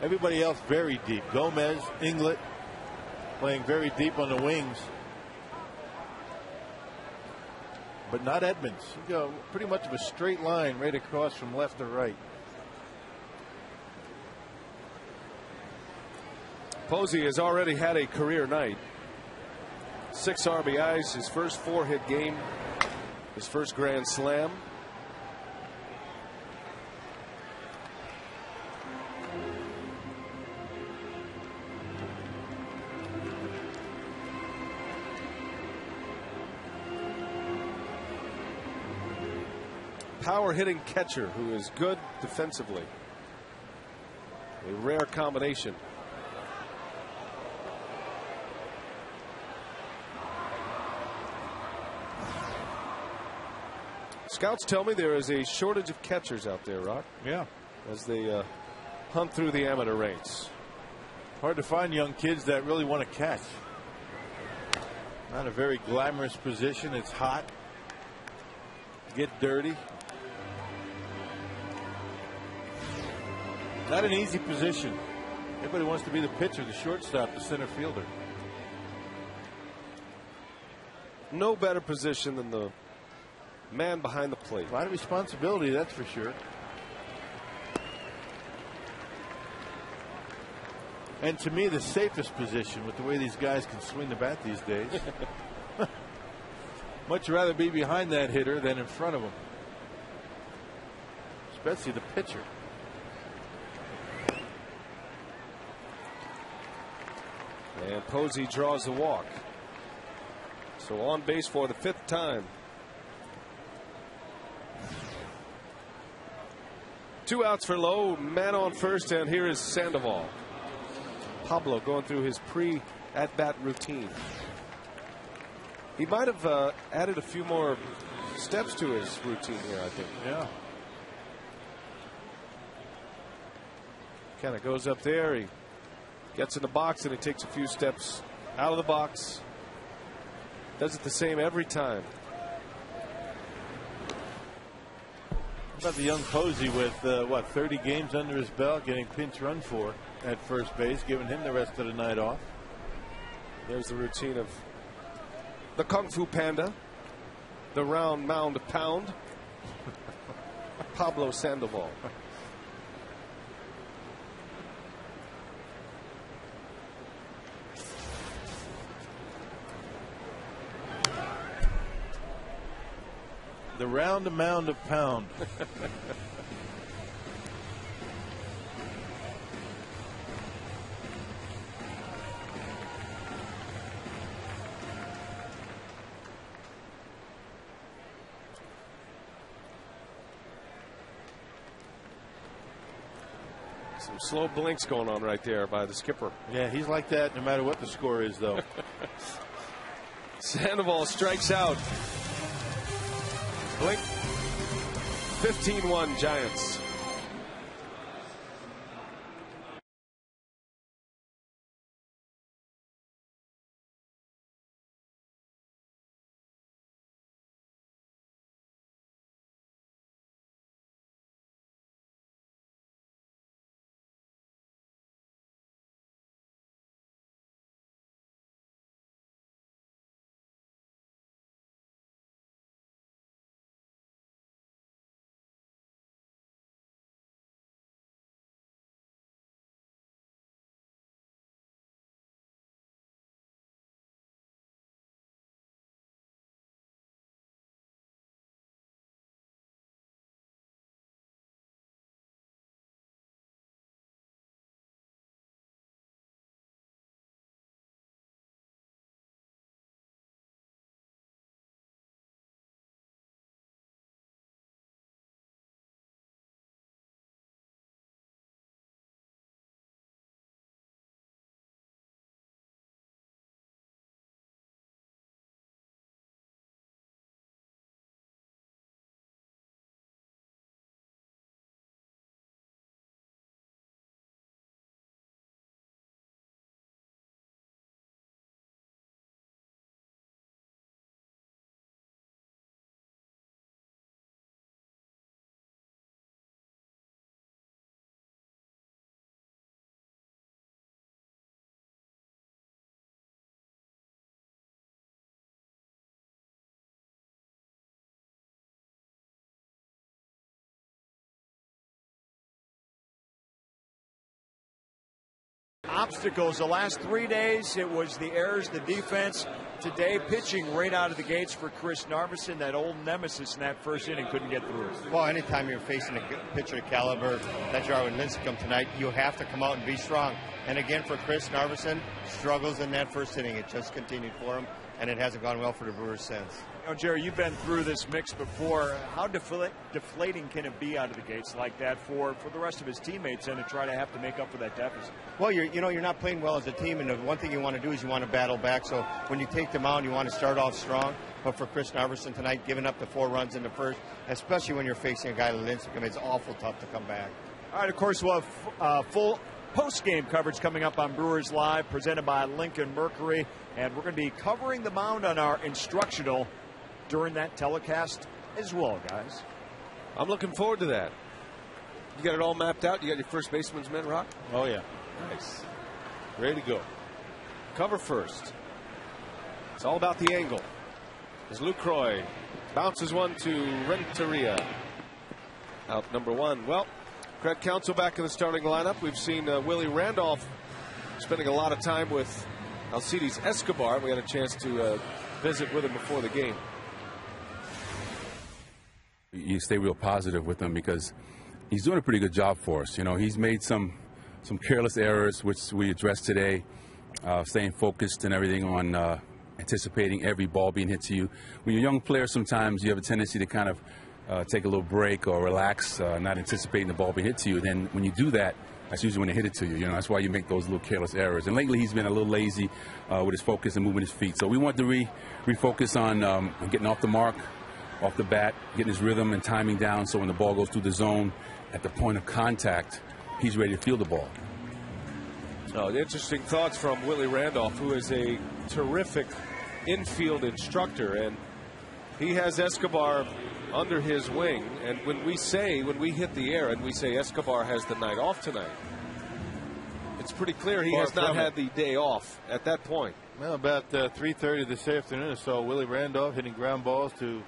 Speaker 6: Everybody else very deep. Gomez, Inglet playing very deep on the wings. But not Edmonds. You go pretty much of a straight line right across from left to right.
Speaker 5: Posey has already had a career night. 6 RBIs, his first 4-hit game, his first grand slam. Power hitting catcher who is good defensively. A rare combination. Scouts tell me there is a shortage of catchers out there, Rock.
Speaker 6: Yeah.
Speaker 5: As they hunt through the amateur ranks.
Speaker 6: Hard to find young kids that really want to catch. Not a very glamorous position. It's hot. Get dirty. Not an easy position. Everybody wants to be the pitcher, the shortstop, the center fielder.
Speaker 4: No better position than the man behind the plate.
Speaker 6: A lot of responsibility, that's for sure. And to me, the safest position with the way these guys can swing the bat these days. Much rather be behind that hitter than in front of him. Especially the pitcher.
Speaker 4: And Posey draws the walk. So on base for the 5th time. 2 outs for Lowe, man on first, and here is Sandoval. Pablo going through his pre-at-bat routine. He might have added a few more steps to his routine here, I think.
Speaker 6: Yeah.
Speaker 4: Kind of goes up there, he gets in the box, and he takes a few steps out of the box. Does it the same every time.
Speaker 6: How about the young Posey with, 30 games under his belt, getting pinch run for at first base, giving him the rest of the night off.
Speaker 4: There's the routine of the Kung Fu Panda, the round mound pound, Pablo Sandoval.
Speaker 6: The round mound of pound.
Speaker 4: Some slow blinks going on right there by the skipper.
Speaker 6: Yeah, he's like that no matter what the score is, though.
Speaker 4: Sandoval strikes out. Blink. 15-1 Giants.
Speaker 2: Obstacles the last 3 days. It was the errors, the defense. Today, pitching right out of the gates for Chris Narveson. That old nemesis in that first inning couldn't get through.
Speaker 3: Well, anytime you're facing a pitcher of caliber that Jarwin Lincecum tonight, you have to come out and be strong. And again, for Chris Narveson, struggles in that first inning. It just continued for him, and it hasn't gone well for the Brewers since.
Speaker 2: You know, Jerry, you've been through this mix before. How deflating can it be out of the gates like that for the rest of his teammates and to try to have to make up for that deficit?
Speaker 3: Well, you're not playing well as a team, and the one thing you want to do is you want to battle back. So when you take the mound, you want to start off strong. But for Chris Narveson tonight, giving up the 4 runs in the first, especially when you're facing a guy like Lincecum, it's awful tough to come back.
Speaker 2: All right, of course, we'll have full post-game coverage coming up on Brewers Live, presented by Lincoln Mercury. And we're going to be covering the mound on our instructional during that telecast as well, guys.
Speaker 4: I'm looking forward to that. You got it all mapped out? You got your first baseman's men, Rock?
Speaker 6: Oh, yeah.
Speaker 4: Nice. Ready to go. Cover first. It's all about the angle. As Lucroy bounces one to Renteria. Out number one. Well, Craig Counsell back in the starting lineup. We've seen Willie Randolph spending a lot of time with Alcides Escobar. We had a chance to visit with him before the game.
Speaker 12: You stay real positive with him because he's doing a pretty good job for us. You know, he's made some careless errors, which we addressed today, staying focused and everything on anticipating every ball being hit to you. When you're a young player, sometimes you have a tendency to kind of take a little break or relax, not anticipating the ball being hit to you. Then when you do that, that's usually when they hit it to you. You know, that's why you make those little careless errors. And lately, he's been a little lazy with his focus and moving his feet. So we want to refocus on getting off the mark, off the bat, getting his rhythm and timing down. So when the ball goes through the zone, at the point of contact, he's ready to field the ball.
Speaker 4: Interesting thoughts from Willie Randolph, who is a terrific infield instructor, and he has Escobar under his wing. And when we hit the air and we say Escobar has the night off tonight, it's pretty clear he has not had the day off at that point.
Speaker 6: Well, about 3:30 this afternoon, I saw Willie Randolph hitting ground balls to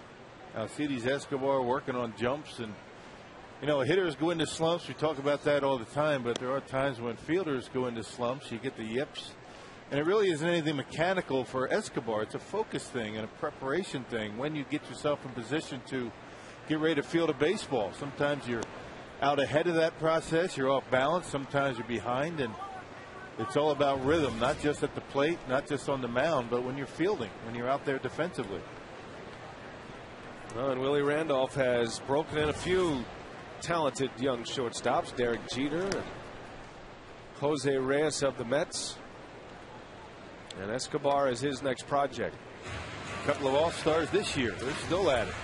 Speaker 6: Alcides Escobar, working on jumps. And you know, hitters go into slumps. We talk about that all the time, but there are times when fielders go into slumps. You get the yips. And it really isn't anything mechanical for Escobar. It's a focus thing and a preparation thing. When you get yourself in position to get ready to field a baseball, sometimes you're out ahead of that process. You're off balance. Sometimes you're behind. And it's all about rhythm, not just at the plate, not just on the mound, but when you're fielding, when you're out there defensively.
Speaker 4: Well, and Willie Randolph has broken in a few talented young shortstops. Derek Jeter and Jose Reyes of the Mets. And Escobar is his next project.
Speaker 6: A couple of all-stars this year. They're still at it.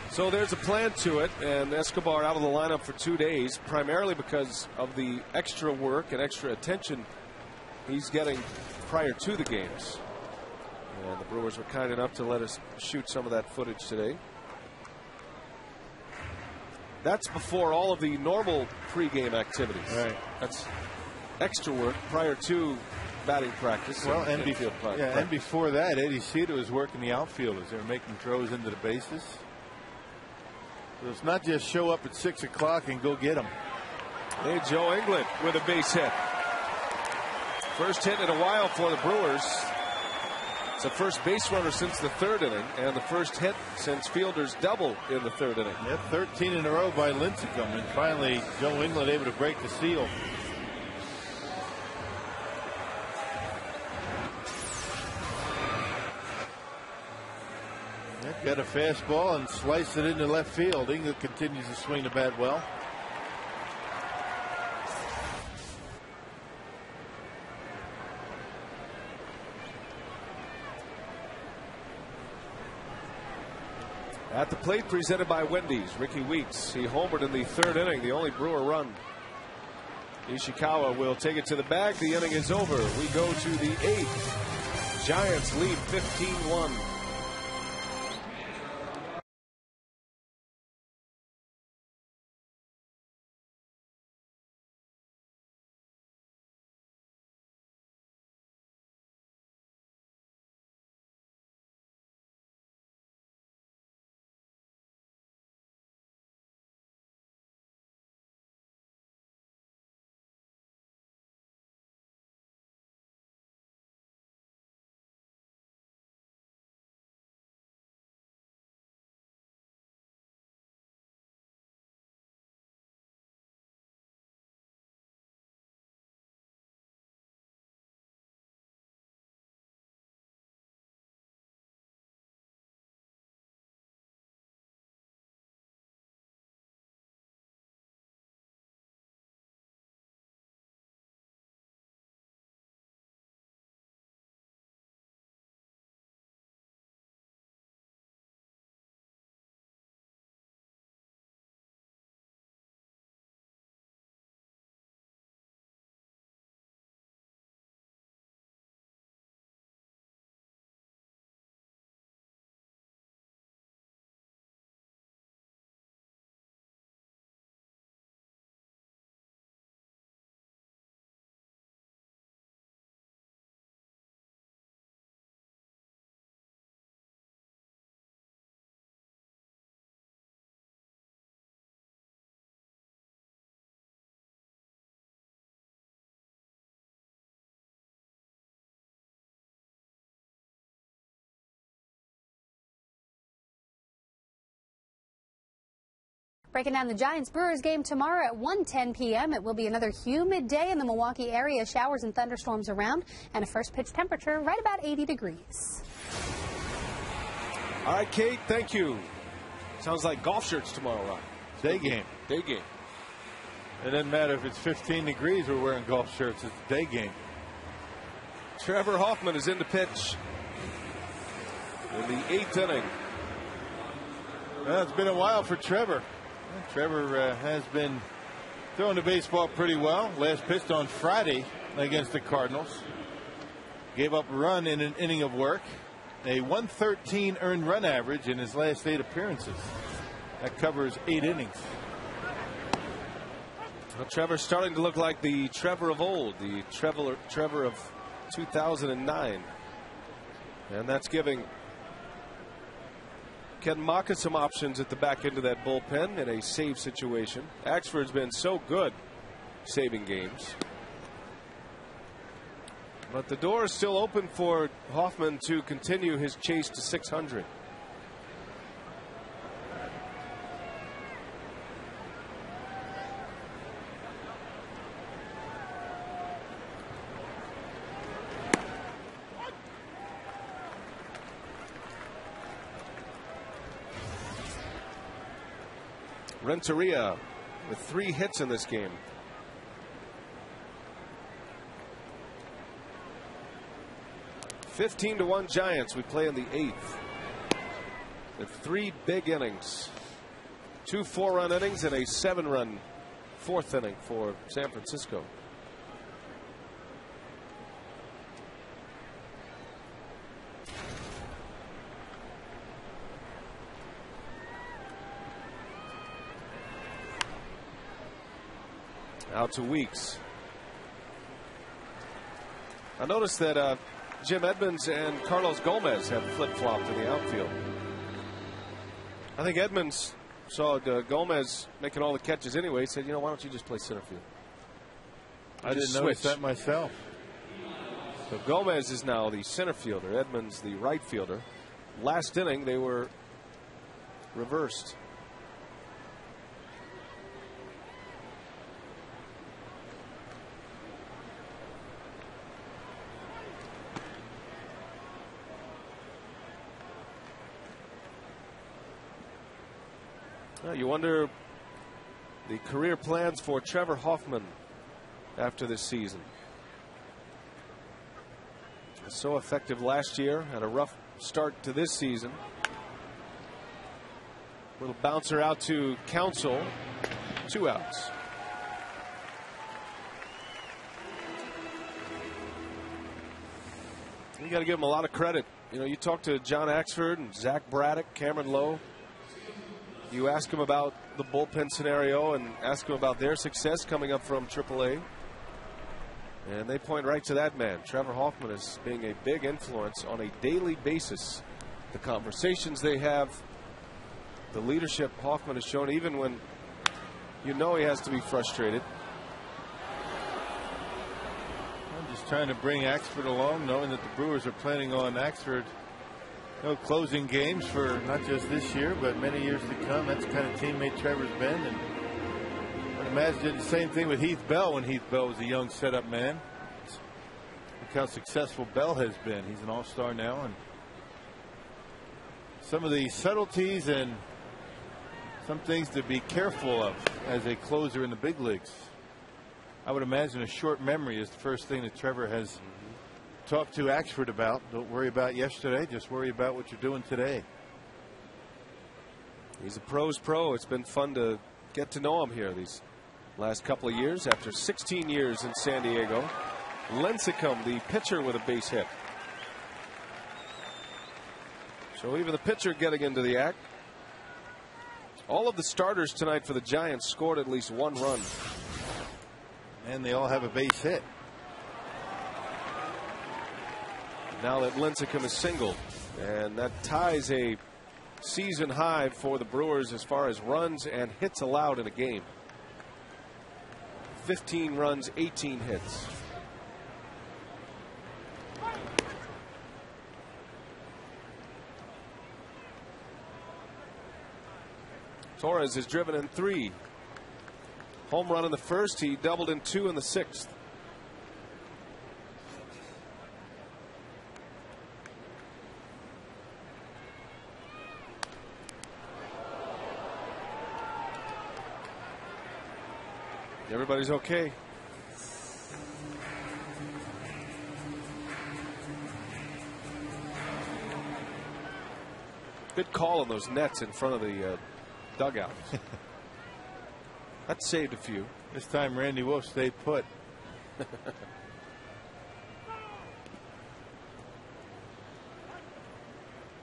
Speaker 4: So there's a plan to it, and Escobar out of the lineup for 2 days, primarily because of the extra work and extra attention he's getting prior to the games. And the Brewers were kind enough to let us shoot some of that footage today. That's before all of the normal pregame activities.
Speaker 6: Right.
Speaker 4: That's extra work prior to batting practice.
Speaker 6: Well, and before that, Eddie Cito was working the outfielders. They were making throws into the bases. So it's not just show up at 6 o'clock and go get them.
Speaker 4: Hey, Joe England with a base hit. First hit in a while for the Brewers. It's the first base runner since the third inning, and the first hit since Fielder's double in the third inning.
Speaker 6: Yep, 13 in a row by Lincecum, and finally Joe England able to break the seal. Yep, got a fastball and sliced it into left field. England continues to swing the bat well.
Speaker 4: At the plate, presented by Wendy's, Ricky Weeks. He homered in the third inning, the only Brewer run. Ishikawa will take it to the bag. The inning is over. We go to the eighth. Giants lead 15-1.
Speaker 13: Breaking down the Giants-Brewers game tomorrow at 1:10 p.m. It will be another humid day in the Milwaukee area. Showers and thunderstorms around, and a first pitch temperature right about 80 degrees.
Speaker 4: All right, Kate, thank you. Sounds like golf shirts tomorrow, Ron.
Speaker 6: Day game.
Speaker 4: Day game.
Speaker 6: It doesn't matter if it's 15 degrees we're wearing golf shirts. It's a day game.
Speaker 4: Trevor Hoffman is in the pitch in the 8th inning.
Speaker 6: Well, it's been a while for Trevor. Trevor has been throwing the baseball pretty well. Last pitched on Friday against the Cardinals. Gave up a run in an inning of work. A 113 earned run average in his last 8 appearances. That covers 8 innings.
Speaker 4: Well, Trevor's starting to look like the Trevor of old, the Trevor of 2009. And that's giving Ken Maka some options at the back end of that bullpen in a save situation. Axford's been so good saving games. But the door is still open for Hoffman to continue his chase to 600. Renteria with 3 hits in this game. (15-1) Giants. We play in the 8th. With 3 big innings. 2 4-run innings and a 7-run 4th inning for San Francisco. Out to Weeks. I noticed that Jim Edmonds and Carlos Gomez have flip-flopped in the outfield. I think Edmonds saw Gomez making all the catches anyway. He said, you know, why don't you just play center field?
Speaker 6: I didn't notice that myself.
Speaker 4: So Gomez is now the center fielder, Edmonds the right fielder. Last inning they were reversed. You wonder the career plans for Trevor Hoffman after this season. So effective last year, had a rough start to this season. Little bouncer out to Counsell, 2 outs. You got to give him a lot of credit. You know, you talk to John Axford and Zach Braddock, Cameron Lowe. You ask him about the bullpen scenario and ask him about their success coming up from AAA. And they point right to that man, Trevor Hoffman, as being a big influence on a daily basis. The conversations they have, the leadership Hoffman has shown, even when you know he has to be frustrated.
Speaker 6: I'm just trying to bring Axford along, knowing that the Brewers are planning on Axford closing games for not just this year, but many years to come. That's the kind of teammate Trevor's been. And I imagine did the same thing with Heath Bell when Heath Bell was a young setup man. Look how successful Bell has been. He's an all-star now. And some of the subtleties and some things to be careful of as a closer in the big leagues. I would imagine a short memory is the first thing that Trevor has talked to Axford about. Don't worry about yesterday, just worry about what you're doing today.
Speaker 4: He's a pro's pro. It's been fun to get to know him here these last couple of years. After 16 years in San Diego, Lincecum, the pitcher, with a base hit. So even the pitcher getting into the act. All of the starters tonight for the Giants scored at least 1 run.
Speaker 6: And they all have a base hit.
Speaker 4: Now that Lincecum is singled, and that ties a season high for the Brewers as far as runs and hits allowed in a game. 15 runs, 18 hits. Torres has driven in 3. Home run in the first. He doubled in 2 in the 6th. Everybody's okay. Good call on those nets in front of the dugout. That saved a few.
Speaker 6: This time Randy Wolf stayed put.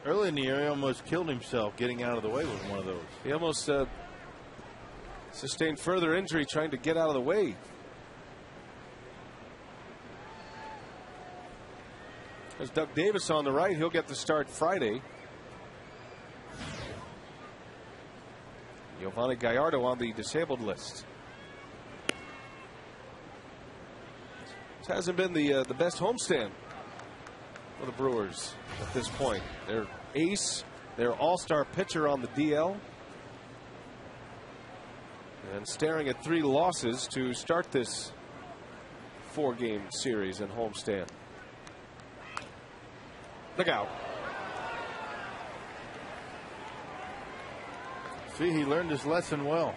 Speaker 6: Early in the year, he almost killed himself getting out of the way with one of those.
Speaker 4: He almost sustained further injury trying to get out of the way. There's Doug Davis on the right. He'll get the start Friday. Giovanni Gallardo on the disabled list. This hasn't been the best homestand for the Brewers at this point. Their ace, their all-star pitcher on the DL. And staring at 3 losses to start this 4-game series in homestand. Look out.
Speaker 6: See, he learned his lesson well.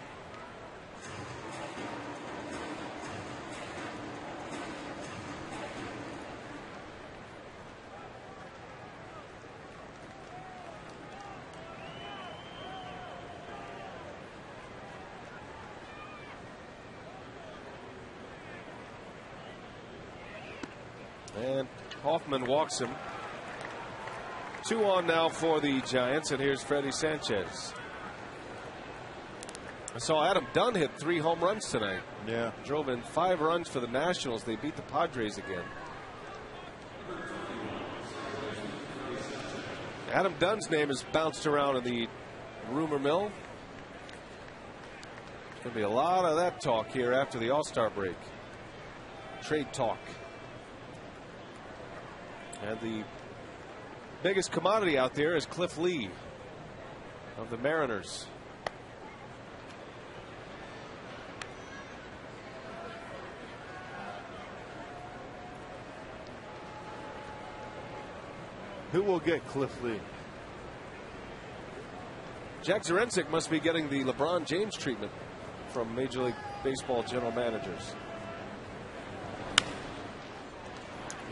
Speaker 4: And Hoffman walks him. 2 on now for the Giants, and here's Freddie Sanchez. I saw Adam Dunn hit 3 home runs tonight.
Speaker 6: Yeah.
Speaker 4: Drove in 5 runs for the Nationals. They beat the Padres again. Adam Dunn's name has bounced around in the rumor mill. There's going to be a lot of that talk here after the All-Star break. Trade talk. And the biggest commodity out there is Cliff Lee of the Mariners.
Speaker 6: Who will get Cliff Lee?
Speaker 4: Jack Zarensic must be getting the LeBron James treatment from Major League Baseball general managers.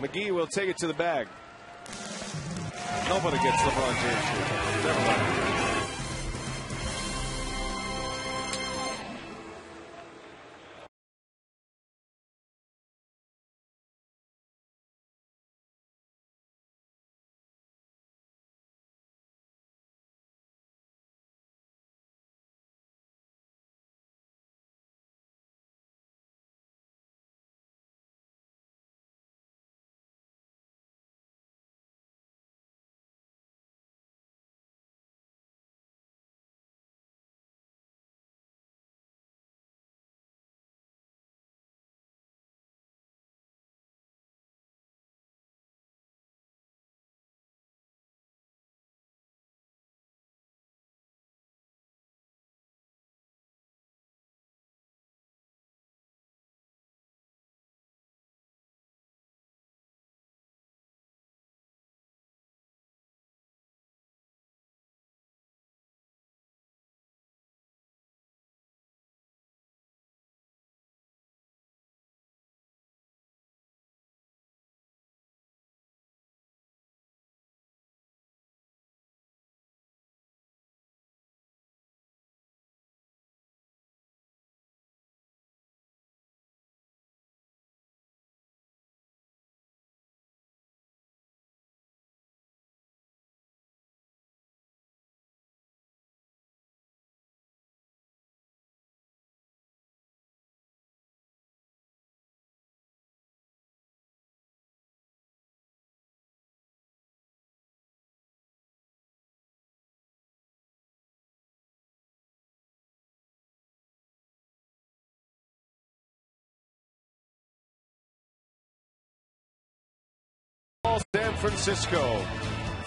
Speaker 4: McGee will take it to the bag. Nobody gets LeBron James treatment. Never mind. San Francisco.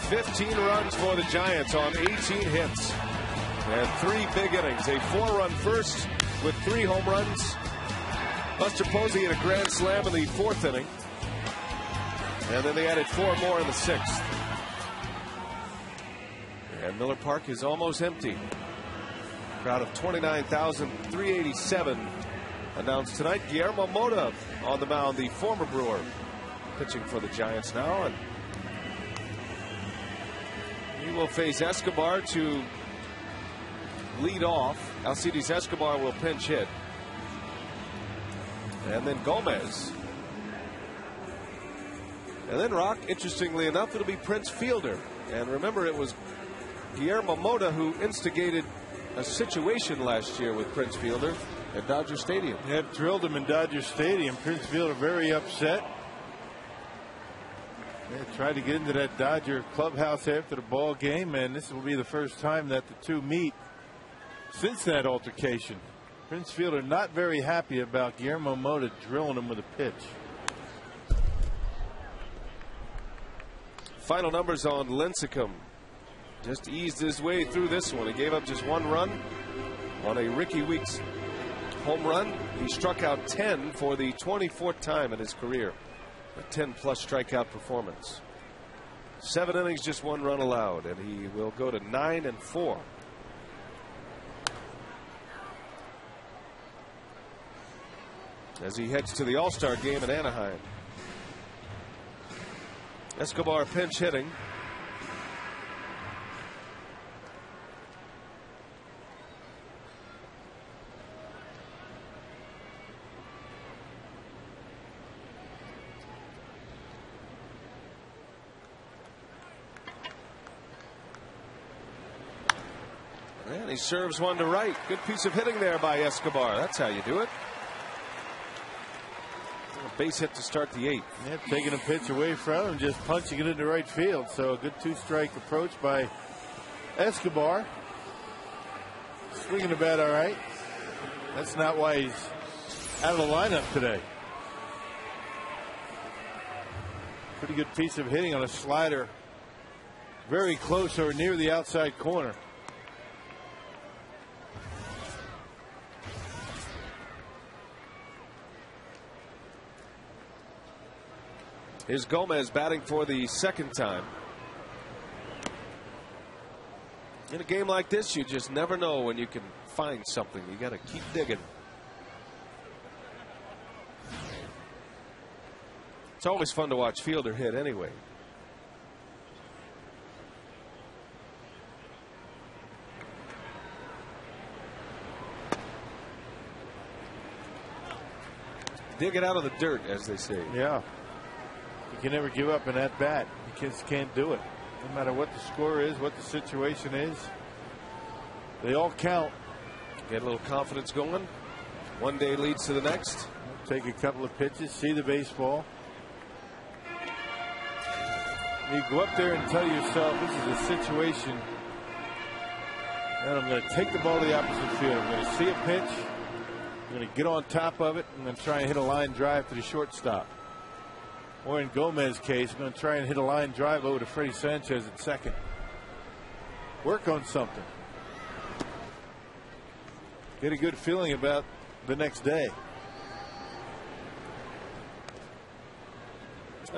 Speaker 4: 15 runs for the Giants on 18 hits. And 3 big innings. A 4-run first with 3 home runs. Buster Posey hit a grand slam in the 4th inning. And then they added 4 more in the 6th. And Miller Park is almost empty. Crowd of 29,387 announced tonight. Guillermo Mota on the mound, the former Brewer, pitching for the Giants now. And he will face Escobar to lead off. Alcides Escobar will pinch hit. And then Gomez. And then, Rock, interestingly enough, it'll be Prince Fielder. And remember, it was Guillermo Mota who instigated a situation last year with Prince Fielder at Dodger Stadium.
Speaker 6: Yeah, drilled him in Dodger Stadium. Prince Fielder very upset. They tried to get into that Dodger clubhouse after the ball game, and this will be the first time that the two meet since that altercation. Prince Fielder not very happy about Guillermo Mota drilling him with a pitch.
Speaker 4: Final numbers on Lincecum. Just eased his way through this one. He gave up just 1 run on a Ricky Weeks home run. He struck out 10 for the 24th time in his career. A 10-plus strikeout performance. 7 innings, just 1 run allowed, and he will go to 9-4. As he heads to the All-Star game in Anaheim. Escobar pinch hitting. And he serves one to right. Good piece of hitting there by Escobar. That's how you do it. A base hit to start the 8th.
Speaker 6: Yeah, taking a pitch away from him, just punching it into right field. So a good 2-strike approach by Escobar. Swinging the bat all right. That's not why he's out of the lineup today. Pretty good piece of hitting on a slider. Very close or near the outside corner.
Speaker 4: Here's Gomez batting for the 2nd time. In a game like this, you just never know when you can find something. You got to keep digging. It's always fun to watch Fielder hit anyway. Dig it out of the dirt, as they say.
Speaker 6: Yeah. You can never give up in that bat. You just can't do it. No matter what the score is, what the situation is, they all count.
Speaker 4: Get a little confidence going. One day leads to the next.
Speaker 6: Take a couple of pitches, see the baseball. You go up there and tell yourself, this is a situation and I'm going to take the ball to the opposite field. I'm going to see a pitch. I'm going to get on top of it. I'm going to try and hit a line drive to the shortstop. Or in Gomez's case, I'm going to try and hit a line drive over to Freddie Sanchez at 2nd. Work on something. Get a good feeling about the next day.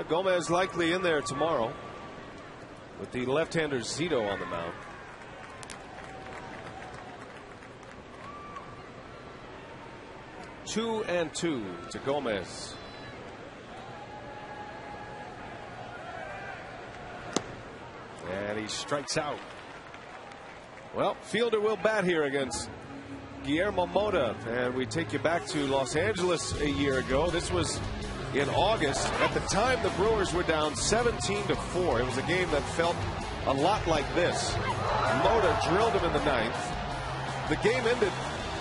Speaker 4: Gomez likely in there tomorrow with the left-hander Zito on the mound. Two and two to Gomez. And he strikes out. Well, Fielder will bat here against Guillermo Mota. And we take you back to Los Angeles a year ago. This was in August. At the time, the Brewers were down 17-4. It was a game that felt a lot like this. Mota drilled him in the 9th. The game ended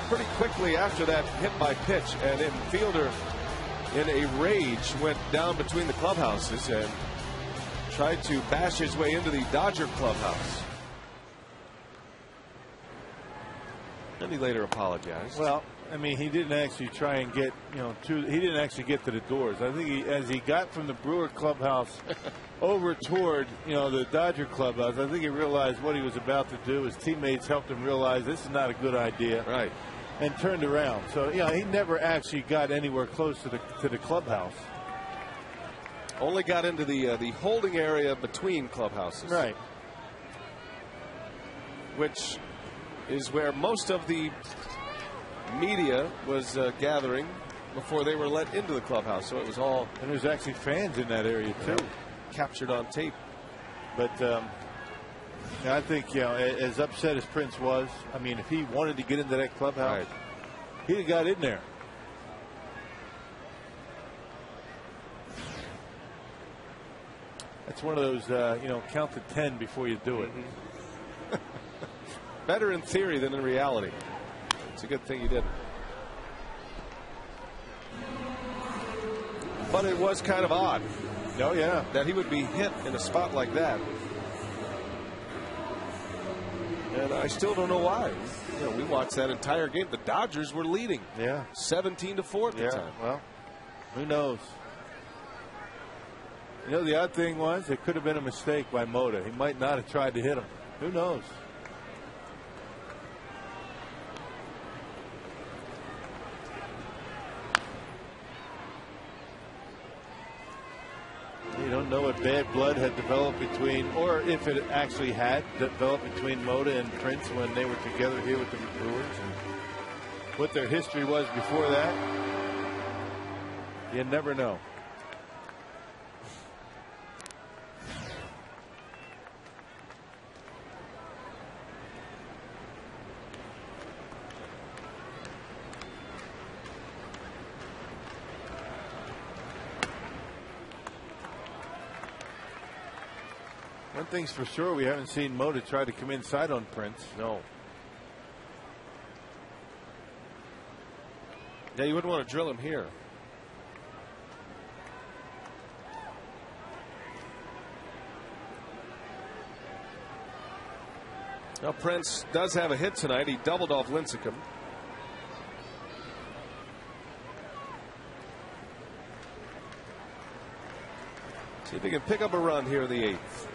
Speaker 4: pretty quickly after that hit by pitch. And then Fielder, in a rage, went down between the clubhouses and tried to bash his way into the Dodger clubhouse. And he later apologized.
Speaker 6: Well, I mean, he didn't actually try and get, he didn't actually get to the doors. I think as he got from the Brewer clubhouse over toward, the Dodger clubhouse, I think he realized what he was about to do. His teammates helped him realize this is not a good idea.
Speaker 5: Right.
Speaker 6: And turned around. So, he never actually got anywhere close to the clubhouse.
Speaker 5: Only got into the holding area between clubhouses.
Speaker 6: Right.
Speaker 5: Which is where most of the media was gathering before they were let into the clubhouse. So it was all.
Speaker 6: And there's actually fans in that area, too.
Speaker 5: Captured on tape.
Speaker 6: But I think, as upset as Prince was, I mean, if he wanted to get into that clubhouse, he'd have got in there. That's one of those, count to 10 before you do it.
Speaker 5: Better in theory than in reality. It's a good thing he didn't. But it was kind of odd.
Speaker 6: Oh, yeah.
Speaker 5: That he would be hit in a spot like that. And I still don't know why. We watched that entire game. The Dodgers were leading.
Speaker 6: Yeah.
Speaker 5: 17-4 at the time.
Speaker 6: Well, who knows? The odd thing was it could have been a mistake by Mota. He might not have tried to hit him. Who knows? You don't know what bad blood had developed between, or if it actually had developed between Mota and Prince when they were together here with the Brewers, and what their history was before that. You never know. One thing's for sure, we haven't seen Mota try to come inside on Prince.
Speaker 5: No. Yeah, you wouldn't want to drill him here. Now Prince does have a hit tonight. He doubled off Lincecum. See if he can pick up a run here in the 8th.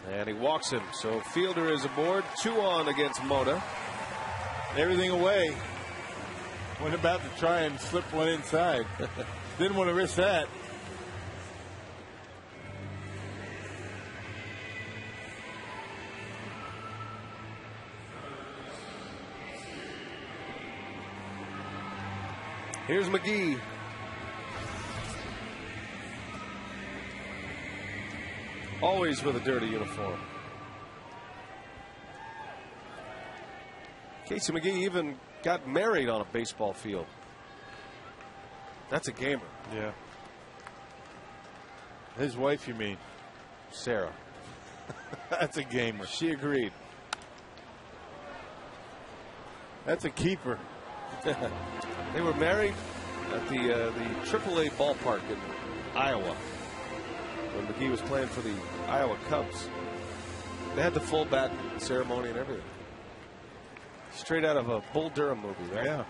Speaker 5: And he walks him. So Fielder is aboard. 2 on against Mota.
Speaker 6: Everything away. Went about to try and slip one inside. Didn't want to risk that.
Speaker 5: Here's McGee. Always with a dirty uniform. Casey McGee even got married on a baseball field. That's a gamer.
Speaker 6: Yeah. His wife, you mean?
Speaker 5: Sarah.
Speaker 6: That's a gamer.
Speaker 5: She agreed.
Speaker 6: That's a keeper.
Speaker 5: They were married at the AAA ballpark in Iowa when McGee was playing for the Iowa Cubs. They had the full bat ceremony and everything. Straight out of a Bull Durham movie, right?
Speaker 6: Yeah.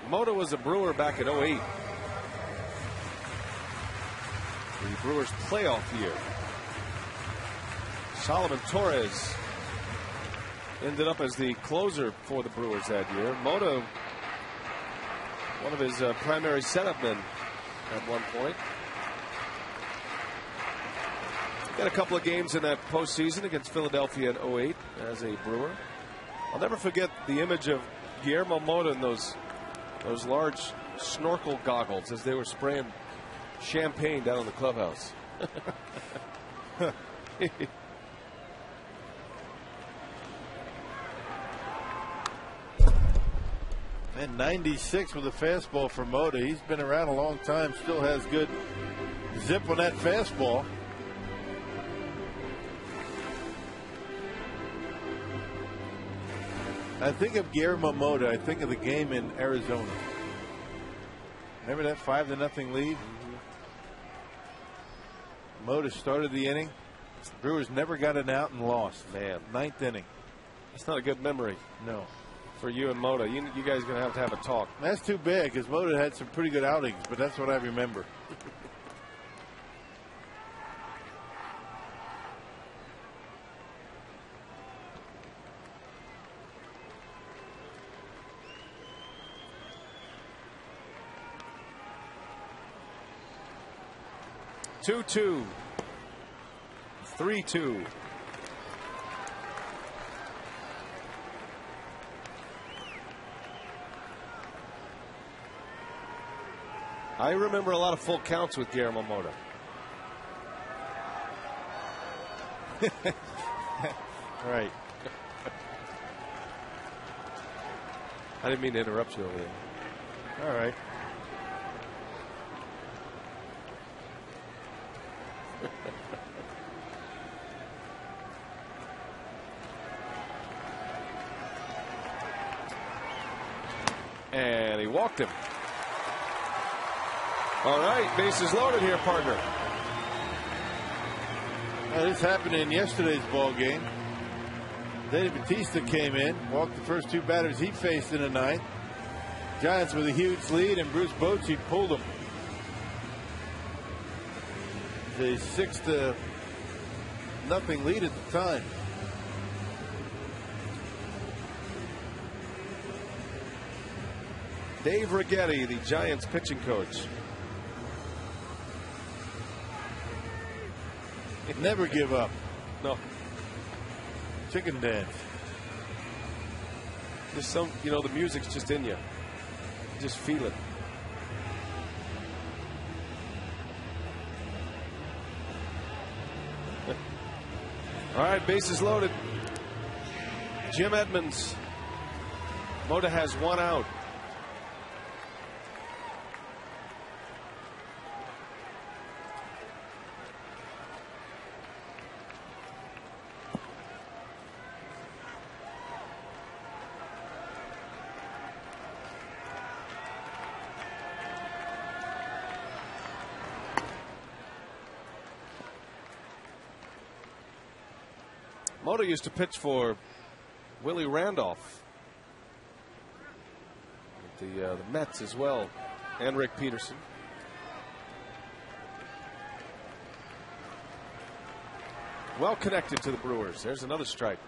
Speaker 5: Mota was a Brewer back in 08.
Speaker 4: the Brewers playoff year. Solomon Torres ended up as the closer for the Brewers that year. Mota, one of his primary setup men at one point. Got a couple of games in that postseason against Philadelphia in '08 as a Brewer. I'll never forget the image of Guillermo Mota in those large snorkel goggles as they were spraying champagne down in the clubhouse.
Speaker 6: And 96 with a fastball for Mota. He's been around a long time, still has good zip on that fastball. I think of Guillermo Mota, I think of the game in Arizona. Remember that 5-0 lead? Mota started the inning. The Brewers never got an out and lost.
Speaker 4: Man.
Speaker 6: 9th inning.
Speaker 4: That's not a good memory.
Speaker 6: No.
Speaker 4: For you and Mota. You guys are going to have a talk.
Speaker 6: That's too bad because Mota had some pretty good outings, but that's what I remember.
Speaker 4: Two, 3-2. I remember a lot of full counts with Guillermo Mota.
Speaker 6: Right.
Speaker 4: I didn't mean to interrupt you over there.
Speaker 6: All right.
Speaker 4: And he walked him. All right, bases loaded here, partner.
Speaker 6: This happened in yesterday's ball game. Danny Batista came in, walked the first two batters he faced in the ninth. Giants with a huge lead, and Bruce Bochy pulled them. The 6-0 lead at the time.
Speaker 4: Dave Righetti, the Giants pitching coach.
Speaker 6: Never give up.
Speaker 4: No.
Speaker 6: Chicken dance.
Speaker 4: Just some, the music's just in you. You just feel it. All right, bases loaded. Jim Edmonds. Mota has one out. Mota used to pitch for Willie Randolph at the Mets as well, and Rick Peterson. Well connected to the Brewers. There's another strike.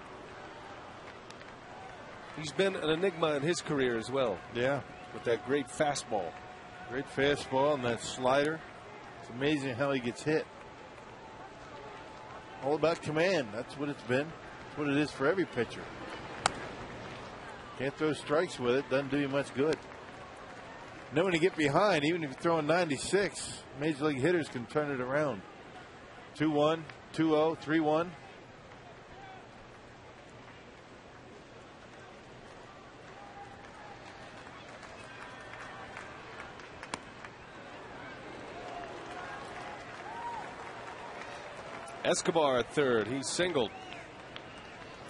Speaker 4: He's been an enigma in his career as well.
Speaker 6: Yeah.
Speaker 4: With that great fastball.
Speaker 6: Great fastball and that slider. It's amazing how he gets hit. All about command. That's what it's been. That's what it is for every pitcher. Can't throw strikes with it. Doesn't do you much good. Know when you get behind, even if you're throwing 96, major league hitters can turn it around. 2-1, 2-0, 3-1.
Speaker 4: Escobar at third. He singled.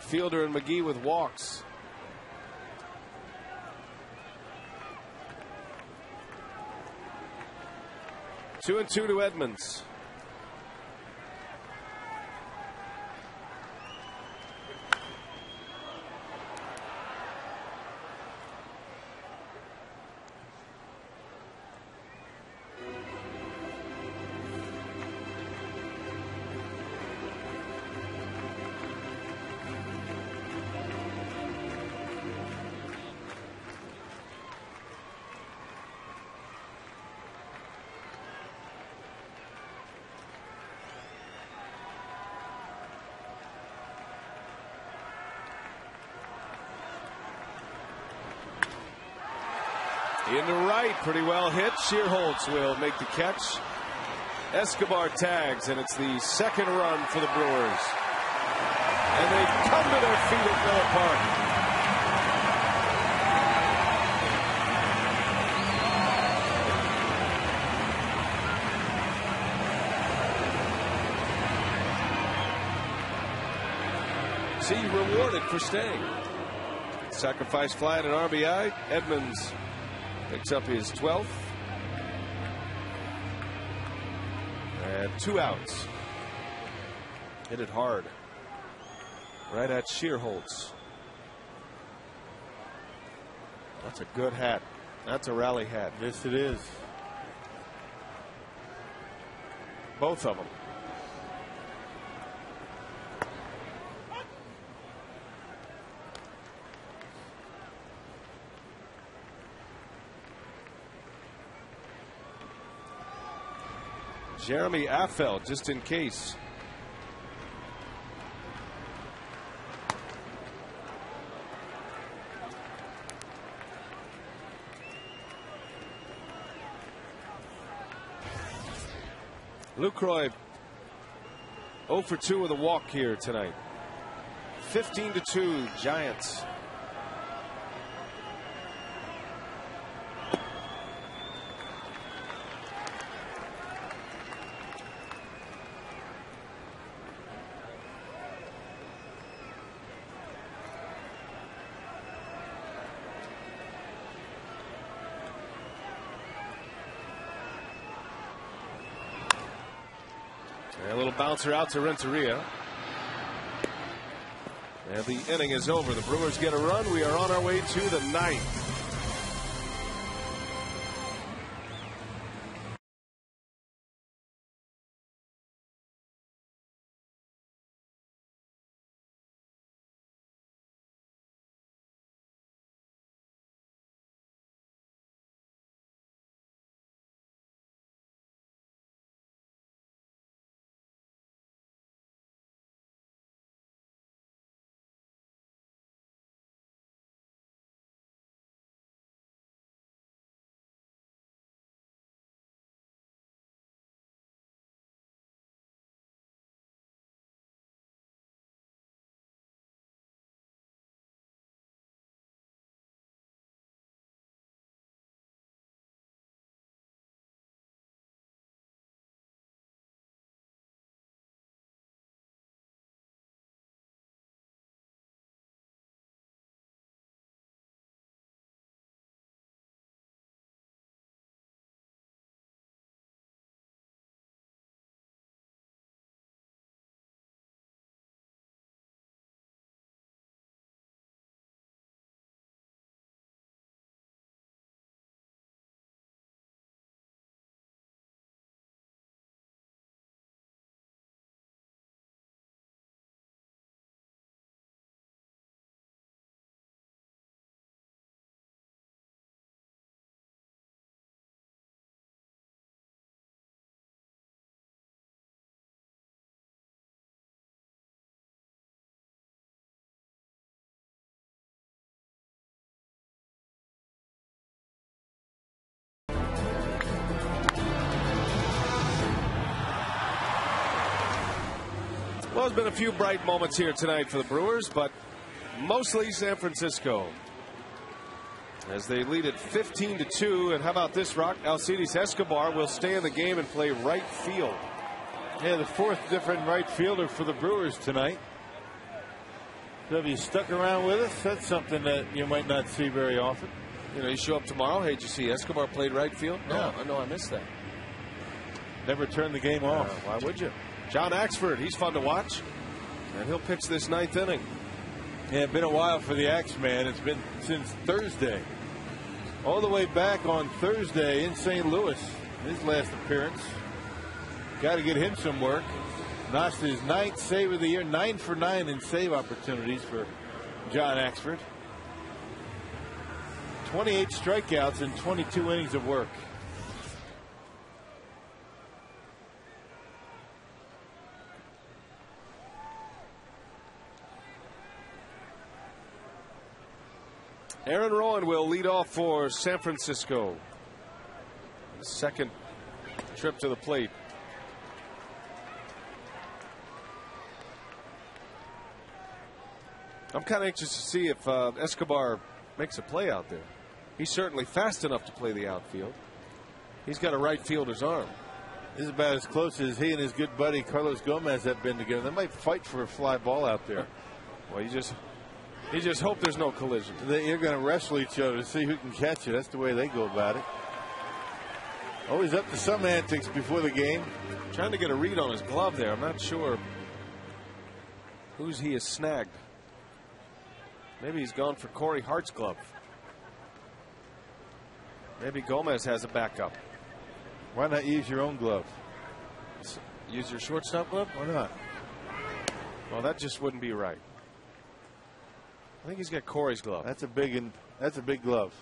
Speaker 4: Fielder and McGee with walks. 2-2 to Edmonds.
Speaker 5: Into right, pretty well hit. Shearholtz will make the catch. Escobar tags, and it's the second run for the Brewers. And they come to their feet at Miller Park. See, rewarded for staying. Sacrifice fly and an RBI. Edmonds picks up his 12th. And 2 outs. Hit it hard. Right at Shearholtz. That's a good hat. That's a rally hat.
Speaker 6: Yes, it is.
Speaker 5: Both of them. Jeremy Affel, just in case. Lucroy 0 for 2 with a walk here tonight. 15-2 Giants. A little bouncer out to Renteria. And the inning is over. The Brewers get a run. We are on our way to the 9th. Well, there's been a few bright moments here tonight for the Brewers, but mostly San Francisco. As they lead it 15-2. And how about this, Rock? Alcides Escobar will stay in the game and play right field.
Speaker 6: Yeah, the 4th different right fielder for the Brewers tonight. So if you stuck around with us, that's something that you might not see very often.
Speaker 5: You know, you show up tomorrow. Hey, did you see Escobar played right field?
Speaker 6: No,
Speaker 5: I missed that.
Speaker 6: Never turn the game off.
Speaker 5: Why would you? John Axford, he's fun to watch. And he'll pitch this 9th inning.
Speaker 6: Yeah, it's been a while for the Axeman. It's been since Thursday. All the way back on Thursday in St. Louis. His last appearance. Got to get him some work. Notched his 9th save of the year. 9 for 9 in save opportunities for John Axford. 28 strikeouts and 22 innings of work.
Speaker 4: Aaron Rowan will lead off for San Francisco. Second trip to the plate. I'm kind of anxious to see if Escobar makes a play out there. He's certainly fast enough to play the outfield. He's got a right fielder's arm.
Speaker 6: This is about as close as he and his good buddy Carlos Gomez have been together. They might fight for a fly ball out there.
Speaker 4: Well, you just hope there's no collision.
Speaker 6: They're going to wrestle each other to see who can catch it. That's the way they go about it. Always up to some antics before the game.
Speaker 4: Trying to get a read on his glove there. I'm not sure whose he has snagged. Maybe he's gone for Corey Hart's glove. Maybe Gomez has a backup.
Speaker 6: Why not use your own glove?
Speaker 4: Use your shortstop glove?
Speaker 6: Why not?
Speaker 4: Well, that just wouldn't be right. I think he's got Corey's glove.
Speaker 6: That's a big glove.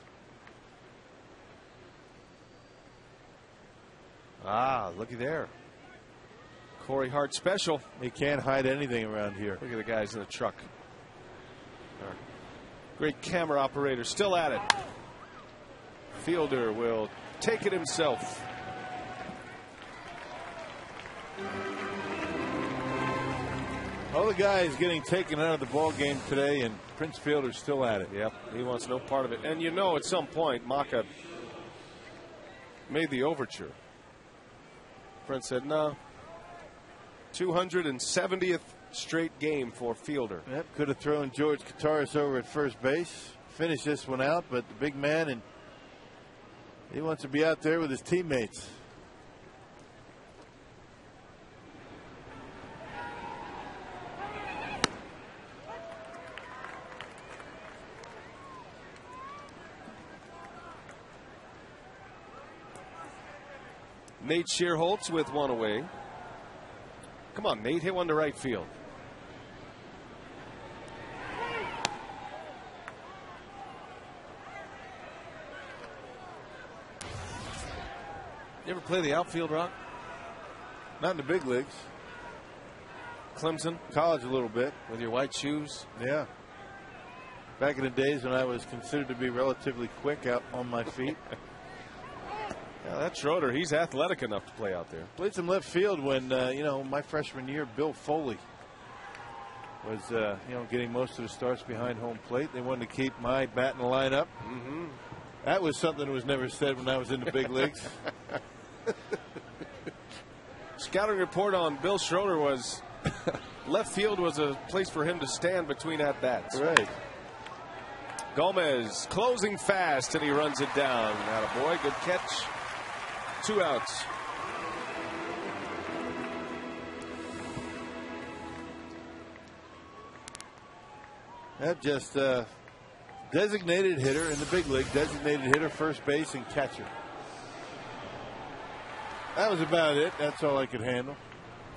Speaker 4: Ah, looky there. Corey Hart special.
Speaker 6: He can't hide anything around here.
Speaker 4: Look at the guys in the truck. Our great camera operator still at it. Fielder will take it himself.
Speaker 6: All the guys getting taken out of the ball game today, and Prince Fielder's still at it.
Speaker 4: Yep, he wants no part of it. And you know, at some point, Maka made the overture. Prince said, no. 270th straight game for Fielder.
Speaker 6: Yep, could have thrown George Kataris over at first base, finished this one out, but the big man, and he wants to be out there with his teammates.
Speaker 4: Nate Shearholtz with one away. Come on, Nate, hit one to right field. You ever play the outfield, Rock?
Speaker 6: Not in the big leagues.
Speaker 4: Clemson?
Speaker 6: College a little bit.
Speaker 4: With your white shoes?
Speaker 6: Yeah. Back in the days when I was considered to be relatively quick out on my feet.
Speaker 4: Yeah, that Schroeder, he's athletic enough to play out there.
Speaker 6: Played some left field when, my freshman year, Bill Foley was, getting most of the starts behind home plate. They wanted to keep my bat in the lineup.
Speaker 4: Mm-hmm.
Speaker 6: That was something that was never said when I was in the big leagues.
Speaker 4: Scouting report on Bill Schroeder was left field was a place for him to stand between at-bats.
Speaker 6: Right.
Speaker 4: Gomez closing fast, and he runs it down. Attaboy, good catch. 2 outs.
Speaker 6: That just designated hitter in the big league, designated hitter, first base, and catcher. That was about it. That's all I could handle.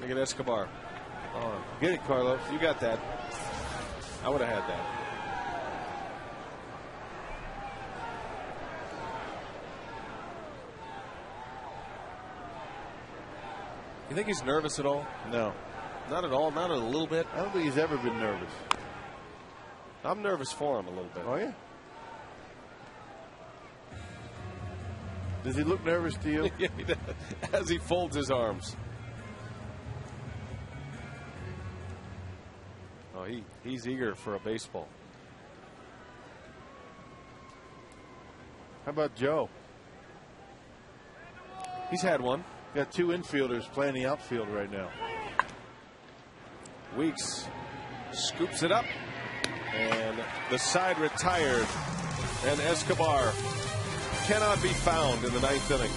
Speaker 4: Look at Escobar.
Speaker 6: Oh, get it, Carlos.
Speaker 4: You got that. I would have had that. You think he's nervous at all?
Speaker 6: No.
Speaker 4: Not at all? Not a little bit?
Speaker 6: I don't think he's ever been nervous.
Speaker 4: I'm nervous for him a little bit.
Speaker 6: Oh, yeah? Does he look nervous to you?
Speaker 4: Yeah, he does. As he folds his arms. Oh, he's eager for a baseball.
Speaker 6: How about Joe?
Speaker 4: He's had one.
Speaker 6: Got 2 infielders playing the outfield right now.
Speaker 4: Weeks scoops it up, and the side retired, and Escobar cannot be found in the 9th inning.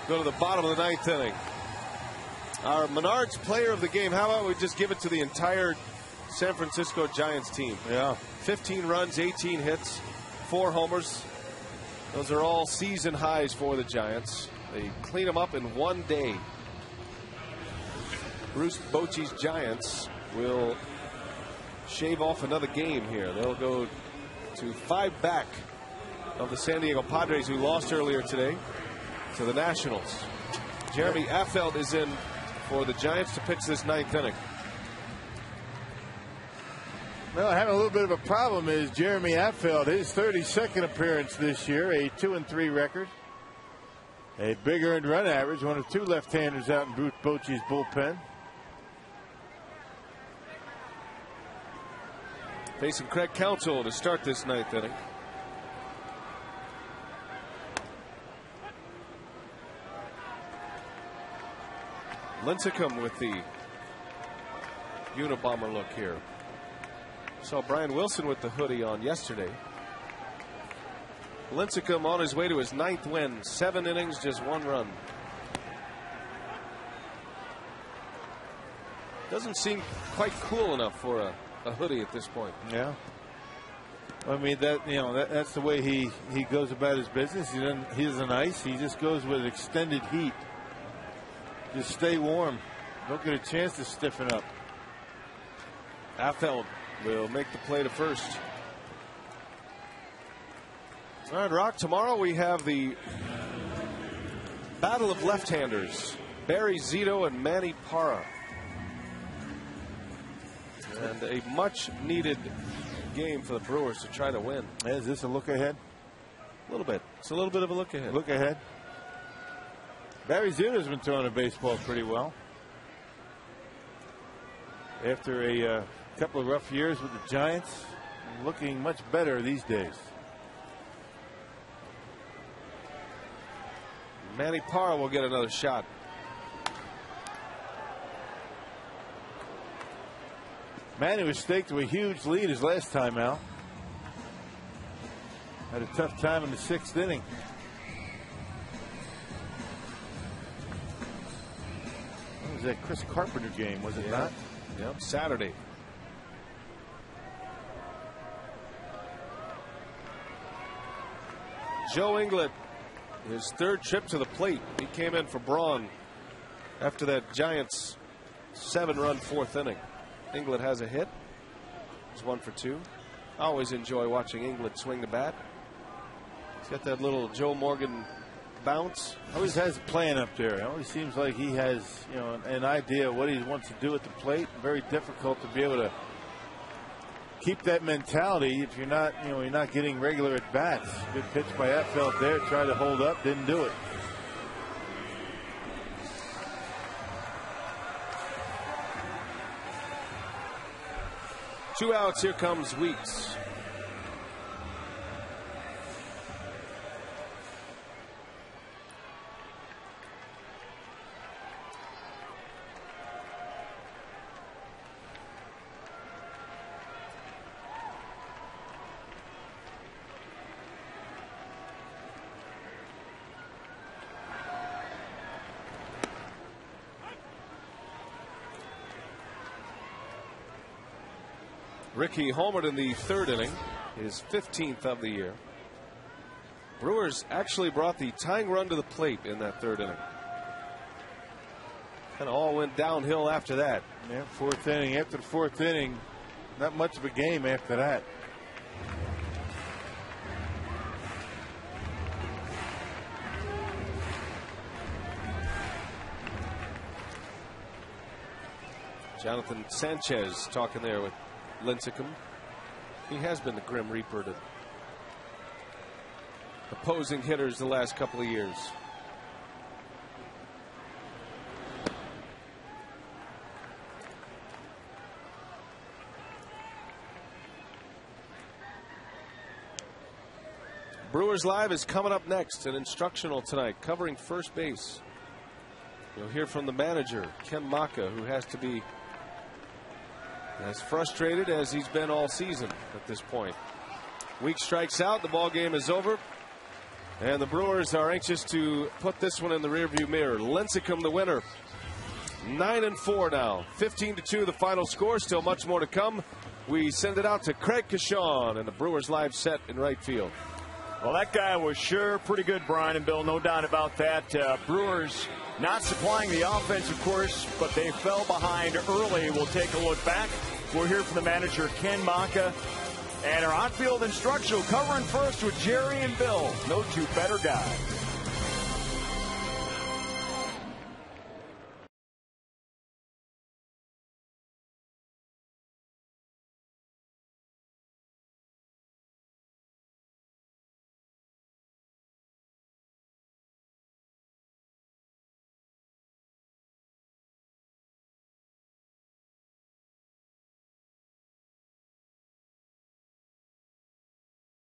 Speaker 5: go to the bottom of the 9th inning. Our Menards player of the game. How about we just give it to the entire San Francisco Giants team?
Speaker 6: Yeah.
Speaker 5: 15 runs, 18 hits, 4 homers. Those are all season highs for the Giants. They clean them up in one day. Bruce Bochy's Giants will shave off another game here. They'll go to 5 back of the San Diego Padres, who lost earlier today to the Nationals. Jeremy Affeldt is in for the Giants to pitch this 9th inning.
Speaker 6: Well, having a little bit of a problem is Jeremy Affeldt, his 32nd appearance this year, a 2-3 record. A big earned run average, one of 2 left-handers out in Bruce Bochy's bullpen.
Speaker 5: Facing Craig Counsell to start this 9th inning. Lincecum with the Unabomber look here. Saw Brian Wilson with the hoodie on yesterday. Lincecum on his way to his 9th win. 7 innings, just 1 run. Doesn't seem quite cool enough for a hoodie at this point.
Speaker 6: Yeah. I mean, that's the way he goes about his business. He doesn't ice. He just goes with extended heat. Just stay warm. Don't get a chance to stiffen up.
Speaker 5: Affeldt will make the play to first. All right, Rock, tomorrow we have the battle of left-handers. Barry Zito and Manny Parra. And a much-needed game for the Brewers to try to win.
Speaker 6: Is this a look ahead?
Speaker 5: A little bit. It's a little bit of a look ahead.
Speaker 6: Look ahead. Barry Zito's been throwing the baseball pretty well. After a couple of rough years with the Giants, looking much better these days.
Speaker 5: Manny Parra will get another shot.
Speaker 6: Manny was staked to a huge lead his last time out. Had a tough time in the 6th inning. What was that Chris Carpenter game, was it not?
Speaker 5: Yep, Saturday. Joe Inglet, his 3rd trip to the plate. He came in for Braun after that Giants 7-run 4th inning. Inglet has a hit. He's 1 for 2. I always enjoy watching Inglet swing the bat. He's got that little Joe Morgan bounce.
Speaker 6: Always has a plan up there. It always seems like he has, an idea of what he wants to do at the plate. Very difficult to be able to keep that mentality if you're not, you're not getting regular at bats. Good pitch by Affeldt there. Tried to hold up, didn't do it.
Speaker 5: Two outs. Here comes Weeks. Ricky homered in the 3rd inning, his 15th of the year. Brewers actually brought the tying run to the plate in that 3rd inning. Kind of all went downhill after that.
Speaker 6: Yeah, 4th inning. After the 4th inning, not much of a game after that.
Speaker 5: Jonathan Sanchez talking there with Lincecum. He has been the Grim Reaper to opposing hitters the last couple of years. Brewers Live is coming up next, an instructional tonight covering first base. You'll hear from the manager, Ken Maka, who has to be as frustrated as he's been all season at this point. Weeks strikes out. The ball game is over.
Speaker 4: And the Brewers are anxious to put this one in the rearview mirror. Lincecum, the winner. 9-4 now. 15-2 the final score. Still much more to come. We send it out to Craig Cashon and the Brewers live set in right field.
Speaker 2: Well, that guy was sure pretty good, Brian and Bill. No doubt about that. Brewers not supplying the offense, of course, but they fell behind early. We'll take a look back. We'll hear from the manager, Ken Maka. And our on-field instructional covering first with Jerry and Bill. No two better guys.